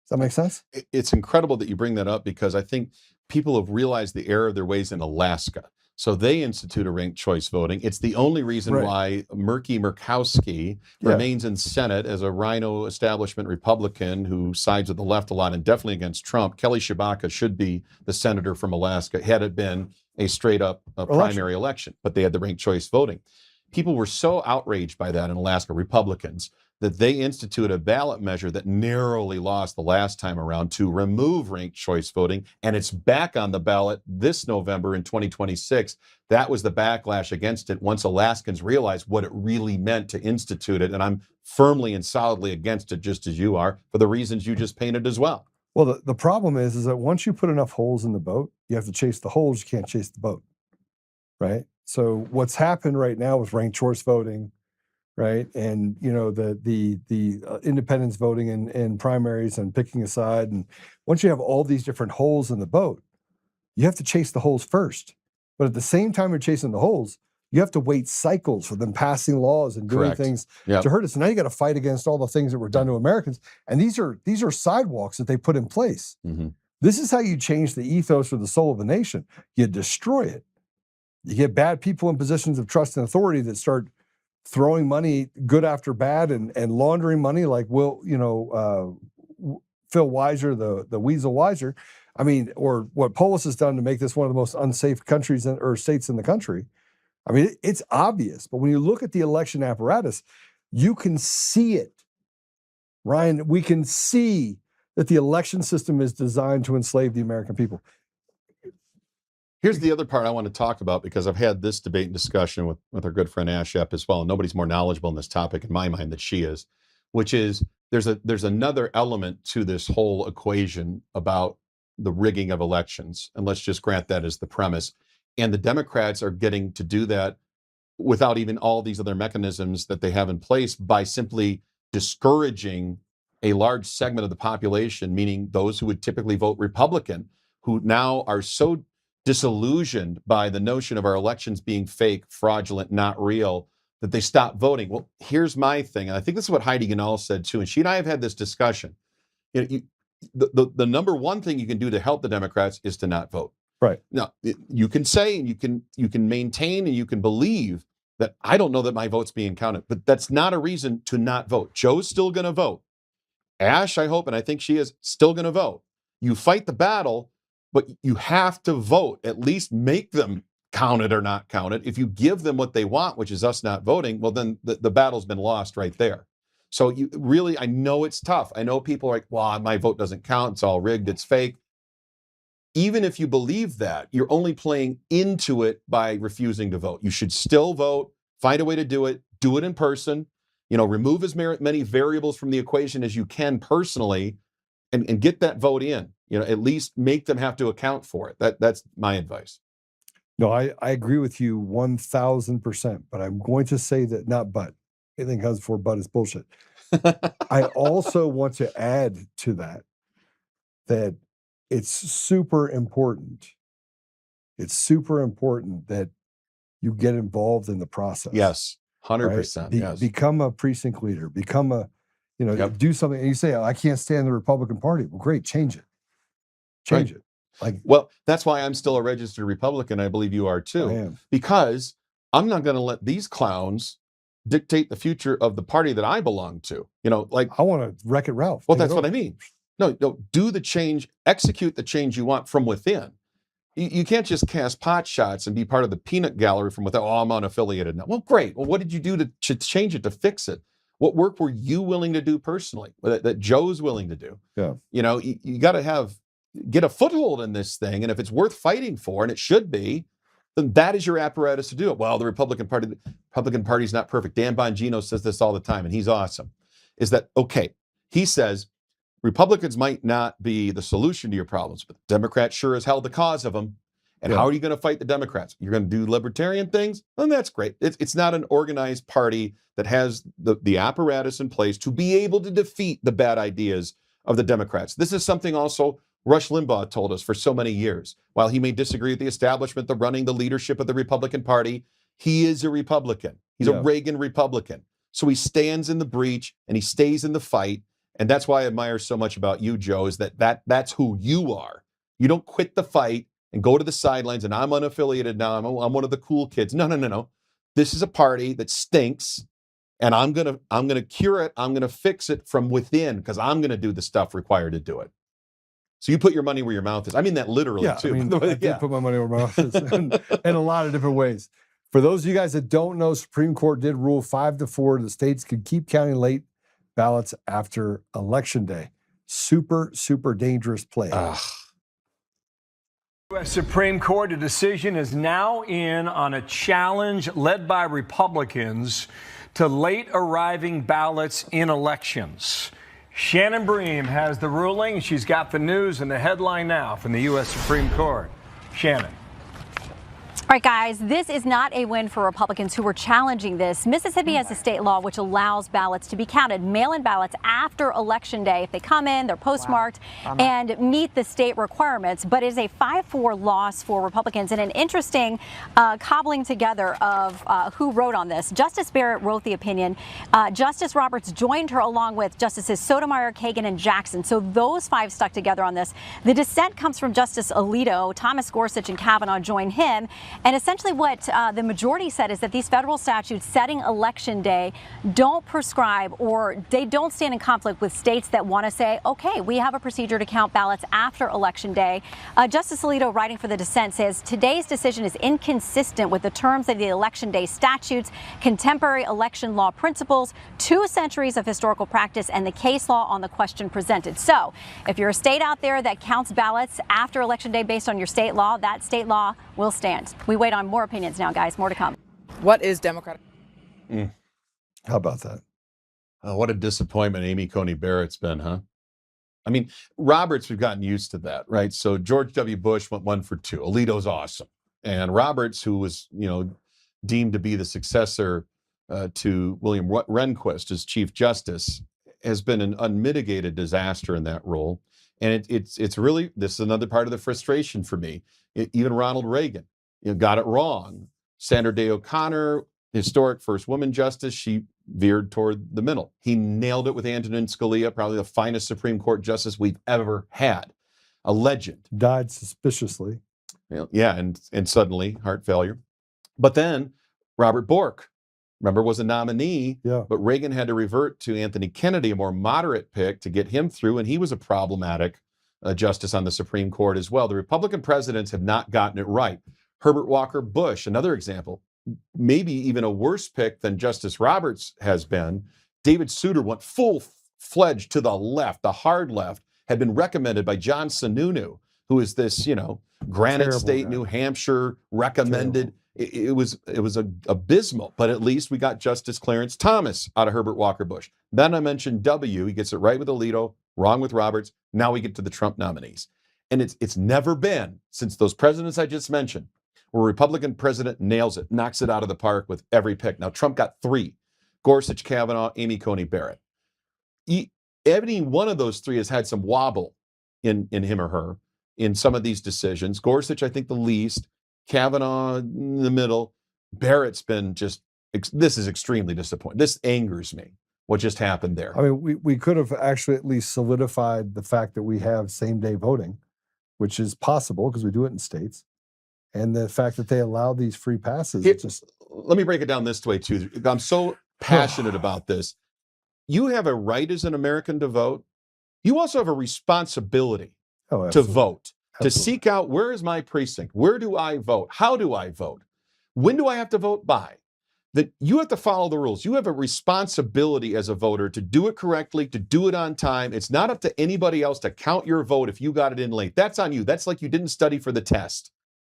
Does that make sense? It's incredible that you bring that up, because I think people have realized the error of their ways in Alaska. So they institute a ranked choice voting. It's the only reason why Murkowski remains in Senate as a rhino establishment Republican who sides with the left a lot and definitely against Trump. Kelly Tshibaka should be the senator from Alaska had it been a straight up primary election, but they had the ranked choice voting. People were so outraged by that in Alaska, Republicans, that they instituted a ballot measure that narrowly lost the last time around to remove ranked choice voting, and it's back on the ballot this November in 2026. That was the backlash against it once Alaskans realized what it really meant to institute it, and I'm firmly and solidly against it, just as you are, for the reasons you just painted as well. Well, the problem is that once you put enough holes in the boat, you have to chase the holes, you can't chase the boat, right? So what's happened right now with ranked choice voting, right, and the independents voting in primaries and picking a side, and once you have all these different holes in the boat, you have to chase the holes first. But at the same time you're chasing the holes, you have to wait cycles for them passing laws and doing things to hurt us. So now you got to fight against all the things that were done to Americans, and these are sidewalks that they put in place. This is how you change the ethos or the soul of a nation. You destroy it. You get bad people in positions of trust and authority that start throwing money good after bad and laundering money like Phil Weiser, the Weasel Weiser. I mean, or what Polis has done to make this one of the most unsafe countries or states in the country. I mean, it's obvious, but when you look at the election apparatus, you can see it. Ryan, we can see that the election system is designed to enslave the American people. Here's the other part I want to talk about, because I've had this debate and discussion with our good friend Ash Epp as well, and nobody's more knowledgeable in this topic in my mind than she is, which is there's another element to this whole equation about the rigging of elections, and let's just grant that as the premise. And the Democrats are getting to do that without even all these other mechanisms that they have in place by simply discouraging a large segment of the population, meaning those who would typically vote Republican, who now are so disillusioned by the notion of our elections being fake, fraudulent, not real, that they stop voting. Well, here's my thing, and I think this is what Heidi Ganahl said too, and she and I have had this discussion. The number one thing you can do to help the Democrats is to not vote. Right. Now, you can say, and you can maintain, and you can believe that I don't know that my vote's being counted, but that's not a reason to not vote. Joe's still going to vote. Ash, I hope, and I think she is, still going to vote. You fight the battle, but you have to vote. At least make them counted or not counted. If you give them what they want, which is us not voting, well, then the battle's been lost right there. So you really, I know it's tough. I know people are like, well, my vote doesn't count. It's all rigged. It's fake. Even if you believe that, you're only playing into it by refusing to vote. You should still vote, find a way to do it in person, remove as many variables from the equation as you can personally, and get that vote in. At least make them have to account for it. That's my advice. No, I agree with you 1,000%, but I'm going to say that not but. Anything comes before but is bullshit. I also want to add to that it's super important. It's super important that you get involved in the process. Yes, right? 100%. Yes. Become a precinct leader. Become a, Yep. do something. And you say, oh, I can't stand the Republican Party. Well, great, change it. Change it. Like, Well, that's why I'm still a registered Republican. I believe you are I too, am. because I'm not going to let these clowns dictate the future of the party that I belong to. Like, I want to Wreck-It Ralph. well, Take it that's what I over. mean. No, do the change, execute the change you want from within. You can't just cast pot shots and be part of the peanut gallery from within. Oh, I'm unaffiliated now. Well, great. Well, what did you do to change it, to fix it? What work were you willing to do personally that Joe's willing to do? Yeah. You got to get a foothold in this thing. And if it's worth fighting for, and it should be, then that is your apparatus to do it. Well, the Republican Party's not perfect. Dan Bongino says this all the time, and he's awesome. Is that okay? He says, Republicans might not be the solution to your problems, but Democrats sure as hell the cause of them. And how are you going to fight the Democrats? You're going to do libertarian things? Then that's great. It's not an organized party that has the apparatus in place to be able to defeat the bad ideas of the Democrats. This is something also Rush Limbaugh told us for so many years. While he may disagree with the establishment, the leadership of the Republican Party, he is a Republican. He's a Reagan Republican. So he stands in the breach and he stays in the fight. And that's why I admire so much about you, Joe, is that's who you are. You don't quit the fight and go to the sidelines and I'm unaffiliated now. I'm one of the cool kids. No. This is a party that stinks, and I'm gonna cure it. I'm gonna fix it from within because I'm gonna do the stuff required to do it. So you put your money where your mouth is. I mean that literally too. I did put my money where my mouth is in a lot of different ways. For those of you guys that don't know, Supreme Court did rule 5-4. The states could keep counting late ballots after Election Day. Super, super dangerous play. U.S. Supreme Court, a decision is now in on a challenge led by Republicans to late arriving ballots in elections. Shannon Bream has the ruling. She's got the news and the headline now from the U.S. Supreme Court. Shannon. All right, guys, this is not a win for Republicans who were challenging this. Mississippi has a state law which allows ballots to be counted, mail-in ballots after Election Day. If they come in, they're postmarked and meet the state requirements. But it is a 5-4 loss for Republicans, and an interesting cobbling together of who wrote on this. Justice Barrett wrote the opinion. Justice Roberts joined her along with Justices Sotomayor, Kagan, and Jackson. So those five stuck together on this. The dissent comes from Justice Alito. Thomas Gorsuch and Kavanaugh join him. And essentially what the majority said is that these federal statutes setting Election Day don't prescribe, or they don't stand in conflict with states that want to say, okay, we have a procedure to count ballots after Election Day. Justice Alito, writing for the dissent, says today's decision is inconsistent with the terms of the Election Day statutes, contemporary election law principles, 2 centuries of historical practice, and the case law on the question presented. So if you're a state out there that counts ballots after Election Day based on your state law, that state law will stand. We wait on more opinions now, guys. More to come. What is Democratic? How about that? Oh, what a disappointment Amy Coney Barrett's been, huh? I mean, Roberts, we've gotten used to that, right? So George W. Bush went 1 for 2. Alito's awesome. And Roberts, who was, deemed to be the successor to William Rehnquist as Chief Justice, has been an unmitigated disaster in that role. And it's really, this is another part of the frustration for me. Even Ronald Reagan, got it wrong. Sandra Day O'Connor, historic first woman justice, she veered toward the middle. He nailed it with Antonin Scalia, probably the finest Supreme Court justice we've ever had. A legend. Died suspiciously. Yeah, and suddenly heart failure. But then Robert Bork, remember, was a nominee, but Reagan had to revert to Anthony Kennedy, a more moderate pick, to get him through, and he was a problematic justice on the Supreme Court as well. The Republican presidents have not gotten it right. Herbert Walker Bush, another example, maybe even a worse pick than Justice Roberts has been. David Souter went full-fledged to the left, the hard left, had been recommended by John Sununu, who is this, Granite Terrible State, guy. New Hampshire, recommended. It was abysmal, but at least we got Justice Clarence Thomas out of Herbert Walker Bush. Then I mentioned W. He gets it right with Alito, wrong with Roberts. Now we get to the Trump nominees. And it's never been, since those presidents I just mentioned, where a Republican president nails it, knocks it out of the park with every pick. Now, Trump got 3. Gorsuch, Kavanaugh, Amy Coney Barrett. any one of those three has had some wobble in him or her in some of these decisions. Gorsuch, I think, the least. Kavanaugh in the middle. Barrett's been just, this is extremely disappointing. This angers me, what just happened there. I mean, we could have actually at least solidified the fact that we have same-day voting, which is possible because we do it in states. And the fact that they allow these free passes, let me break it down this way, too. I'm so passionate about this. You have a right as an American to vote. You also have a responsibility to vote, to seek out, where is my precinct? Where do I vote? How do I vote? When do I have to vote by? That you have to follow the rules. You have a responsibility as a voter to do it correctly, to do it on time. It's not up to anybody else to count your vote if you got it in late. That's on you. That's like you didn't study for the test.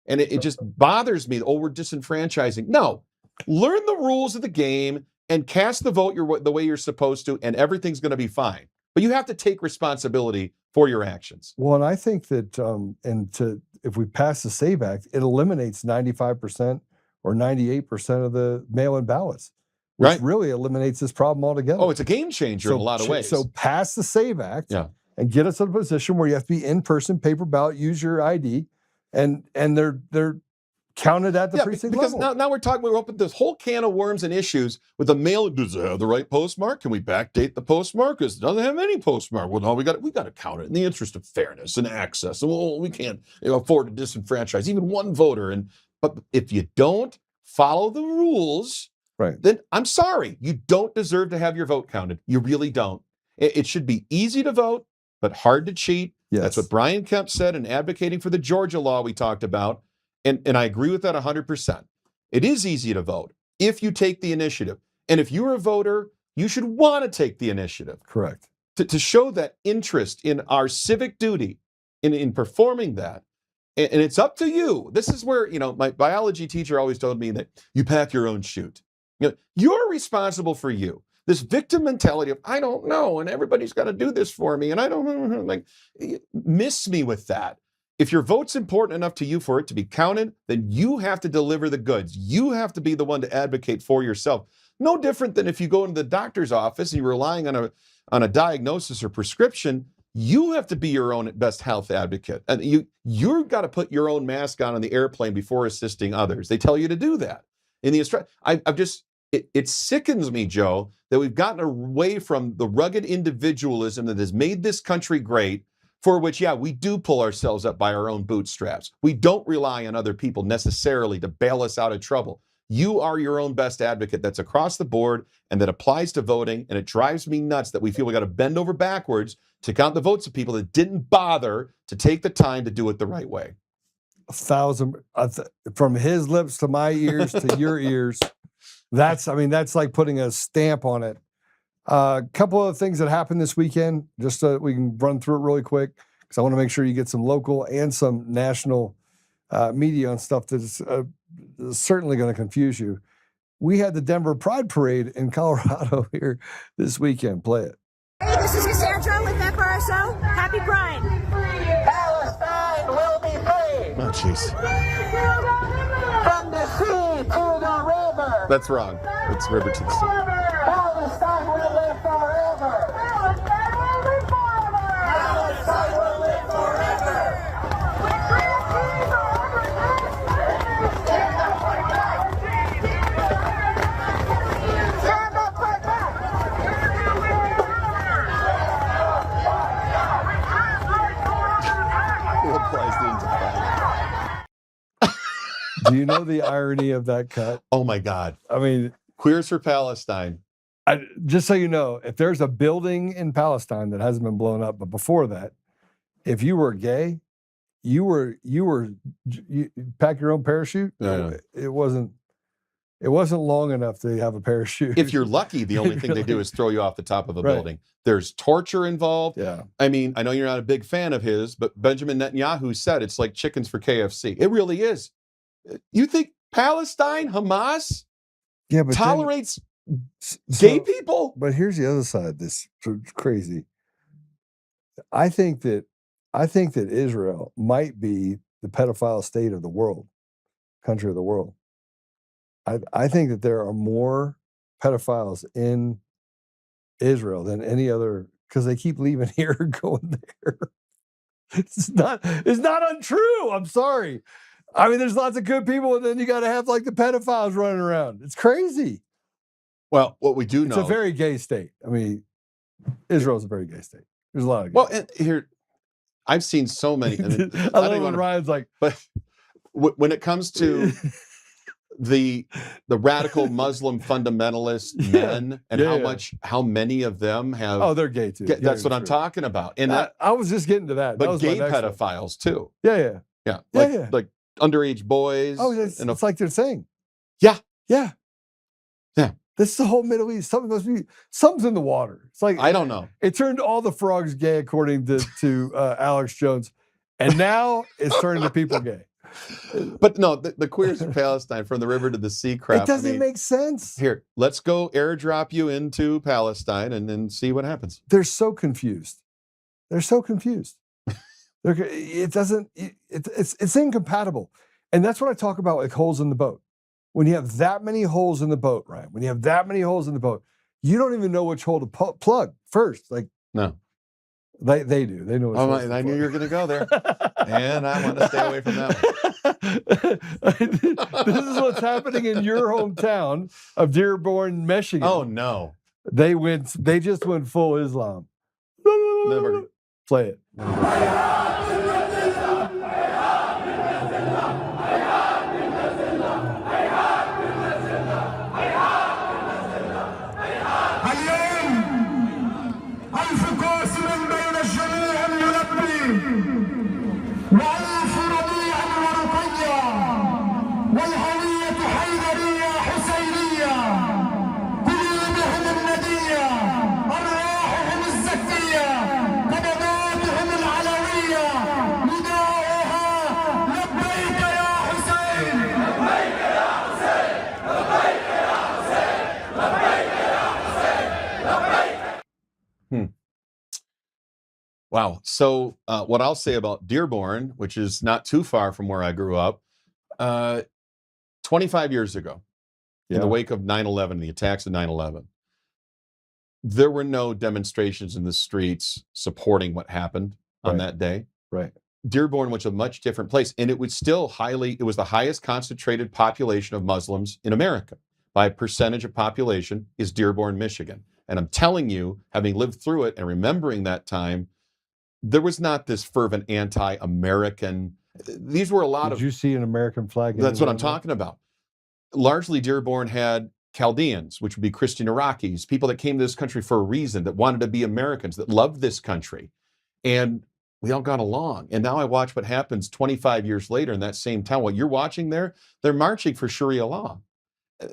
And it just bothers me. Oh, we're disenfranchising. No, learn the rules of the game and cast the vote the way you're supposed to, and everything's going to be fine. But you have to take responsibility for your actions. Well, and I think that if we pass the SAVE Act, it eliminates 95% or 98% of the mail-in ballots, which really eliminates this problem altogether. Oh, it's a game changer in a lot of ways. So pass the SAVE Act and get us in a position where you have to be in-person, paper ballot, use your ID, and they're counted at the precinct level. Because now we're open this whole can of worms and issues with the mail. Does it have the right postmark? Can we backdate the postmark? Because it doesn't have any postmark. Well, no, we got to count it in the interest of fairness and access. And we can't afford to disenfranchise even one voter. But if you don't follow the rules, then I'm sorry, you don't deserve to have your vote counted. You really don't. It should be easy to vote, but hard to cheat. Yes. That's what Brian Kemp said in advocating for the Georgia law we talked about. And I agree with that 100%. It is easy to vote if you take the initiative. And if you're a voter, you should want to take the initiative. Correct. To show that interest in our civic duty, in performing that. And it's up to you. This is where, my biology teacher always told me that you pack your own chute. You're responsible for you. This victim mentality of, I don't know, and everybody's got to do this for me, and I don't know, miss me with that. If your vote's important enough to you for it to be counted, then you have to deliver the goods. You have to be the one to advocate for yourself. No different than if you go into the doctor's office and you're relying on a diagnosis or prescription. You have to be your own best health advocate. And you've got to put your own mask on the airplane before assisting others. They tell you to do that. It sickens me, Joe, that we've gotten away from the rugged individualism that has made this country great, for which, we do pull ourselves up by our own bootstraps. We don't rely on other people necessarily to bail us out of trouble. You are your own best advocate. That's across the board, and that applies to voting. And it drives me nuts that we feel we got to bend over backwards to count the votes of people that didn't bother to take the time to do it the right way. 1,000 from his lips to my ears to your ears. That's like putting a stamp on it. A couple of things that happened this weekend, just so we can run through it really quick, because I want to make sure you get some local and some national media on stuff that is certainly going to confuse you. We had the Denver Pride Parade in Colorado here this weekend. Play it. Hey, this is Cassandra with FRSO. Happy Pride. Palestine will be free. Oh, jeez. From the sea to the river. That's wrong. It's river to the sea. Palestine will live forever. Palestine will live forever. Palestine will live forever. Stand up for that. Who applies the Intifada? Do you know the irony of that cut? Oh, my God. I mean, Queers for Palestine. Just so you know, if there's a building in Palestine that hasn't been blown up, but before that, if you were gay, you pack your own parachute. Yeah. It wasn't long enough to have a parachute. If you're lucky, the only thing they do is throw you off the top of a building. There's torture involved. Yeah. I mean, I know you're not a big fan of his, but Benjamin Netanyahu said it's like chickens for KFC. It really is. You think Palestine, Hamas, tolerates gay people? But here's the other side. This crazy. I think that Israel might be the pedophile state of the world, country of the world. I think that there are more pedophiles in Israel than any other, because they keep leaving here and going there. It's not untrue. I'm sorry. I mean, there's lots of good people, and then you got to have like the pedophiles running around. It's crazy. Well, what we do know, It's a very gay state. I mean, Israel's a very gay state. There's a lot of gay. well, and here I've seen so many. And I love when Ryan's like, but when it comes to the radical Muslim fundamentalist men and how many of them have. Oh, they're gay too. That's what I'm talking about. And I was just getting to that. But that gay pedophiles too. Yeah. Like underage boys. Oh, it's like they're saying. Yeah. This is the whole Middle East. Something's in the water. It's like, I don't know. It turned all the frogs gay, according to Alex Jones, and now it's turning the people gay. But no, the queers in Palestine, from the river to the sea crap. It doesn't make sense. Here, let's go airdrop you into Palestine and then see what happens. They're so confused. It's incompatible. And that's what I talk about, like holes in the boat. When you have that many holes in the boat, Ryan, you don't even know which hole to plug first. Like, no. They do. They know. I knew you were going to go there. And I want to stay away from that one. This is what's happening in your hometown of Dearborn, Michigan. Oh, no. They just went full Islam. Never. Play it. Wow. So what I'll say about Dearborn, which is not too far from where I grew up, 25 years ago, in the wake of 9/11, the attacks of 9/11, there were no demonstrations in the streets supporting what happened on that day. Right. Dearborn was a much different place, and it was still it was the highest concentrated population of Muslims in America. By percentage of population is Dearborn, Michigan. And I'm telling you, having lived through it and remembering that time, there was not this fervent anti-American. These were a lot of. Did you see an American flag? That's what I'm talking about. Largely, Dearborn had Chaldeans, which would be Christian Iraqis, people that came to this country for a reason, that wanted to be Americans, that loved this country. And we all got along. And now I watch what happens 25 years later in that same town. What you're watching there, they're marching for Sharia law.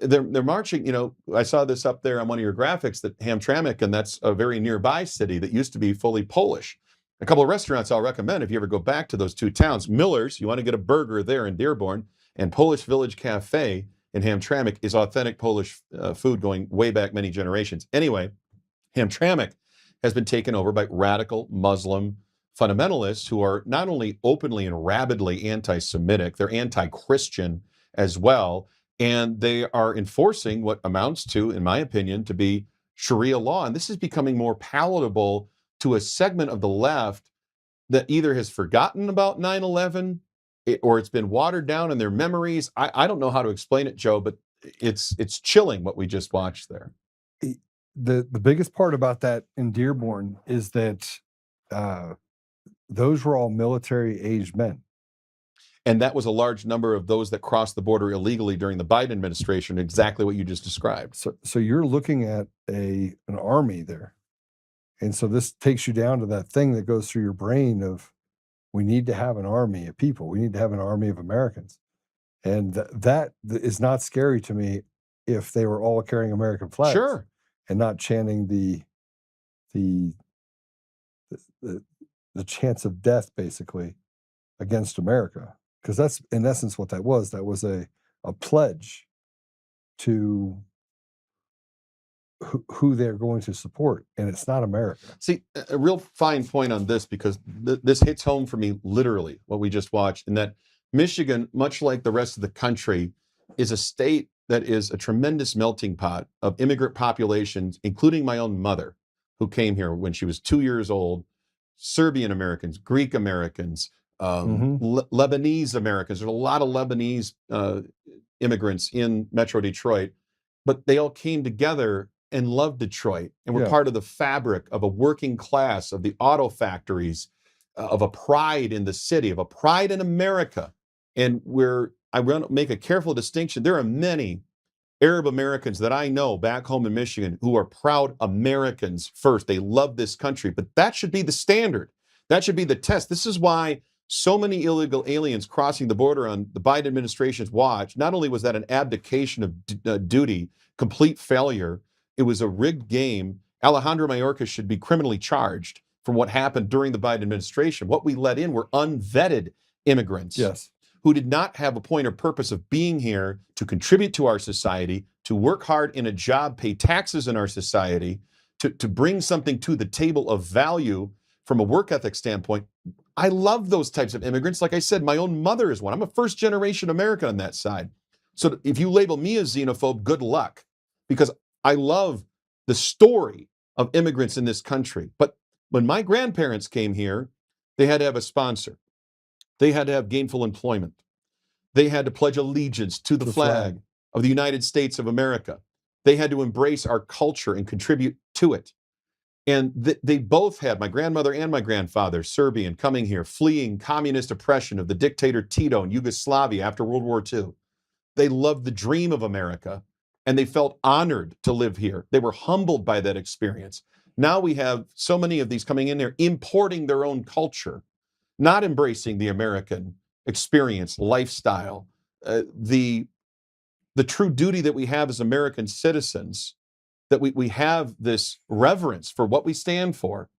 They're marching, I saw this up there on one of your graphics, that Hamtramck, and that's a very nearby city that used to be fully Polish. A couple of restaurants I'll recommend if you ever go back to those two towns. Miller's, you want to get a burger there in Dearborn, and Polish Village Cafe in Hamtramck is authentic Polish food going way back many generations. Anyway, Hamtramck has been taken over by radical Muslim fundamentalists who are not only openly and rabidly anti-Semitic, they're anti-Christian as well. And they are enforcing what amounts to, in my opinion, to be Sharia law. And this is becoming more palatable to a segment of the left that either has forgotten about 9/11 or it's been watered down in their memories. I don't know how to explain it, Joe, but it's chilling what we just watched there. The biggest part about that in Dearborn is that those were all military-aged men. And that was a large number of those that crossed the border illegally during the Biden administration, exactly what you just described. So you're looking at an army there. And so this takes you down to that thing that goes through your brain of, we need to have an army of people. We need to have an army of Americans. And that is not scary to me if they were all carrying American flags. Sure. And not chanting the chants of death, basically, against America. Because that's, in essence, what that was. That was a pledge to who they're going to support, and it's not America. See, a real fine point on this, because this hits home for me literally, what we just watched, in that Michigan, much like the rest of the country, is a state that is a tremendous melting pot of immigrant populations, including my own mother, who came here when she was 2 years old, Serbian Americans, Greek Americans, Lebanese Americans. There's a lot of Lebanese immigrants in Metro Detroit, but they all came together and loved Detroit and were part of the fabric of a working class, of the auto factories, of a pride in the city, of a pride in America. And I want to make a careful distinction. There are many Arab Americans that I know back home in Michigan who are proud Americans first. They love this country, but that should be the standard. That should be the test. This is why so many illegal aliens crossing the border on the Biden administration's watch, not only was that an abdication of duty, complete failure, it was a rigged game. Alejandro Mayorkas should be criminally charged from what happened during the Biden administration. What we let in were unvetted immigrants. Yes. Who did not have a point or purpose of being here to contribute to our society, to work hard in a job, pay taxes in our society, to bring something to the table of value from a work ethic standpoint. I love those types of immigrants. Like I said, my own mother is one. I'm a first generation American on that side. So if you label me a xenophobe, good luck, because I love the story of immigrants in this country. But when my grandparents came here, they had to have a sponsor. They had to have gainful employment. They had to pledge allegiance to the flag of the United States of America. They had to embrace our culture and contribute to it. And they both had, my grandmother and my grandfather, Serbian, coming here, fleeing communist oppression of the dictator Tito in Yugoslavia after World War II. They loved the dream of America, and they felt honored to live here. They were humbled by that experience. Now we have so many of these coming in there, importing their own culture, not embracing the American experience, lifestyle, the true duty that we have as American citizens, that we have this reverence for what we stand for.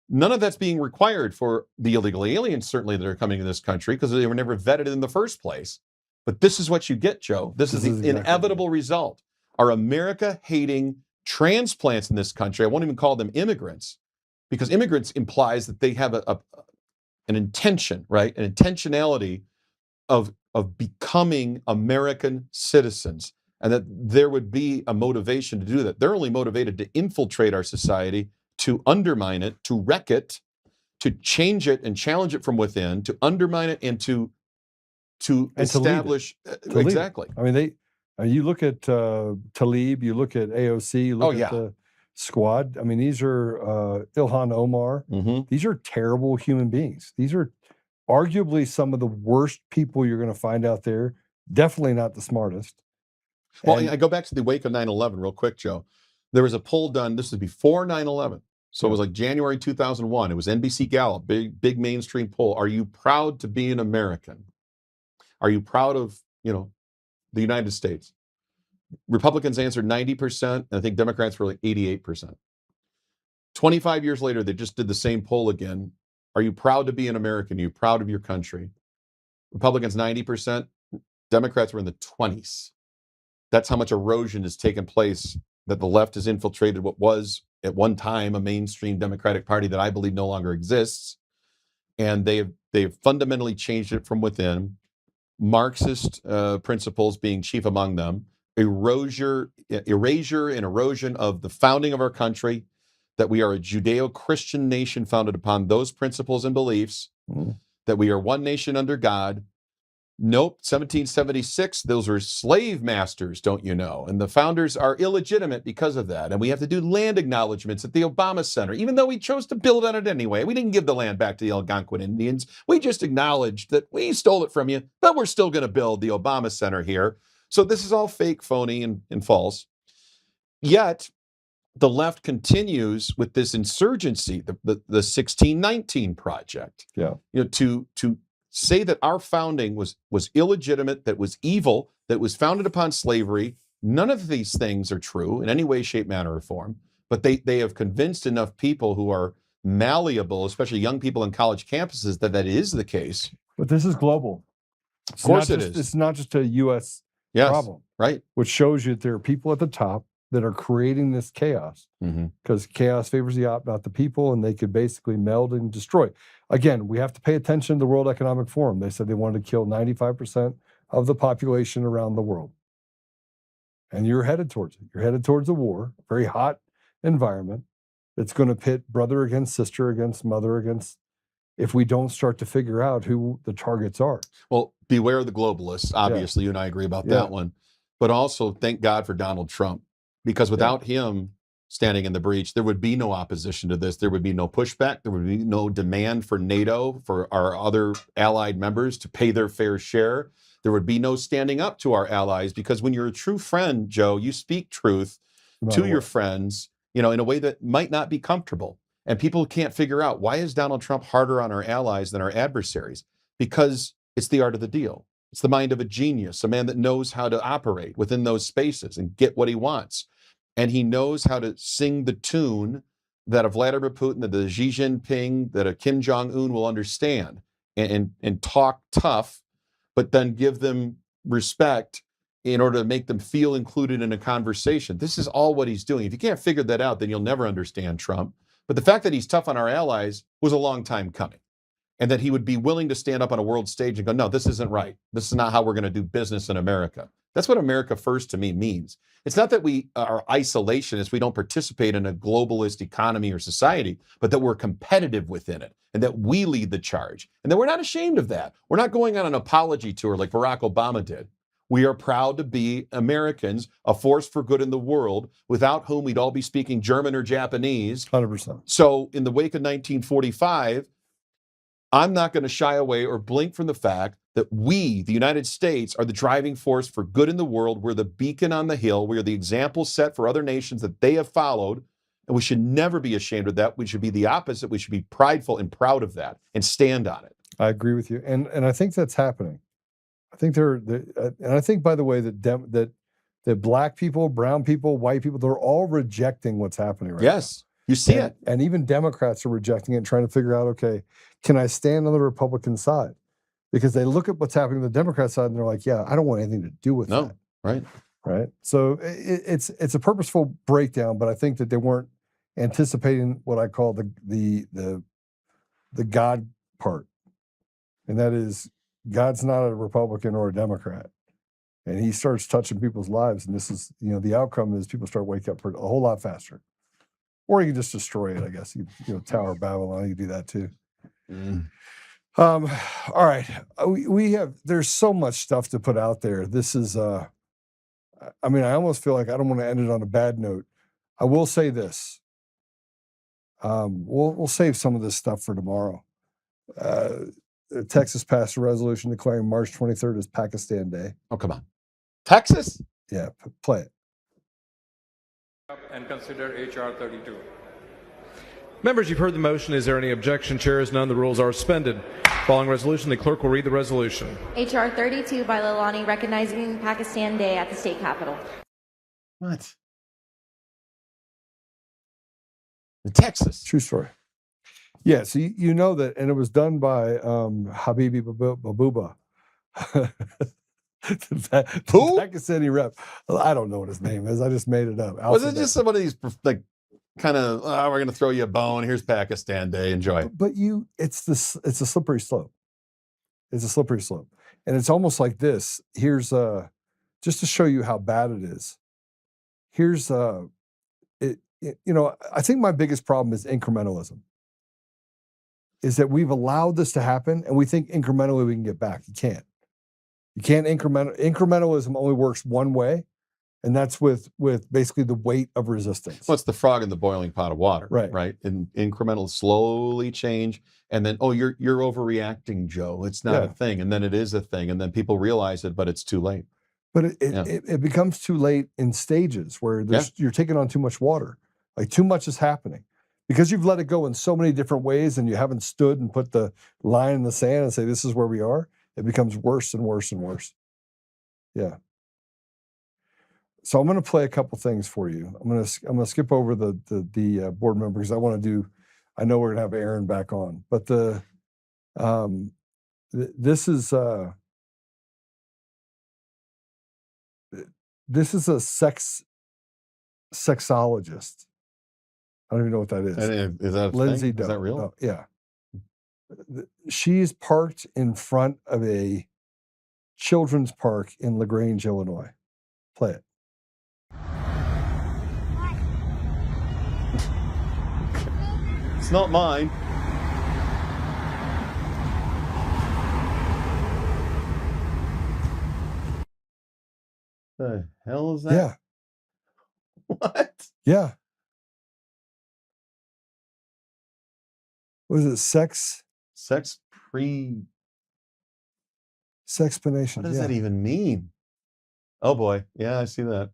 None of that's being required for the illegal aliens, certainly, that are coming to this country, because they were never vetted in the first place. But this is what you get, Joe. This is the exactly inevitable result. Our America-hating transplants in this country, I won't even call them immigrants, because immigrants implies that they have an intention, right? An intentionality of becoming American citizens, and that there would be a motivation to do that. They're only motivated to infiltrate our society, to undermine it, to wreck it, to change it and challenge it from within, to undermine it and to establish exactly. I mean, you look at Tlaib, you look at AOC, you look at the squad. I mean, these are Ilhan Omar. These are terrible human beings. These are arguably some of the worst people you're going to find out there. Definitely not the smartest. Well, I go back to the wake of 9/11 real quick, Joe. There was a poll done, this is before 9/11. So it was like January 2001. It was NBC Gallup, big mainstream poll. Are you proud to be an American? Are you proud of, the United States? Republicans answered 90%, and I think Democrats were like 88%. 25 years later, they just did the same poll again. Are you proud to be an American? Are you proud of your country? Republicans 90%, Democrats were in the 20s. That's how much erosion has taken place, that the left has infiltrated what was at one time a mainstream Democratic Party that I believe no longer exists. And they've fundamentally changed it from within. Marxist principles being chief among them, erasure and erosion of the founding of our country, that we are a Judeo-Christian nation founded upon those principles and beliefs, that we are one nation under God. Nope, 1776, those were slave masters, don't you know? And the founders are illegitimate because of that. And we have to do land acknowledgments at the Obama Center, even though we chose to build on it anyway. We didn't give the land back to the Algonquin Indians. We just acknowledged that we stole it from you, but we're still going to build the Obama Center here. So this is all fake, phony, and false. Yet, the left continues with this insurgency, the 1619 Project. To say that our founding was illegitimate, that was evil, that was founded upon slavery. None of these things are true in any way, shape, manner, or form. But they have convinced enough people who are malleable, especially young people on college campuses, that is the case. But this is global. Of course it is. It's not just a U.S. problem. Right. Which shows you that there are people at the top that are creating this chaos, because chaos favors the op, not the people, and they could basically meld and destroy. Again, we have to pay attention to the World Economic Forum. They said they wanted to kill 95% of the population around the world. and you're headed towards it. You're headed towards a war, very hot environment. It's going to pit brother against sister, against mother, against, if we don't start to figure out who the targets are. Well, beware the globalists. Obviously, you and I agree about that one. But also, thank God for Donald Trump, because without him standing in the breach, there would be no opposition to this. There would be no pushback. There would be no demand for NATO, for our other allied members to pay their fair share. There would be no standing up to our allies, because when you're a true friend, Joe, you speak truth to your friends, in a way that might not be comfortable. And people can't figure out, why is Donald Trump harder on our allies than our adversaries? Because it's the art of the deal. It's the mind of a genius, a man that knows how to operate within those spaces and get what he wants. And he knows how to sing the tune that a Vladimir Putin, that a Xi Jinping, that a Kim Jong-un will understand, and talk tough, but then give them respect in order to make them feel included in a conversation. This is all what he's doing. If you can't figure that out, then you'll never understand Trump. But the fact that he's tough on our allies was a long time coming. And that he would be willing to stand up on a world stage and go, no, this isn't right. This is not how we're going to do business in America. That's what America first to me means. It's not that we are isolationists, we don't participate in a globalist economy or society, but that we're competitive within it and that we lead the charge. And that we're not ashamed of that. We're not going on an apology tour like Barack Obama did. We are proud to be Americans, a force for good in the world, without whom we'd all be speaking German or Japanese. 100%. So in the wake of 1945, I'm not going to shy away or blink from the fact that we, the United States, are the driving force for good in the world. We're the beacon on the hill. We are the example set for other nations that they have followed. And we should never be ashamed of that. We should be the opposite. We should be prideful and proud of that and stand on it. I agree with you. And I think that's happening. I think and I think, by the way, that black people, brown people, white people, they're all rejecting what's happening right now. Yes. You see it. And even Democrats are rejecting it and trying to figure out, okay, can I stand on the Republican side? Because they look at what's happening on the Democrat side and they're like, yeah, I don't want anything to do with that. Right. Right. So it's a purposeful breakdown, but I think that they weren't anticipating what I call the God part. And that is, God's not a Republican or a Democrat. And he starts touching people's lives. And this is, the outcome is people start waking up a whole lot faster. Or you can just destroy it, I guess. Tower of Babylon, you can do that too. All right. There's so much stuff to put out there. This is, I almost feel like I don't want to end it on a bad note. I will say this. We'll save some of this stuff for tomorrow. Texas passed a resolution declaring March 23rd as Pakistan Day. Oh, come on. Texas? Yeah, play it. And consider H.R. 32. Members, you've heard the motion. Is there any objection? Chair is none. The rules are suspended. Following resolution, the clerk will read the resolution. H.R. 32 by Lalani recognizing Pakistan Day at the state capitol. What? In Texas. True story. Yeah, so you know that, and it was done by Habibi Babuba. The Pakistani rep. I don't know what his name is. I just made it up. Was it just some of these kind of, we're going to throw you a bone. Here's Pakistan Day. Enjoy. But it's a slippery slope. It's a slippery slope. And it's almost like this. Here's just to show you how bad it is. Here's I think my biggest problem is incrementalism. Is that we've allowed this to happen and we think incrementally we can get back. You can't. You can't incrementalism only works one way, and that's with basically the weight of resistance. Well, it's the frog in the boiling pot of water, right? Right, and incremental slowly change, and then you're overreacting, Joe. It's not a thing, and then it is a thing, and then people realize it, but it's too late. But it becomes too late in stages where you're taking on too much water, like too much is happening. Because you've let it go in so many different ways and you haven't stood and put the line in the sand and say, this is where we are, it becomes worse and worse and worse. Yeah. So I'm going to play a couple things for you. I'm going to skip over the board member because I know we're going to have Aaron back on. But this is a sexologist. I don't even know what that is. Is that a Lindsay thing? Doe. Is that real? No, yeah. She's parked in front of a children's park in LaGrange, Illinois. Play it. It's not mine. The hell is that? Yeah. What? Yeah. Was it sex? Sex pre... Sexplanation. What does yeah. that even mean? Oh boy. Yeah, I see that.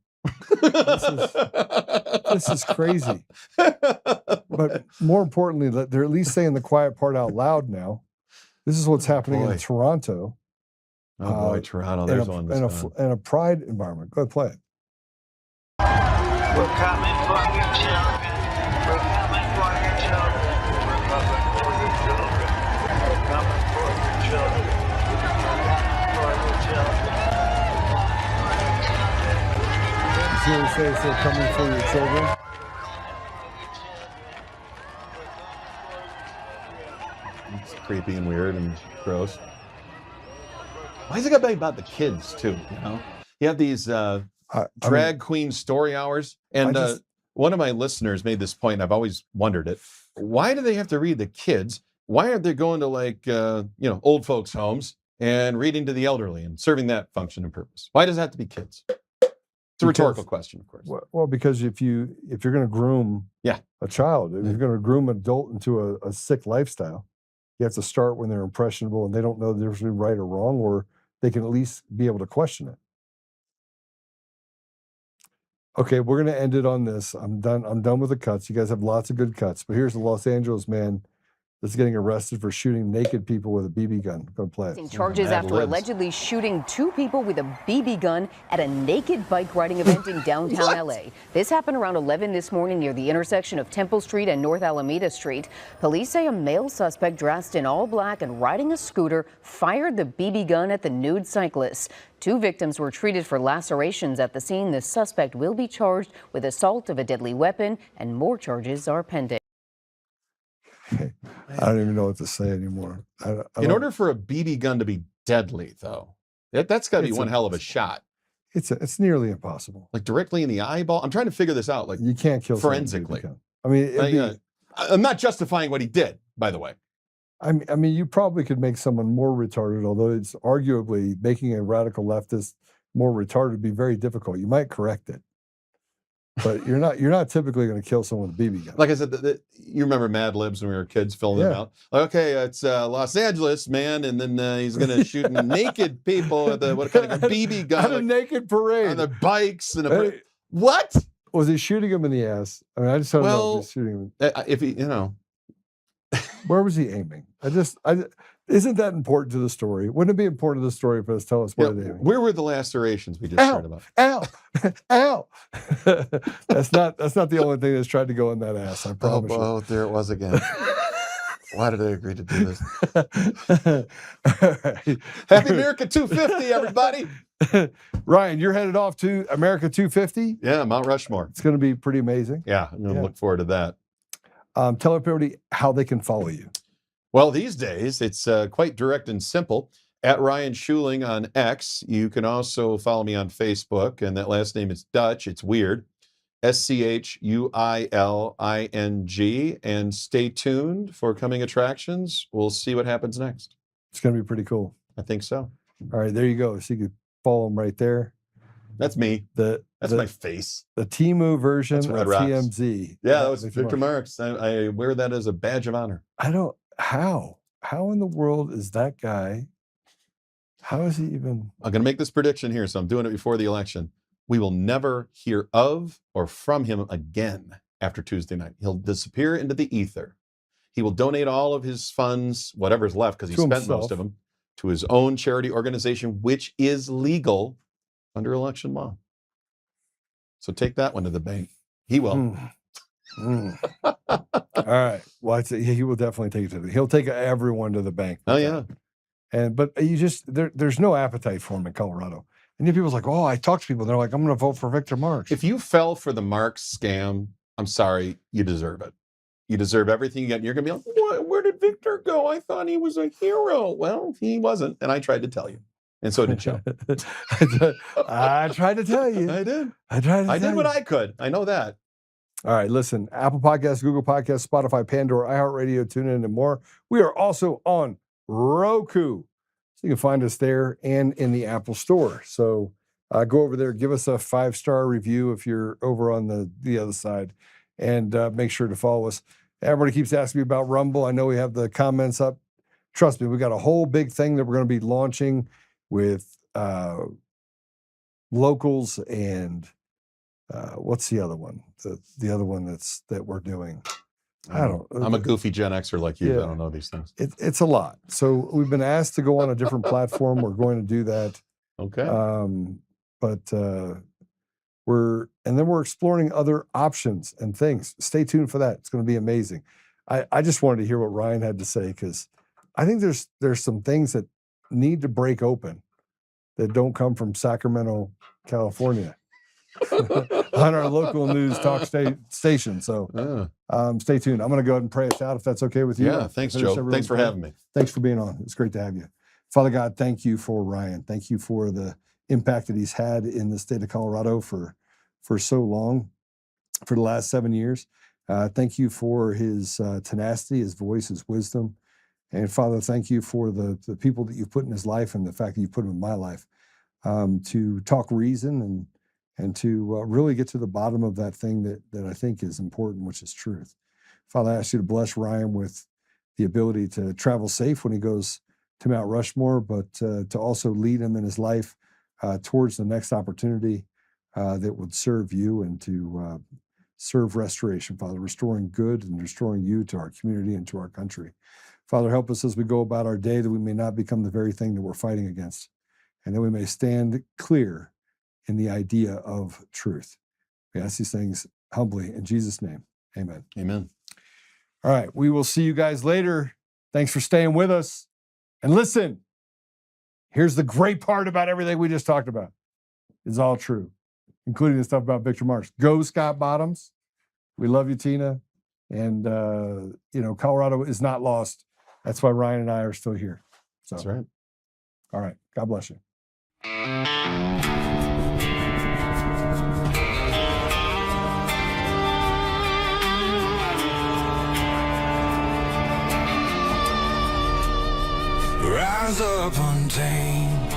This is crazy. But more importantly, they're at least saying the quiet part out loud now. This is what's happening in Toronto. Oh boy, Toronto. There's one. In a pride environment. Go ahead, play it. We're coming for your children. We're coming for your children. We're coming for your children. We're coming for your children. We're coming for your children. See what they say? They're coming for your children. It's creepy and weird and gross. Why is it got to be about the kids too? You know, you have these drag queen story hours, and one of my listeners made this point, and I've always wondered it. Why do they have to read the kids? Why aren't they going to like old folks' homes and reading to the elderly and serving that function and purpose? Why does it have to be kids? It's a rhetorical question, of course. Well, because if you're going to groom a child, if you're going to groom an adult into a sick lifestyle, you have to start when they're impressionable and they don't know the difference between right or wrong, or they can at least be able to question it. Okay, we're going to end it on this. I'm done with the cuts. You guys have lots of good cuts, but here's the Los Angeles man that's getting arrested for shooting naked people with a BB gun. Go play it. Charges after allegedly shooting 2 people with a BB gun at a naked bike riding event in downtown LA. This happened around 11 this morning near the intersection of Temple Street and North Alameda Street. Police say a male suspect dressed in all black and riding a scooter fired the BB gun at the nude cyclist. 2 victims were treated for lacerations at the scene. The suspect will be charged with assault of a deadly weapon, and more charges are pending. I don't even know what to say anymore. In order for a BB gun to be deadly, though, that's got to be one hell of a shot. It's nearly impossible. Like directly in the eyeball. I'm trying to figure this out. Like you can't kill forensically. I mean, I'm not justifying what he did, by the way. I mean, you probably could make someone more retarded, although it's arguably making a radical leftist more retarded would be very difficult. You might correct it. But you're not typically going to kill someone with a BB gun. Like I said, you remember Mad Libs when we were kids, filling them out. Like, okay, it's Los Angeles, man, and then he's going to shoot naked people with a BB gun. At a naked parade. On their bikes. And what? Was he shooting him in the ass? I mean, I just don't know if he's shooting him. If he, Where was he aiming? Isn't that important to the story? Wouldn't it be important to the story for us to tell us where they aiming? Where were the lacerations we just heard about? Ow! Ow! That's not the only thing that's tried to go in that ass, I promise you. Oh, there it was again. Why did I agree to do this? Right. Happy America 250, everybody. Ryan, you're headed off to America 250? Yeah, Mount Rushmore. It's going to be pretty amazing. Yeah, I'm going to look forward to that. Tell everybody how they can follow you. Well, these days, it's quite direct and simple. At Ryan Schuiling on X. You can also follow me on Facebook, and that last name is Dutch. It's weird. SCHUILING. And stay tuned for coming attractions. We'll see what happens next. It's going to be pretty cool. I think so. All right, there you go. So you can follow them right there. That's me. That's my face. The Temu version of TMZ. Yeah, that was Victor Marx. I wear that as a badge of honor. How in the world is that guy? How is he even? I'm going to make this prediction here, so I'm doing it before the election. We will never hear of or from him again after Tuesday night. He'll disappear into the ether. He will donate all of his funds, whatever's left, because he spent most of them, to his own charity organization, which is legal under election law. So take that one to the bank. He will. All right. Well, he will definitely take it to he'll take everyone to the bank. Oh yeah. But you just there's no appetite for him in Colorado. And then people's like, oh, I talk to people. They're like, I'm going to vote for Victor Marx. If you fell for the Marx scam, I'm sorry, you deserve it. You deserve everything you get. And you're going to be like, what? Where did Victor go? I thought he was a hero. Well, he wasn't, and I tried to tell you. And so did Joe. I tried to tell you. I did. I did what I could. I know that. All right, listen, Apple Podcasts, Google Podcasts, Spotify, Pandora, iHeartRadio, TuneIn, and more. We are also on Roku. So you can find us there and in the Apple Store. So go over there, give us a 5-star review if you're over on the other side, and make sure to follow us. Everybody keeps asking me about Rumble. I know we have the comments up. Trust me, we got a whole big thing that we're going to be launching with locals and what's the other one? The other one that we're doing. I'm a goofy Gen Xer like you. Yeah. I don't know these things. It's a lot. So we've been asked to go on a different platform. We're going to do that. Okay. But we're exploring other options and things. Stay tuned for that. It's going to be amazing. I just wanted to hear what Ryan had to say, because I think there's some things that need to break open that don't come from Sacramento, California. On our local news talk station. So stay tuned. I'm going to go ahead and pray us out if that's okay with you. Yeah, thanks, Joe. Thanks for having me. Thanks for being on. It's great to have you. Father God, thank you for Ryan. Thank you for the impact that he's had in the state of Colorado for so long, for the last 7 years. Thank you for his tenacity, his voice, his wisdom. And Father, thank you for the people that you've put in his life and the fact that you put him in my life to talk reason and to really get to the bottom of that thing that I think is important, which is truth. Father, I ask you to bless Ryan with the ability to travel safe when he goes to Mount Rushmore, but to also lead him in his life towards the next opportunity that would serve you and to serve restoration, Father, restoring good and restoring you to our community and to our country. Father, help us as we go about our day that we may not become the very thing that we're fighting against, and that we may stand clear in the idea of truth. We ask these things humbly in Jesus' name. Amen. Amen. All right. We will see you guys later. Thanks for staying with us. And listen, here's the great part about everything we just talked about. It's all true, including the stuff about Victor Marks. Go Scott Bottoms. We love you, Tina. And, Colorado is not lost. That's why Ryan and I are still here. So, That's right. All right. God bless you. Rise up untamed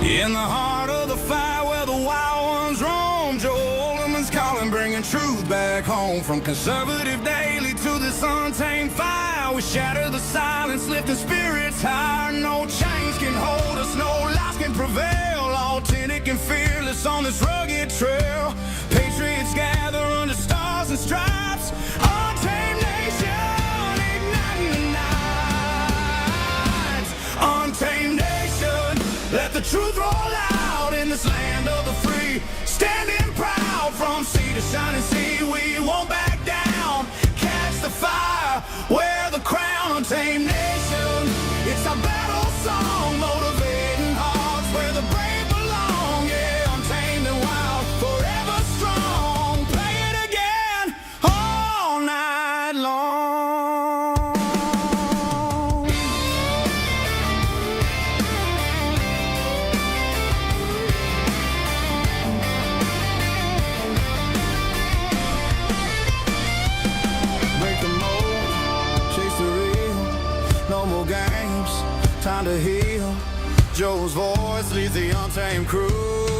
in the heart of the fire where the wild ones roam. Joe Oltmann's calling, bringing truth back home. From conservative daily to this untamed fire, we shatter the silence, lifting spirits higher. No chains can hold us, no lies can prevail. Authentic and fearless on this rugged trail. Patriots gather under stars and stripes. Untamed nation, igniting the night. Untamed nation, let the truth roll out in this land of the free. Standing proud from sea to shining sea, we won't back down. Catch the fire, wear the crown. Untamed nation, it's our battle song, motivating hearts where the brave belong. Yeah, untamed and wild, forever strong. Play it again all night long. Break the mold, chase the real. No more games, time to heal. Joe's voice leads the untamed crew.